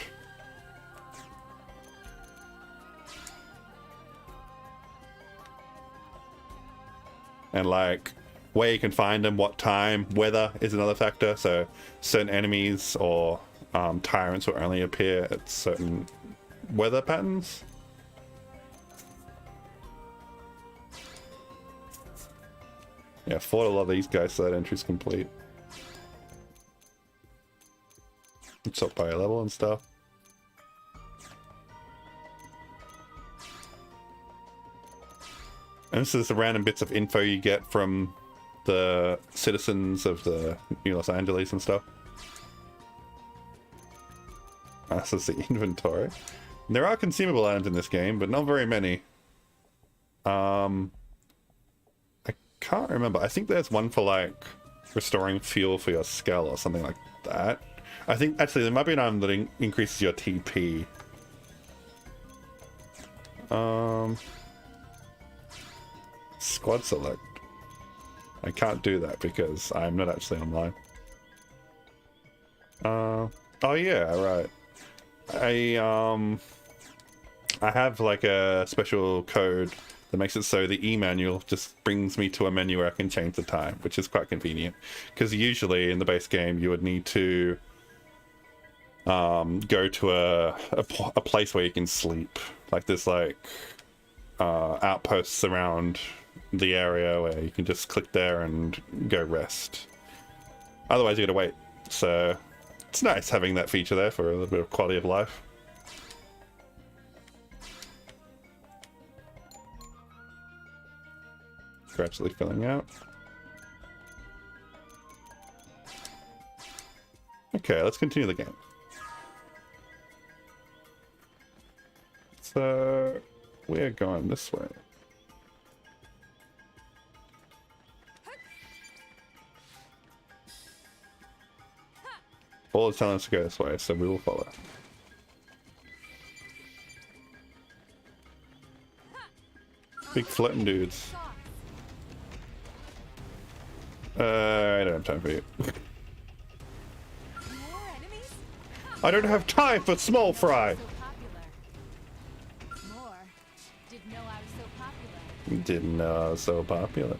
And like where you can find them, what time, weather is another factor. So certain enemies or tyrants will only appear at certain weather patterns. Yeah, fought a lot of these guys, so that entry's complete. It's up by a level and stuff. And this is the random bits of info you get from the citizens of the New Los Angeles and stuff. This is the inventory. And there are consumable items in this game, but not very many. Can't remember. I think there's one for like restoring fuel for your skull or something like that. I think actually there might be an item that increases your TP. Squad select. I can't do that because I'm not actually online. Oh yeah, right. I have like a special code that makes it so the e-manual just brings me to a menu where I can change the time, which is quite convenient. Because usually in the base game you would need to go to a place where you can sleep. Like there's like outposts around the area where you can just click there and go rest. Otherwise you gotta wait. So it's nice having that feature there for a little bit of quality of life. Gradually filling out. Okay, let's continue the game. So we're going this way. Paul is telling us to go this way, so we will follow. Big floating dudes. I don't have time for you. I don't have time for small fry. Didn't know I was so popular.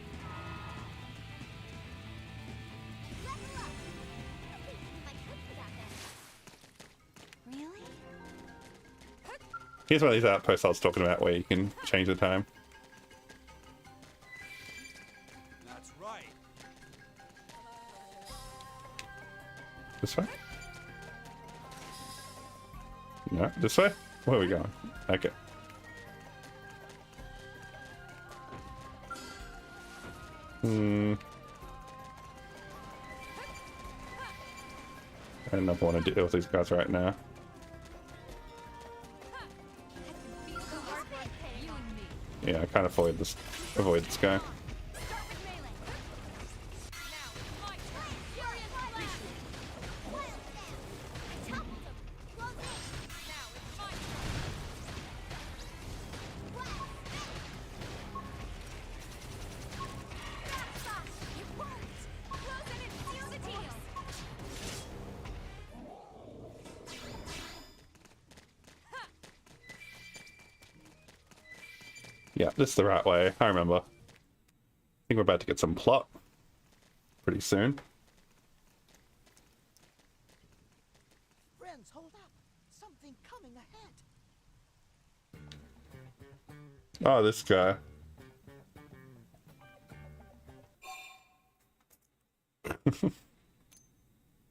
Really? Here's one of these outposts I was talking about where you can change the time. That's right. This way? No, this way? Where are we going? Okay. I don't know if I want to deal with these guys right now. Yeah, I can't avoid this guy. Yeah, this is the right way. I remember. I think we're about to get some plot pretty soon. Friends, hold up. Something coming ahead. Oh, this guy.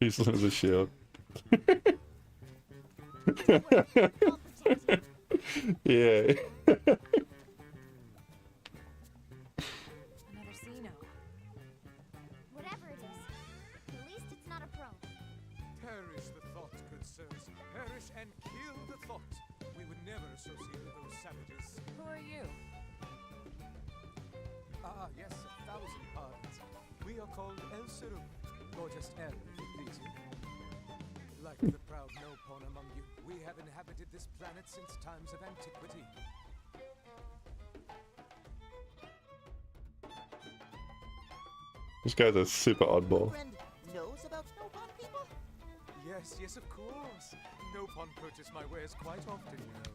He's losing his shield. Yeah. Another Xeno. Whatever it is, at least it's not a pro. Perish the thought, good sirs. Perish and kill the thought. We would never associate with those savages. Who are you? Yes, 1,000 pardons. We are called El Sirum, or just El, if it please you. Like the proud no-pawn among you, we have inhabited this planet since times of antiquity. This guy's a super oddball. Friend knows about Snowpond people? Yes, of course. No-pawn purchase my wares quite often, you know.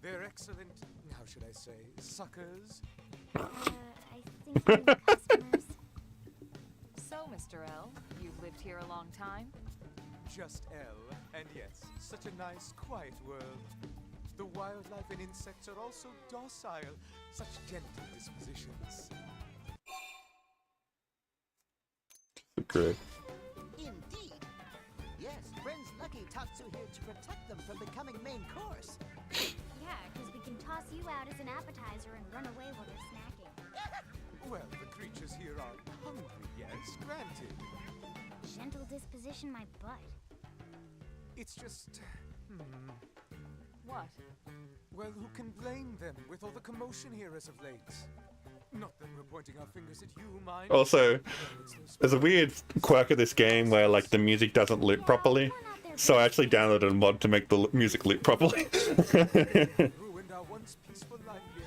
They're excellent, how should I say, suckers. I think you're the customers. So, Mr. L, you've lived here a long time? Just L, and yes, such a nice, quiet world. The wildlife and insects are also docile, such gentle dispositions. Great. Indeed. Yes, friends lucky Tatsu here to protect them from becoming main course. Yeah, because we can toss you out as an appetizer and run away while they're snacking. Well, the creatures here are hungry, yes, granted. Gentle disposition my butt. It's just... What? Well, who can blame them with all the commotion here as of late? Not that we're pointing our fingers at you, mind. Also, there's a weird quirk of this game where like the music doesn't loop properly. So I actually downloaded a mod to make the music loop properly. Ruined our once peaceful life here.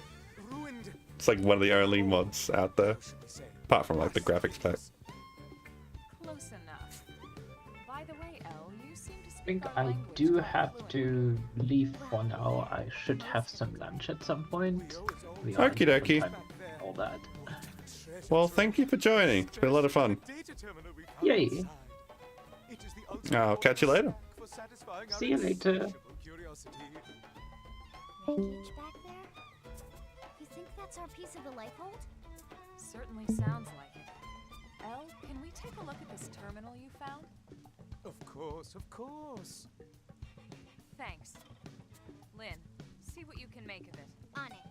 Ruined. It's like one of the only mods out there, How should we say? apart from like the graphics pack. Close enough. By the way, L, you seem to I speak think our I language do quite have fluently. to leave for now. I should have some lunch at some point. We are Okie dokie. on time, all that. Well, thank you for joining. It's been a lot of fun. Yay. I'll catch you later. See you later. Wreckage back there? You think that's our piece of the life hold? Certainly sounds like it. L, can we take a look at this terminal you found? Of course, of course. Thanks. Lynn, see what you can make of it. On it.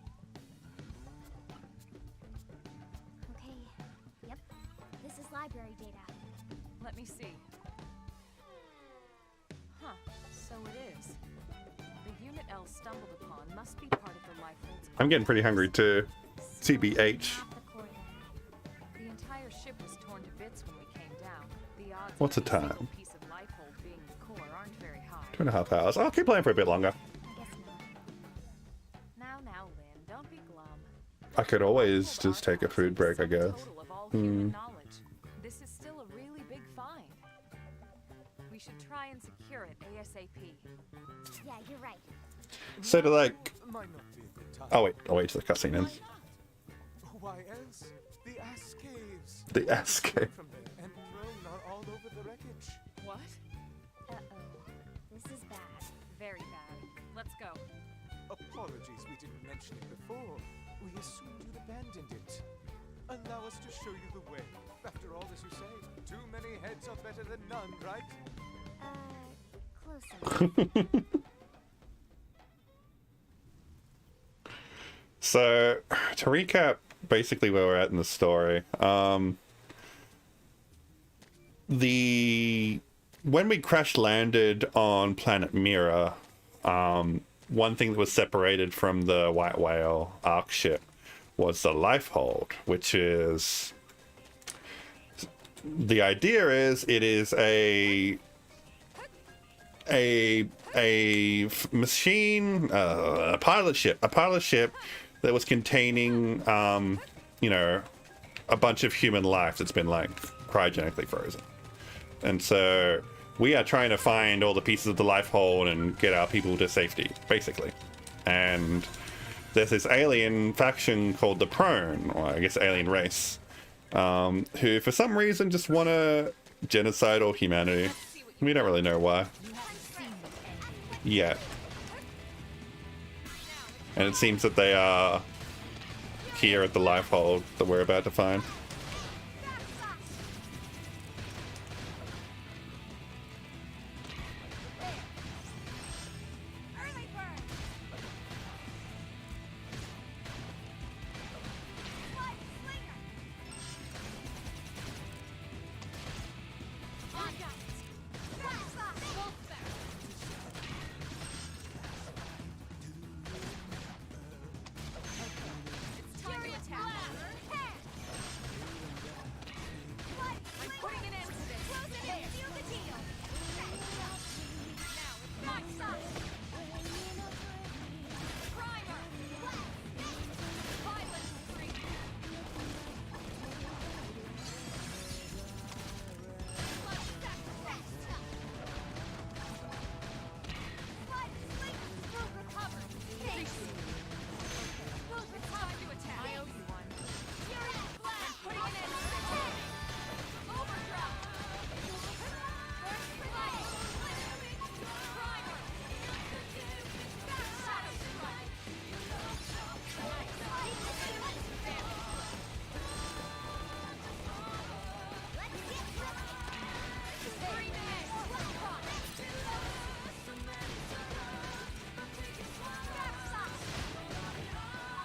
Okay. Yep. This is library data. Let me see. Huh, so it is. The unit L stumbled upon must be part of the Lifehold's I'm getting pretty hungry too. TBH. The entire ship was torn to bits when we came down. The odds What's the of a single time? piece of Lifehold being the core aren't very high. 2.5 hours. I'll keep playing for a bit longer. I guess not. Now, Lynn, don't be glum. I could always just take a food break, I guess. Total of all human knowledge. This is still a really big find. We should try and secure it ASAP. Yeah, you're right. So to like... Might not be a good time. Oh wait, I'll wait till the cutscene ends. Why else? The ass caves. The ass cave. From there and prone are all over the wreckage. What? Uh-oh. This is bad. Very bad. Let's go. Apologies we didn't mention it before. We assumed you'd abandoned it. Allow us to show you the way. After all, as you say, too many heads are better than none, right? Close enough. So, to recap basically where we're at in the story, when we crash landed on planet Mira, one thing that was separated from the White Whale Ark ship was the Lifehold, which is... The idea is it is a machine, a pilot ship that was containing, you know, a bunch of human life that's been like cryogenically frozen. And so we are trying to find all the pieces of the Lifehold and get our people to safety, basically. And there's this alien faction called the Prone, or I guess alien race, who for some reason just want to genocide all humanity. We don't really know why. Yet. And it seems that they are here at the Lifehold that we're about to find.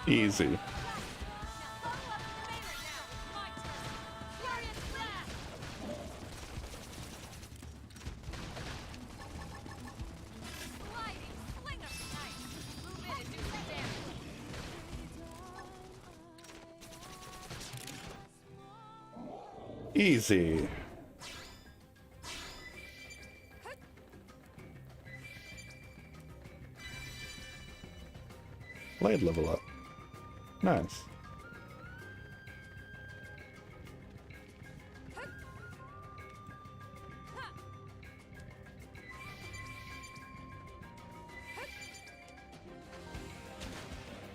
Easy. Easy. Blade level up. Nice.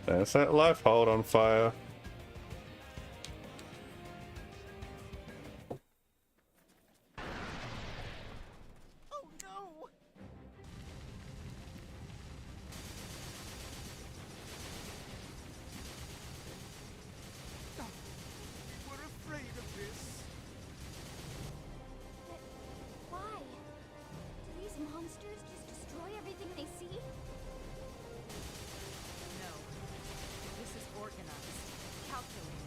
There's that Lifehold on fire. Oh no! We're afraid of this. But why? Do these monsters just destroy everything they see? No. This is organized, calculated.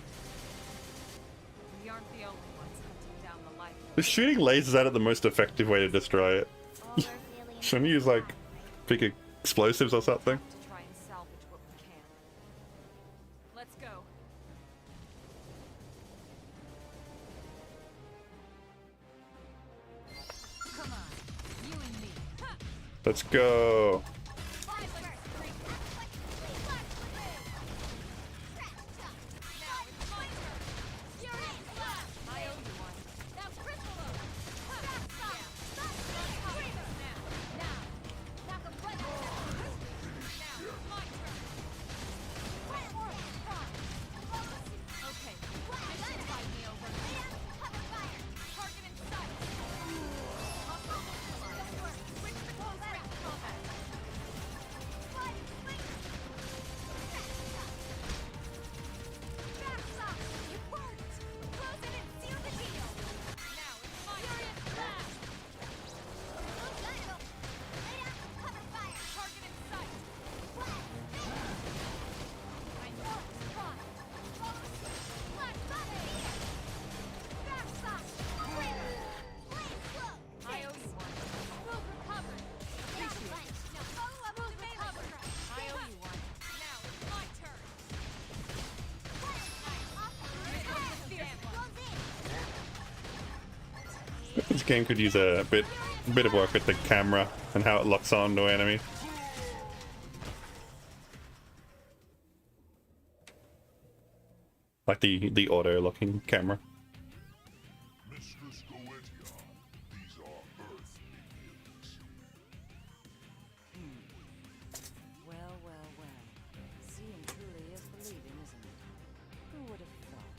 We aren't the only ones hunting down the life. Is shooting lasers at it the most effective way to destroy it? All Earth aliens Shouldn't you use like big explosives or something? to Let's go. This game could use a bit of work with the camera and how it locks on to enemies. Like the auto-locking camera. Mistress Goetia, these are Earth minions. Well, well, well. Seeing truly is believing, isn't it? Who would have thought?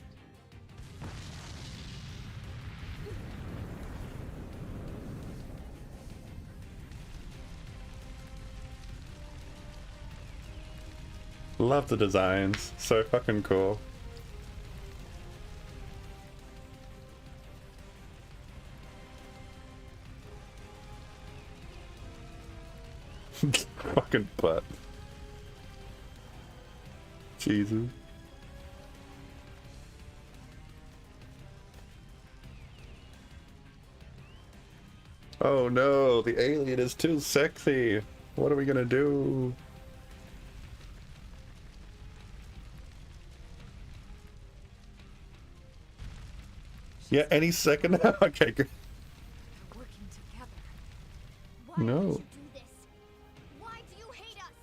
Love the designs. So fucking cool. Fucking butt. Jesus. Oh no, the alien is too sexy. What are we gonna do? Yeah, any second now. Okay, good. Working together. Why No. would you do this? Why do you hate us?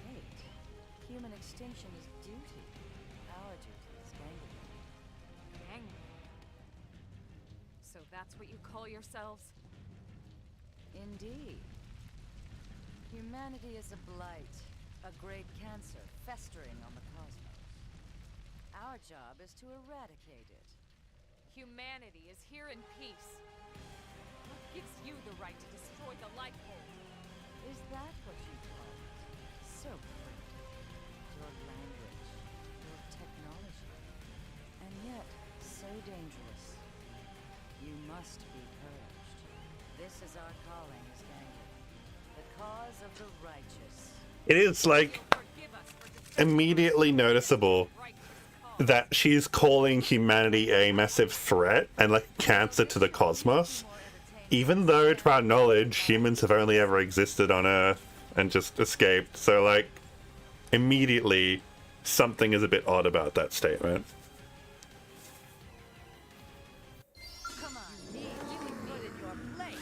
Hate. Human extinction is duty. Our duty is gangrene. Gangrene. So that's what you call yourselves? Indeed. Humanity is a blight, a great cancer festering on the cosmos. Our job is to eradicate it. Humanity is here in peace. What gives you the right to destroy the life form? Is that what you call it? So primitive. Your language, your technology, and yet so dangerous. You must be purged. This is our calling as gangrene. The cause of the righteous. It is like Forgive us for destroying immediately noticeable the righteous cause. that she's calling humanity a massive threat and like cancer to the cosmos, even though to our knowledge humans have only ever existed on Earth and just escaped. So like immediately something is a bit odd about that statement. Come on, me, you can put in your place.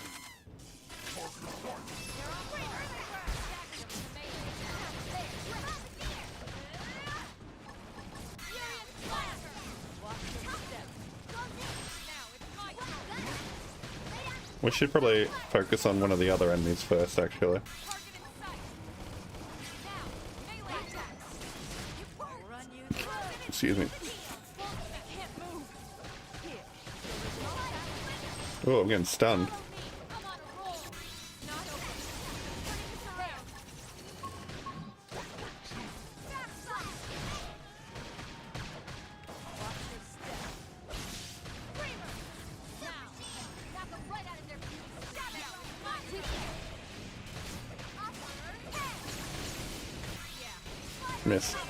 We should probably focus on one of the other enemies first, actually. Excuse me. Oh, I'm getting stunned. Miss. I'm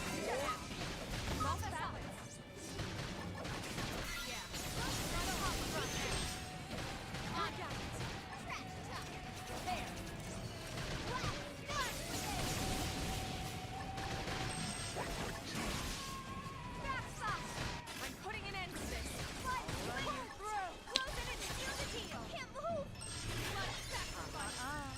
putting an end to this. Run you through. Close in and seal the deal. Can't move. Blood sacrifice.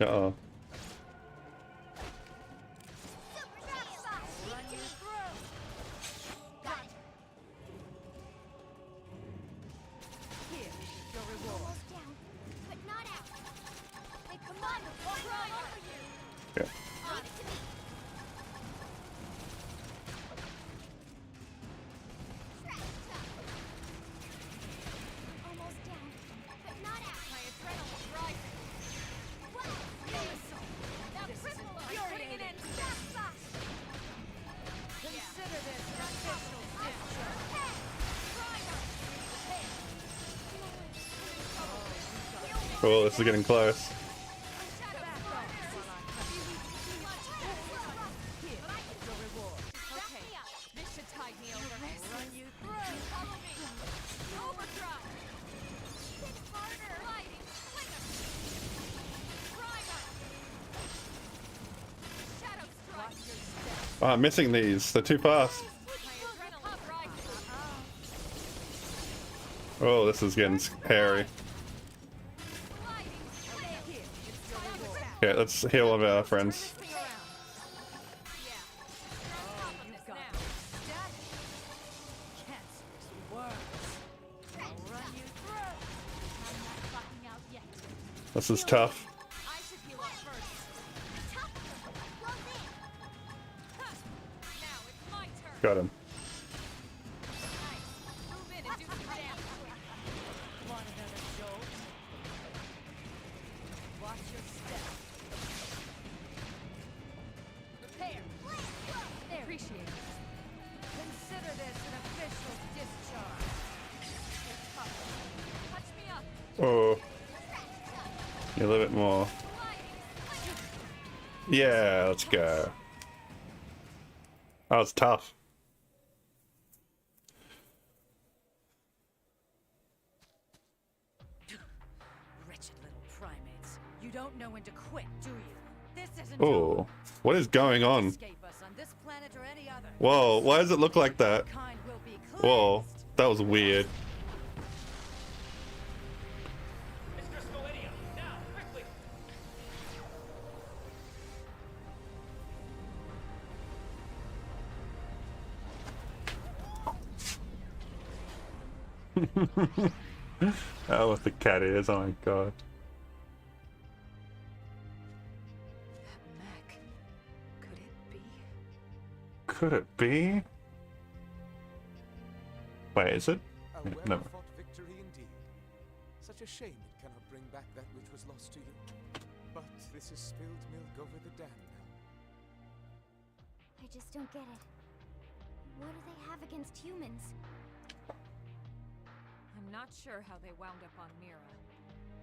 Uh-oh. Yeah. Almost down, but not out. My adrenaline's rising. Now cripple her. Putting it in. Consider this an official discharge. Oh, this is getting close. This should tide me over. Run you through. Follow me. Overdrive. Hit harder. Lighting. Flicker. Primer. Shadow strike. Watch your step. Oh, I'm missing these. They're too fast. My adrenaline's rising. Oh, this is getting hairy. Lighting. Here. It's your reward. Yeah, let's heal one of our friends. Swing around. Yeah. You're on top of this now. Static. Cancerous worms. I'll run you through. I'm not fucking out yet. This is tough. I should heal up first. Close in. Huh. Now it's my turn. Got him. Nice. Move in and do some damage. Want another jolt? Watch your step. Repair. There. Appreciate it. Consider this an official discharge. It's tough. Touch me up. Oh. A little bit more. Yeah, let's go. That was tough. Wretched little primates. You don't know when to quit, do you? This isn't Oh, what is going on? escape us on this planet or any other. Whoa, why does it look like that? Kind will be Whoa, cleansed. that was weird. Oh, with the cat ears, oh my god. That Mac. Could it be? Could it be? Wait, is it? A Never. well-fought victory indeed. Such a shame it cannot bring back that which was lost to you. But this is spilled milk over the dam now. I just don't get it. What do they have against humans? I'm not sure how they wound up on Mira,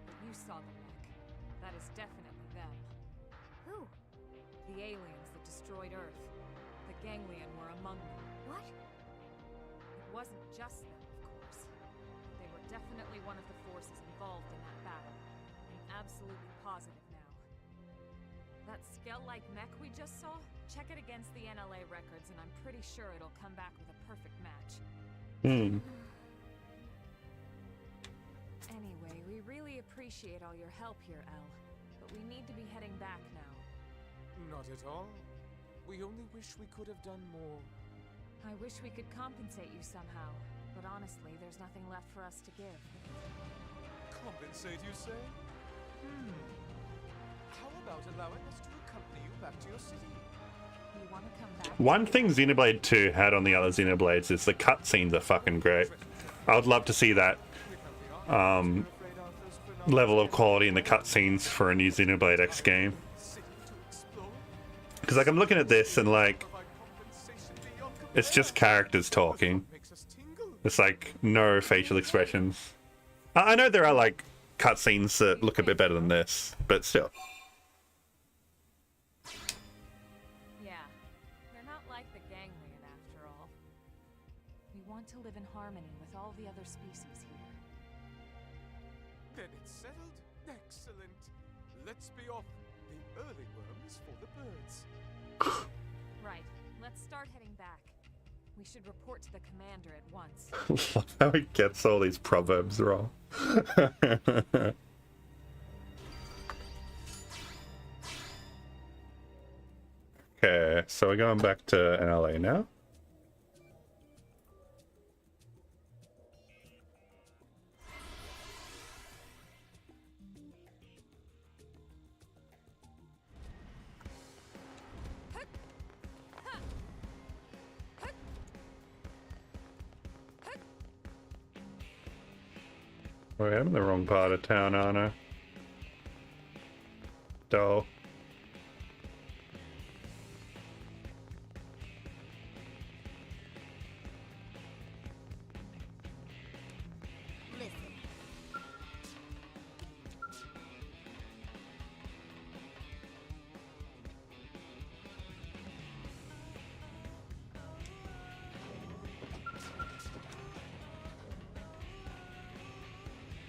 but you saw the Mac. That is definitely them. Who? The aliens that destroyed Earth. The Ganglion were among them. What? It wasn't just them, of course. They were definitely one of the forces involved in that battle. I'm absolutely positive now. That Skell-like mech we just saw? Check it against the NLA records and I'm pretty sure it'll come back with a perfect match. Hmm. Anyway, we really appreciate all your help here, Elle. But we need to be heading back now. Not at all. We only wish we could have done more. I wish we could compensate you somehow. But honestly, there's nothing left for us to give. Compensate, you say? How about allowing us to accompany you back to your city? You want to come back? One thing Xenoblade 2 had on the other Xenoblades is the cutscenes are fucking great. I would love to see that level of quality in the cutscenes for a new Xenoblade X game. Because like I'm looking at this and like it's just characters talking. It's like no facial expressions. I know there are like cutscenes that look a bit better than this, but still. Yeah, they're not like the Ganglion after all. We want to live in harmony with all the other species here. Then it's settled. Excellent. Let's be off. The early worms for the birds. Right, let's start heading back. We should report to the commander at once. Love how he gets all these proverbs wrong. Okay, so we're going back to NLA now. Wait, I'm in the wrong part of town, aren't I? Dull. Listen.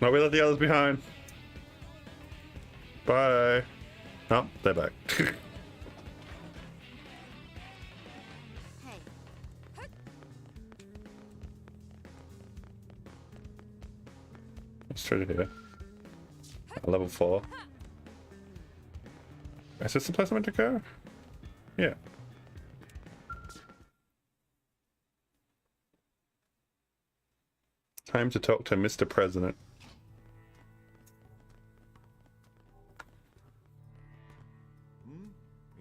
No, we left the others behind. Bye. Oh, they're back. Hey. Let's try to do it. Level 4. Is this the place I meant to go? Yeah. Time to talk to Mr. President.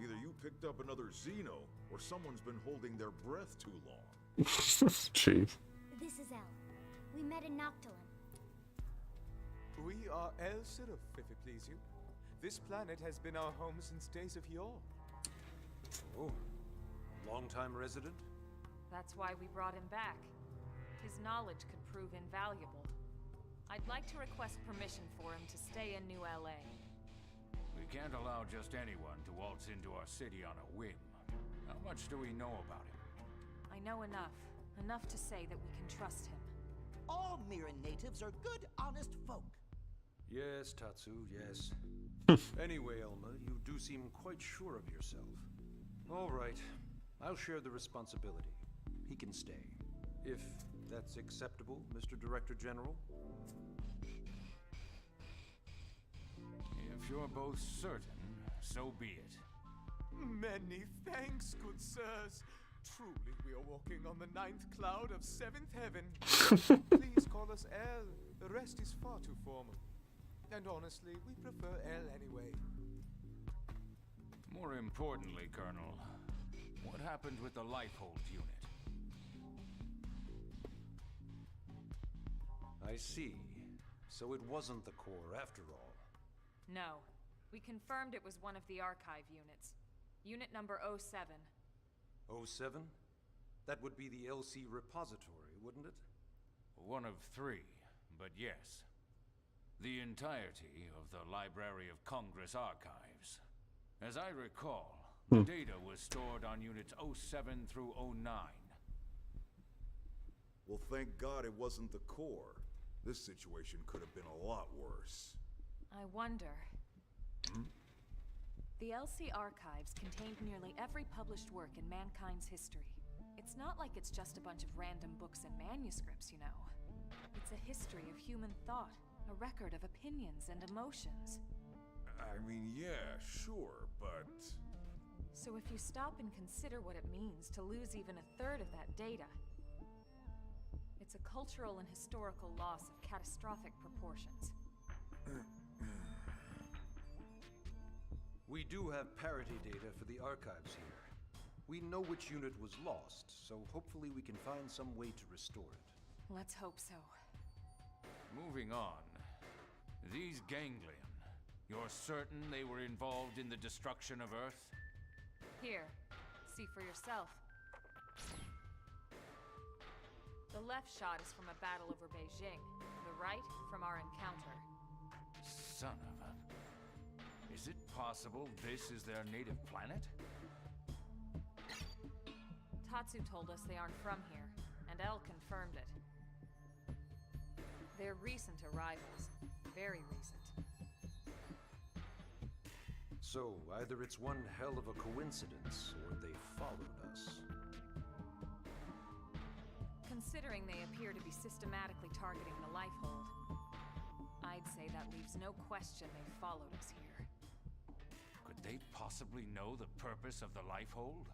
Either you picked up another Xeno, or someone's been holding their breath too long. Jeez. This is Elle. We met in Noctilin. We are El Sirif, if it please you. This planet has been our home since days of yore. Oh, long-time resident? That's why we brought him back. His knowledge could prove invaluable. I'd like to request permission for him to stay in New LA. We can't allow just anyone to waltz into our city on a whim. How much do we know about him? I know enough. Enough to say that we can trust him. All Mirren natives are good, honest folk. Yes, Tatsu, yes. Anyway, Elma, you do seem quite sure of yourself. All right, I'll share the responsibility. He can stay. If that's acceptable, Mr. Director General? If you're both certain, so be it. Many thanks, good sirs. Truly, we are walking on the 9th cloud of 7th heaven. Please call us El. The rest is far too formal. And honestly, we prefer El anyway. More importantly, Colonel, what happened with the Lifehold unit? I see. So it wasn't the core after all. No. We confirmed it was one of the archive units. Unit number 07. 07? That would be the LC repository, wouldn't it? One of 3, but yes. The entirety of the Library of Congress archives. As I recall, the data was stored on units 07 through 09. Well, thank God it wasn't the core. This situation could have been a lot worse. I wonder. The LC archives contained nearly every published work in mankind's history. It's not like it's just a bunch of random books and manuscripts, you know. It's a history of human thought, a record of opinions and emotions. I mean, yeah, sure, but... So if you stop and consider what it means to lose even a third of that data, it's a cultural and historical loss of catastrophic proportions. We do have parity data for the archives here. We know which unit was lost, so hopefully we can find some way to restore it. Let's hope so. Moving on. These ganglion. You're certain they were involved in the destruction of Earth? Here, see for yourself. The left shot is from a battle over Beijing, the right from our encounter. Son of a... Is it possible this is their native planet? Tatsu told us they aren't from here, and El confirmed it. They're recent arrivals. Very recent. So, either it's one hell of a coincidence, or they followed us. Considering they appear to be systematically targeting the Lifehold, I'd say that leaves no question they followed us here. Could they possibly know the purpose of the Lifehold?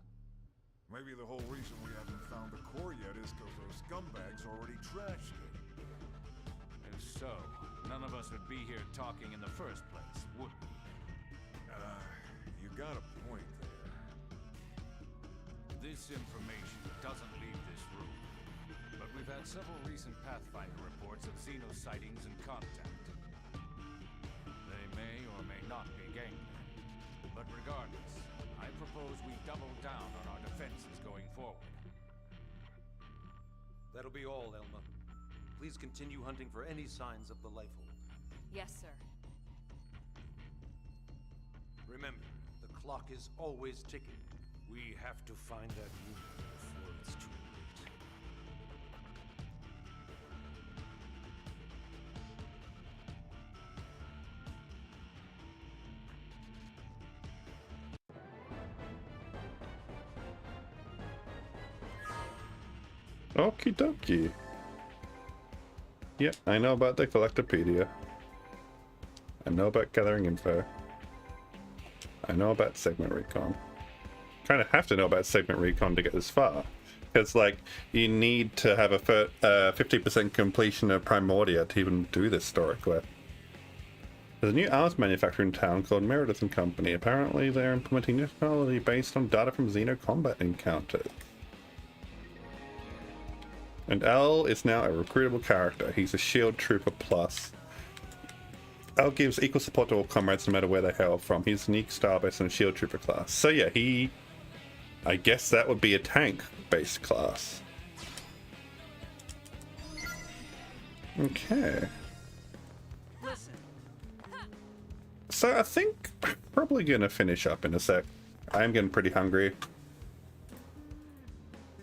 Maybe the whole reason we haven't found the core yet is because those scumbags already trashed it. If so, none of us would be here talking in the first place, would we? You got a point there. This information doesn't leave this room, but we've had several recent Pathfinder reports of Xeno sightings and contact. They may or may not be gangland, but regardless, I propose we double down on our defenses going forward. That'll be all, Elma. Please continue hunting for any signs of the Lifehold. Yes, sir. Remember, the clock is always ticking. We have to find that unit before it's too late. Okie dokie. Yep, I know about the Collectopedia. I know about gathering info. I know about segment recon. Kind of have to know about segment recon to get this far. Because, like, you need to have a 50% completion of Primordia to even do this story quest. There's a new arms manufacturer in town called Meredith and Company. Apparently they're implementing new technology based on data from Xeno combat encounters. And Al is now a recruitable character. He's a Shield Trooper Plus. Al gives equal support to all comrades no matter where they hail from. He's unique style based on Shield Trooper class. So yeah, I guess that would be a tank-based class. Okay. So I think I'm probably gonna finish up in a sec. I am getting pretty hungry.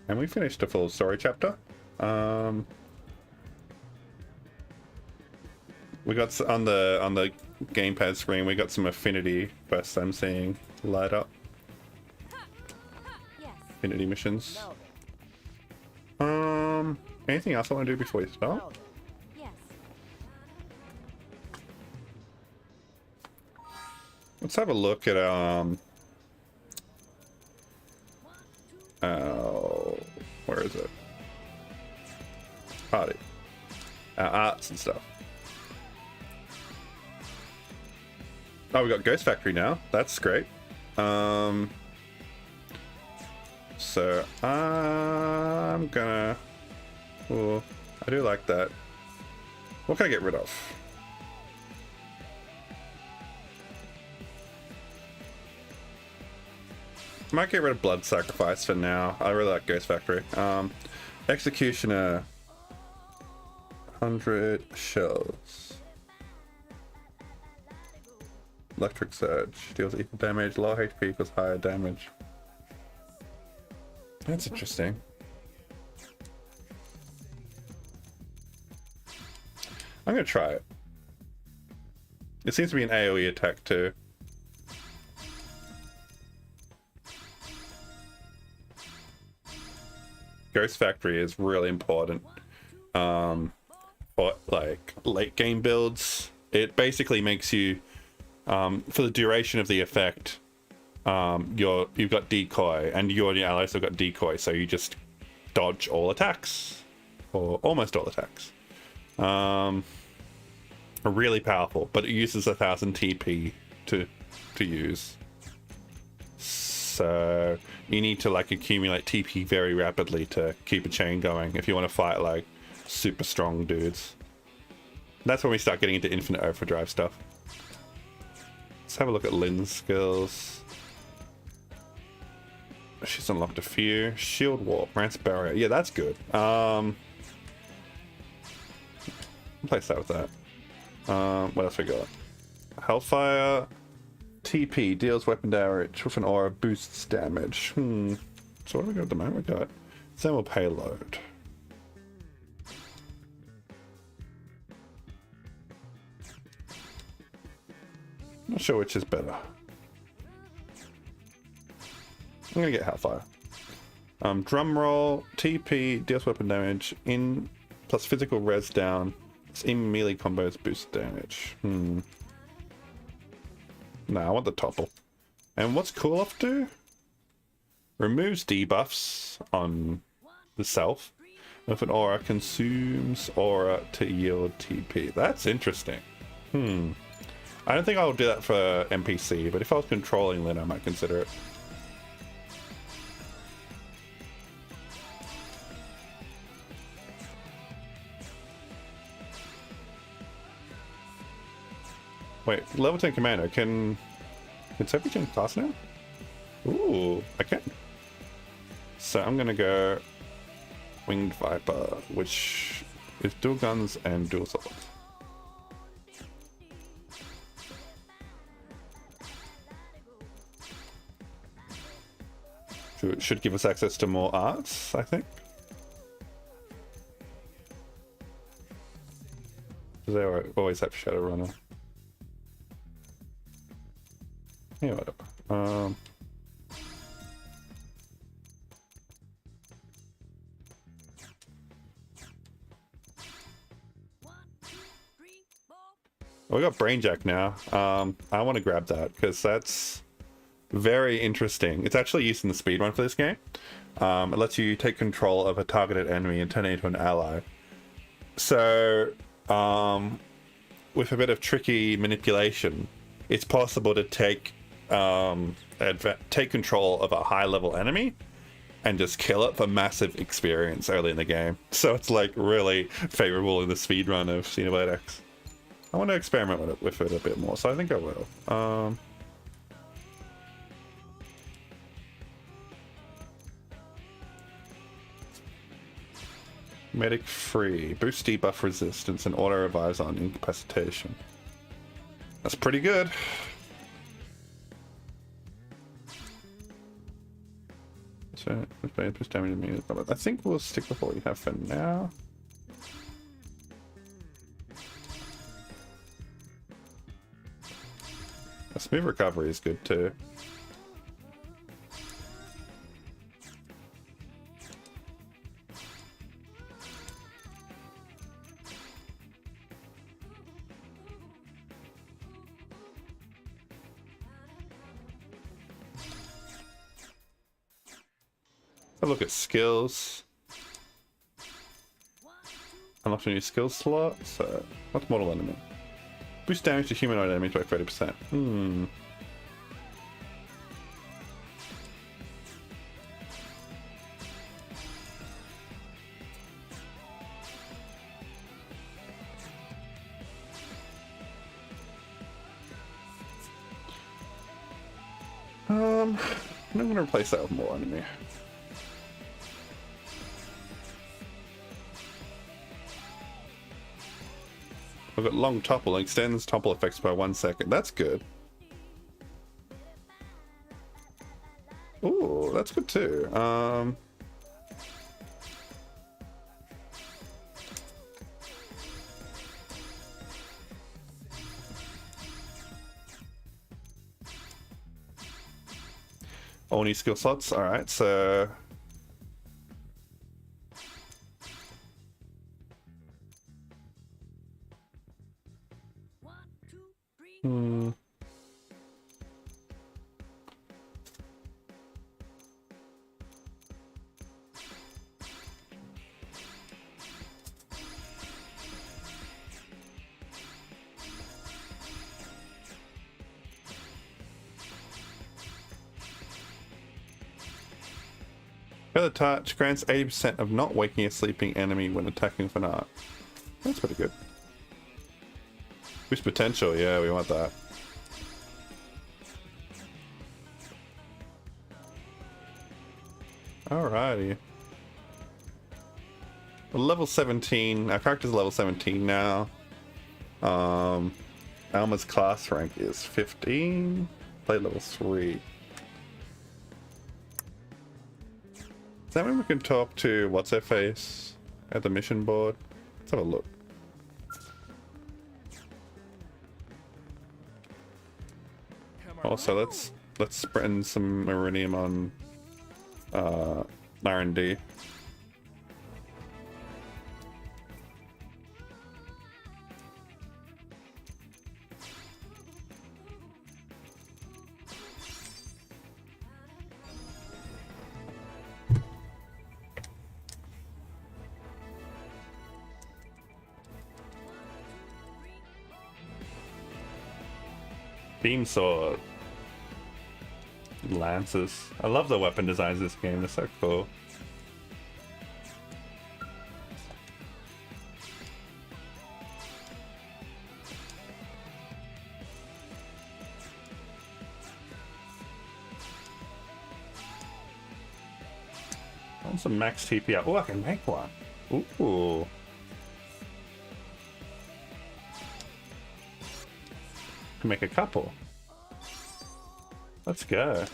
And we finished a full story chapter. We got on the gamepad screen. We got some affinity quests I'm seeing light up. Yes. Affinity missions. Anything else I want to do before we start? Yes. Let's have a look at where is it? Party. Arts and stuff. Oh, we got Ghost Factory now. That's great. So I'm gonna. Oh, I do like that. What can I get rid of? Might get rid of Blood Sacrifice for now. I really like Ghost Factory. Executioner. 100 shells. Electric Surge. Deals equal damage. Low HP equals higher damage. That's interesting. I'm gonna try it. It seems to be an AoE attack too. Ghost Factory is really important for like late game builds. It basically makes you for the duration of the effect you've got decoy, and you and your allies have got decoy, so you just dodge all attacks or almost all attacks. Really powerful, but it uses 1000 TP to use. So you need to like accumulate TP very rapidly to keep a chain going if you want to fight like super strong dudes. That's when we start getting into infinite overdrive stuff. Let's have a look at Lynn's skills. She's unlocked a few. Shield Warp, Rance Barrier. Yeah, that's good. Place that with that. What else we got? Hellfire. TP deals weapon damage with an aura, boosts damage. So what do we got at the moment? We got thermal payload. Not sure which is better. I'm gonna get Hellfire. Drum roll, TP deals weapon damage in plus physical res down. It's in melee combos boost damage. Nah, I want the topple. And what's Cool Off do? removes debuffs on the self. If an aura consumes aura to yield TP. That's interesting. I don't think I'll do that for NPC, but if I was controlling Lyn, I might consider it. Wait, level 10 commander, can Sophie change class now? Ooh, I can. So I'm gonna go Winged Viper, which is dual guns and dual swords. Should give us access to more arts, I think. They always have Shadowrunner. Yeah, whatever. We got Brainjack now. I want to grab that because that's very interesting. It's actually used in the speedrun for this game. It lets you take control of a targeted enemy and turn it into an ally. So, with a bit of tricky manipulation, it's possible to take control of a high-level enemy and just kill it for massive experience early in the game. So it's like really favorable in the speedrun of Xenoblade X. I want to experiment with it a bit more, so I think I will. Medic free. Boost debuff resistance and auto revives on incapacitation. That's pretty good. So, push damage to me. I think we'll stick with what we have for now. A smooth recovery is good too. Have a look at skills. Unlock a new skill slot. So, what's mortal enemy? Boost damage to humanoid enemies by 30%. I'm gonna replace that with more enemy. I've got long topple, extends topple effects by 1 second. That's good. Ooh, that's good too. All new skill slots. All right, so. Feather Touch grants 80% of not waking a sleeping enemy when attacking with an art. That's pretty good. Boost potential, yeah, we want that. Alrighty. We're level 17. Our character's level 17 now. Alma's class rank is 15. Play level 3. Is that when we can talk to what's her face at the mission board? Let's have a look. Also, let's spend some Meridium on R&D. Beam sword. Lances. I love the weapon designs of this game, they're so cool. I want some max TP up. Oh, I can make one. Ooh. Can make a couple. Let's go.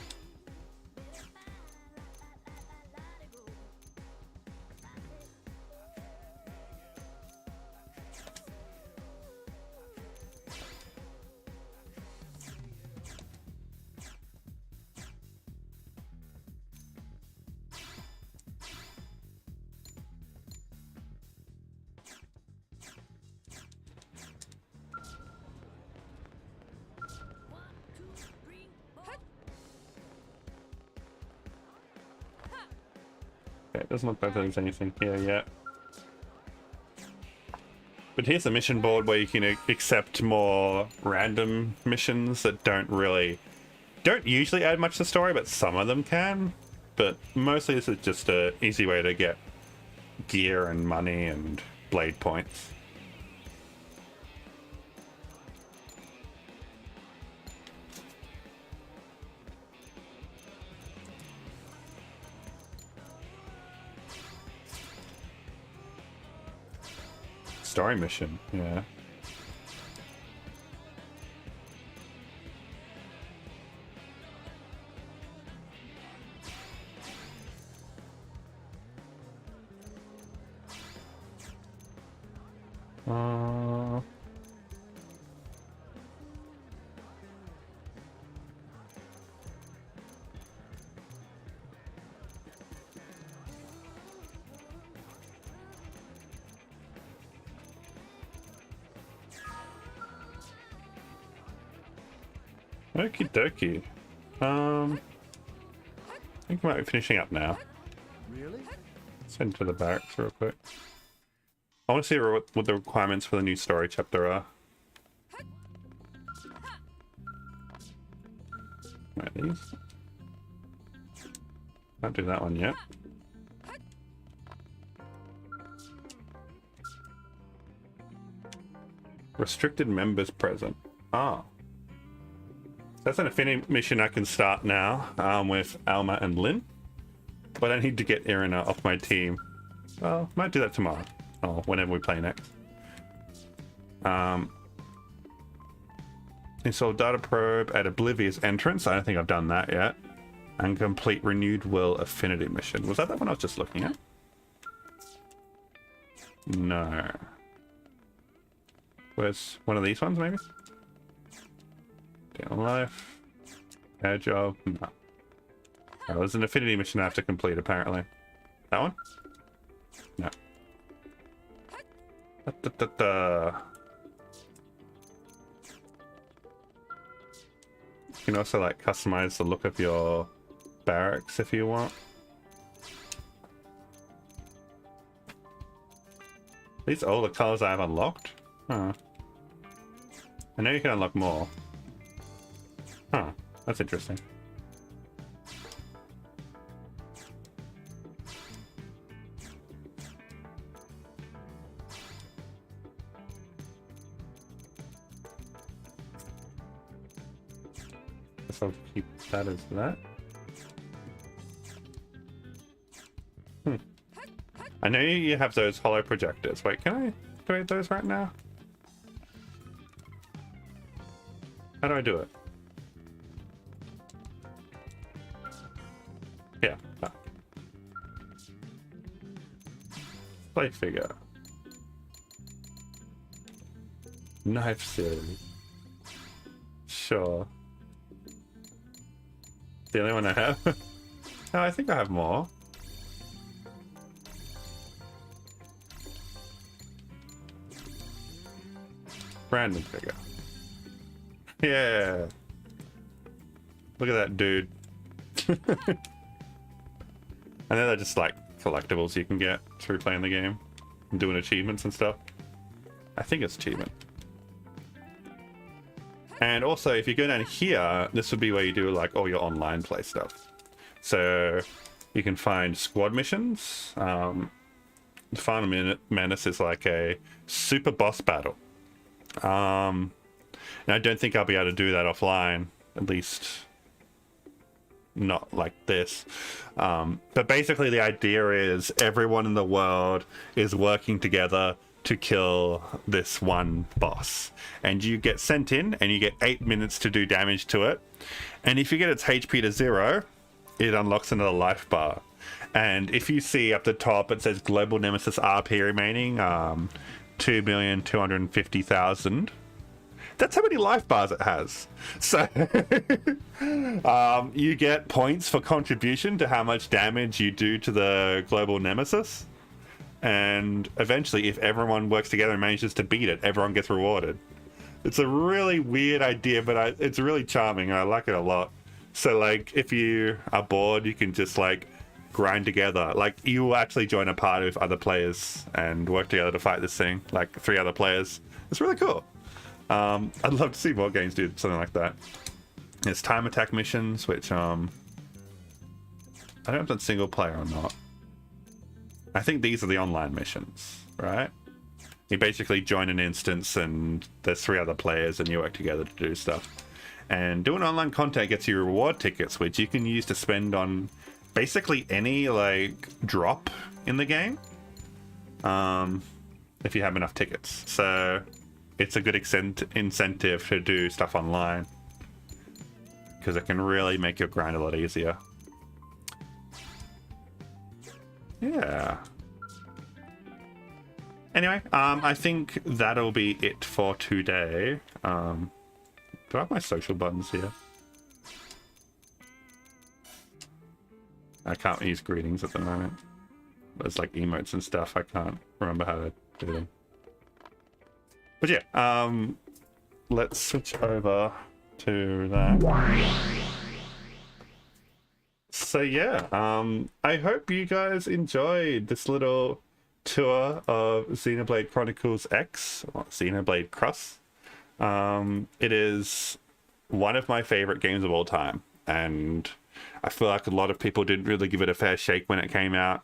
It doesn't look like there's anything here yet. But here's a mission board where you can accept more random missions that don't usually add much to the story, but some of them can. But mostly this is just an easy way to get gear and money and blade points. Story mission, yeah. Okie dokie. I think we might be finishing up now. Really? Let's head to the barracks real quick. I want to see what the requirements for the new story chapter are. Right, these. Can't do that one yet. Restricted members present. Ah. That's an affinity mission I can start now with Alma and Lynn. But I need to get Irina off my team. Well, might do that tomorrow. Or whenever we play next. Install data probe at Oblivion's entrance. I don't think I've done that yet. And complete renewed will affinity mission. Was that the one I was just looking at? No. Where's one of these ones maybe? Down life. Air job. No. Oh, there's an affinity mission I have to complete apparently. That one? No. You can also like customize the look of your barracks if you want. These are all the colors I have unlocked? Huh. I know you can unlock more. Huh, that's interesting. Guess I'll keep that as that. I know you have those hollow projectors. Wait, can I activate those right now? How do I do it? Yeah. Oh. Play figure. Knife series. Sure. The only one I have? No, I think I have more. Random figure. Yeah. Look at that dude. And then they're just like collectibles you can get through playing the game and doing achievements and stuff. I think it's achievement. And also, if you go down here, this would be where you do like all your online play stuff. So you can find squad missions. The Final Menace is like a super boss battle. And I don't think I'll be able to do that offline, at least not like this. But basically the idea is everyone in the world is working together to kill this one boss, and you get sent in and you get 8 minutes to do damage to it, and if you get its HP to 0, it unlocks another life bar. And if you see up the top it says global nemesis RP remaining 2,250,000, that's how many life bars it has. So you get points for contribution to how much damage you do to the global nemesis. And eventually, if everyone works together and manages to beat it, everyone gets rewarded. It's a really weird idea, but it's really charming. I like it a lot. So, like, if you are bored, you can just, like, grind together. Like, you will actually join a party with other players and work together to fight this thing. Like, 3 other players. It's really cool. I'd love to see more games do something like that. There's time attack missions, which, I don't know if that's single player or not. I think these are the online missions, right? You basically join an instance and there's 3 other players and you work together to do stuff. And doing online content gets you reward tickets, which you can use to spend on basically any, like, drop in the game. If you have enough tickets. So it's a good incentive to do stuff online, because it can really make your grind a lot easier. Yeah. Anyway, I think that'll be it for today. Do I have my social buttons here? I can't use greetings at the moment. There's like emotes and stuff. I can't remember how to do them. But yeah, let's switch over to that. So yeah, I hope you guys enjoyed this little tour of Xenoblade Chronicles X, or Xenoblade Cross. It is one of my favorite games of all time, and I feel like a lot of people didn't really give it a fair shake when it came out.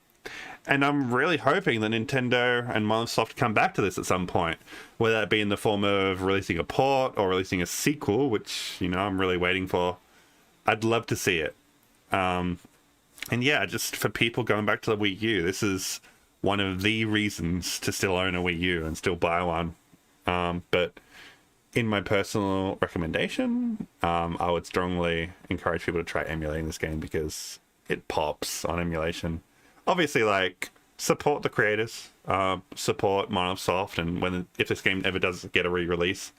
And I'm really hoping that Nintendo and Microsoft come back to this at some point, whether that be in the form of releasing a port or releasing a sequel, which, you know, I'm really waiting for. I'd love to see it. And yeah, just for people going back to the Wii U, this is one of the reasons to still own a Wii U and still buy one. But in my personal recommendation, I would strongly encourage people to try emulating this game, because it pops on emulation. Obviously, like, support the creators, support Microsoft, and if this game ever does get a re-release,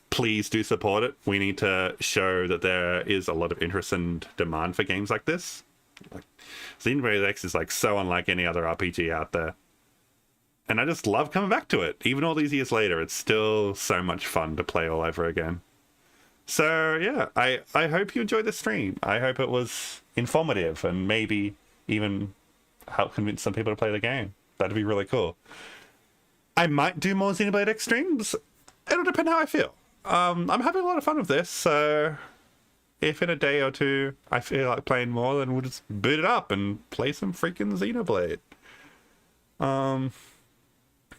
please do support it. We need to show that there is a lot of interest and demand for games like this. Like, Xenoblade X is like so unlike any other RPG out there, and I just love coming back to it. Even all these years later, it's still so much fun to play all over again. So yeah, I hope you enjoyed this stream. I hope it was informative and maybe even help convince some people to play the game. That'd be really cool. I might do more Xenoblade X streams. It'll depend how I feel. I'm having a lot of fun with this, so if in a day or two I feel like playing more, then we'll just boot it up and play some freaking Xenoblade.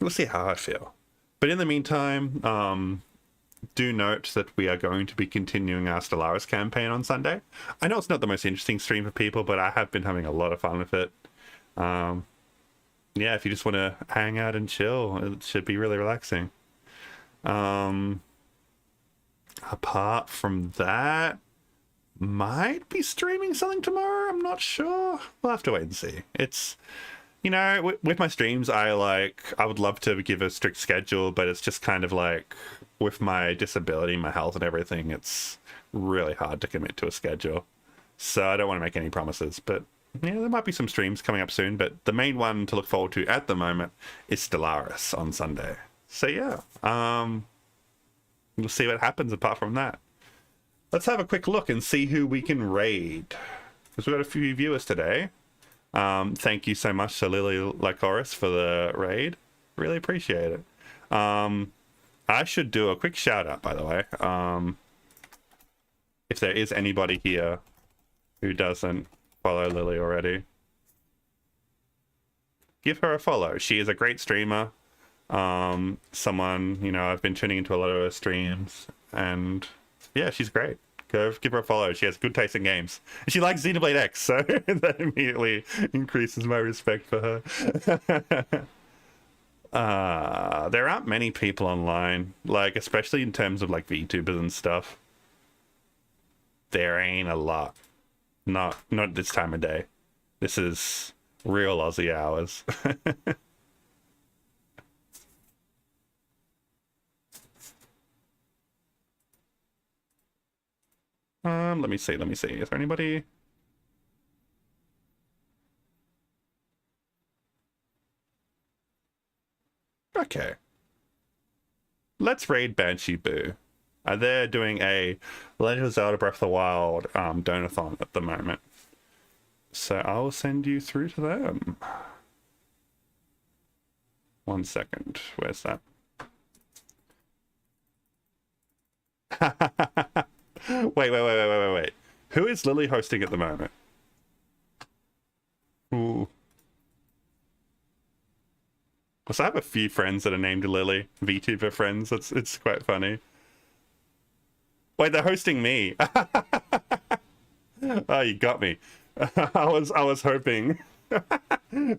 We'll see how I feel. But in the meantime, do note that we are going to be continuing our Stellaris campaign on Sunday. I know it's not the most interesting stream for people, but I have been having a lot of fun with it. Yeah, if you just want to hang out and chill, it should be really relaxing. Apart from that, might be streaming something tomorrow. I'm not sure. We'll have to wait and see. It's, you know, with my streams, I would love to give a strict schedule, but it's just kind of like, with my disability, my health and everything, it's really hard to commit to a schedule. So I don't want to make any promises, but yeah, there might be some streams coming up soon, but the main one to look forward to at the moment is Stellaris on Sunday. So yeah, we'll see what happens apart from that. Let's have a quick look and see who we can raid, because we've got a few viewers today. Thank you so much to Lily Lycoris for the raid. Really appreciate it. I should do a quick shout out, by the way. if there is anybody here who doesn't follow Lily already, give her a follow. She is a great streamer. Someone, you know, I've been tuning into a lot of her streams, and yeah, she's great. Go give her a follow. She has good taste in games. And she likes Xenoblade X, so that immediately increases my respect for her. There aren't many people online, like, especially in terms of like VTubers and stuff. There ain't a lot. Not this time of day. This is real Aussie hours. Let me see. Is there anybody? Okay. Let's raid Banshee Boo. They're doing a Legend of Zelda Breath of the Wild donathon at the moment. So I'll send you through to them. 1 second. Where's that? Wait. Who is Lily hosting at the moment? Ooh. So I have a few friends that are named Lily, VTuber friends. It's quite funny. Wait, they're hosting me. Oh, you got me. I was hoping.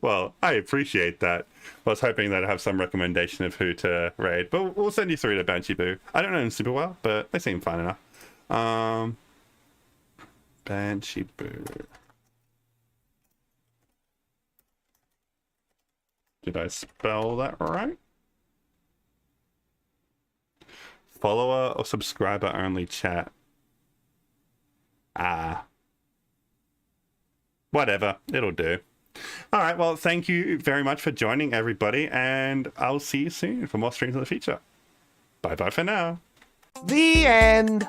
Well, I appreciate that. I was hoping that I'd have some recommendation of who to raid, but we'll send you through to Banshee Boo. I don't know them super well, but they seem fine enough. Banshee Boo. Did I spell that right? Follower or subscriber only chat. Whatever, it'll do. All right, well, thank you very much for joining, everybody, and I'll see you soon for more streams in the future. Bye bye for now. The end.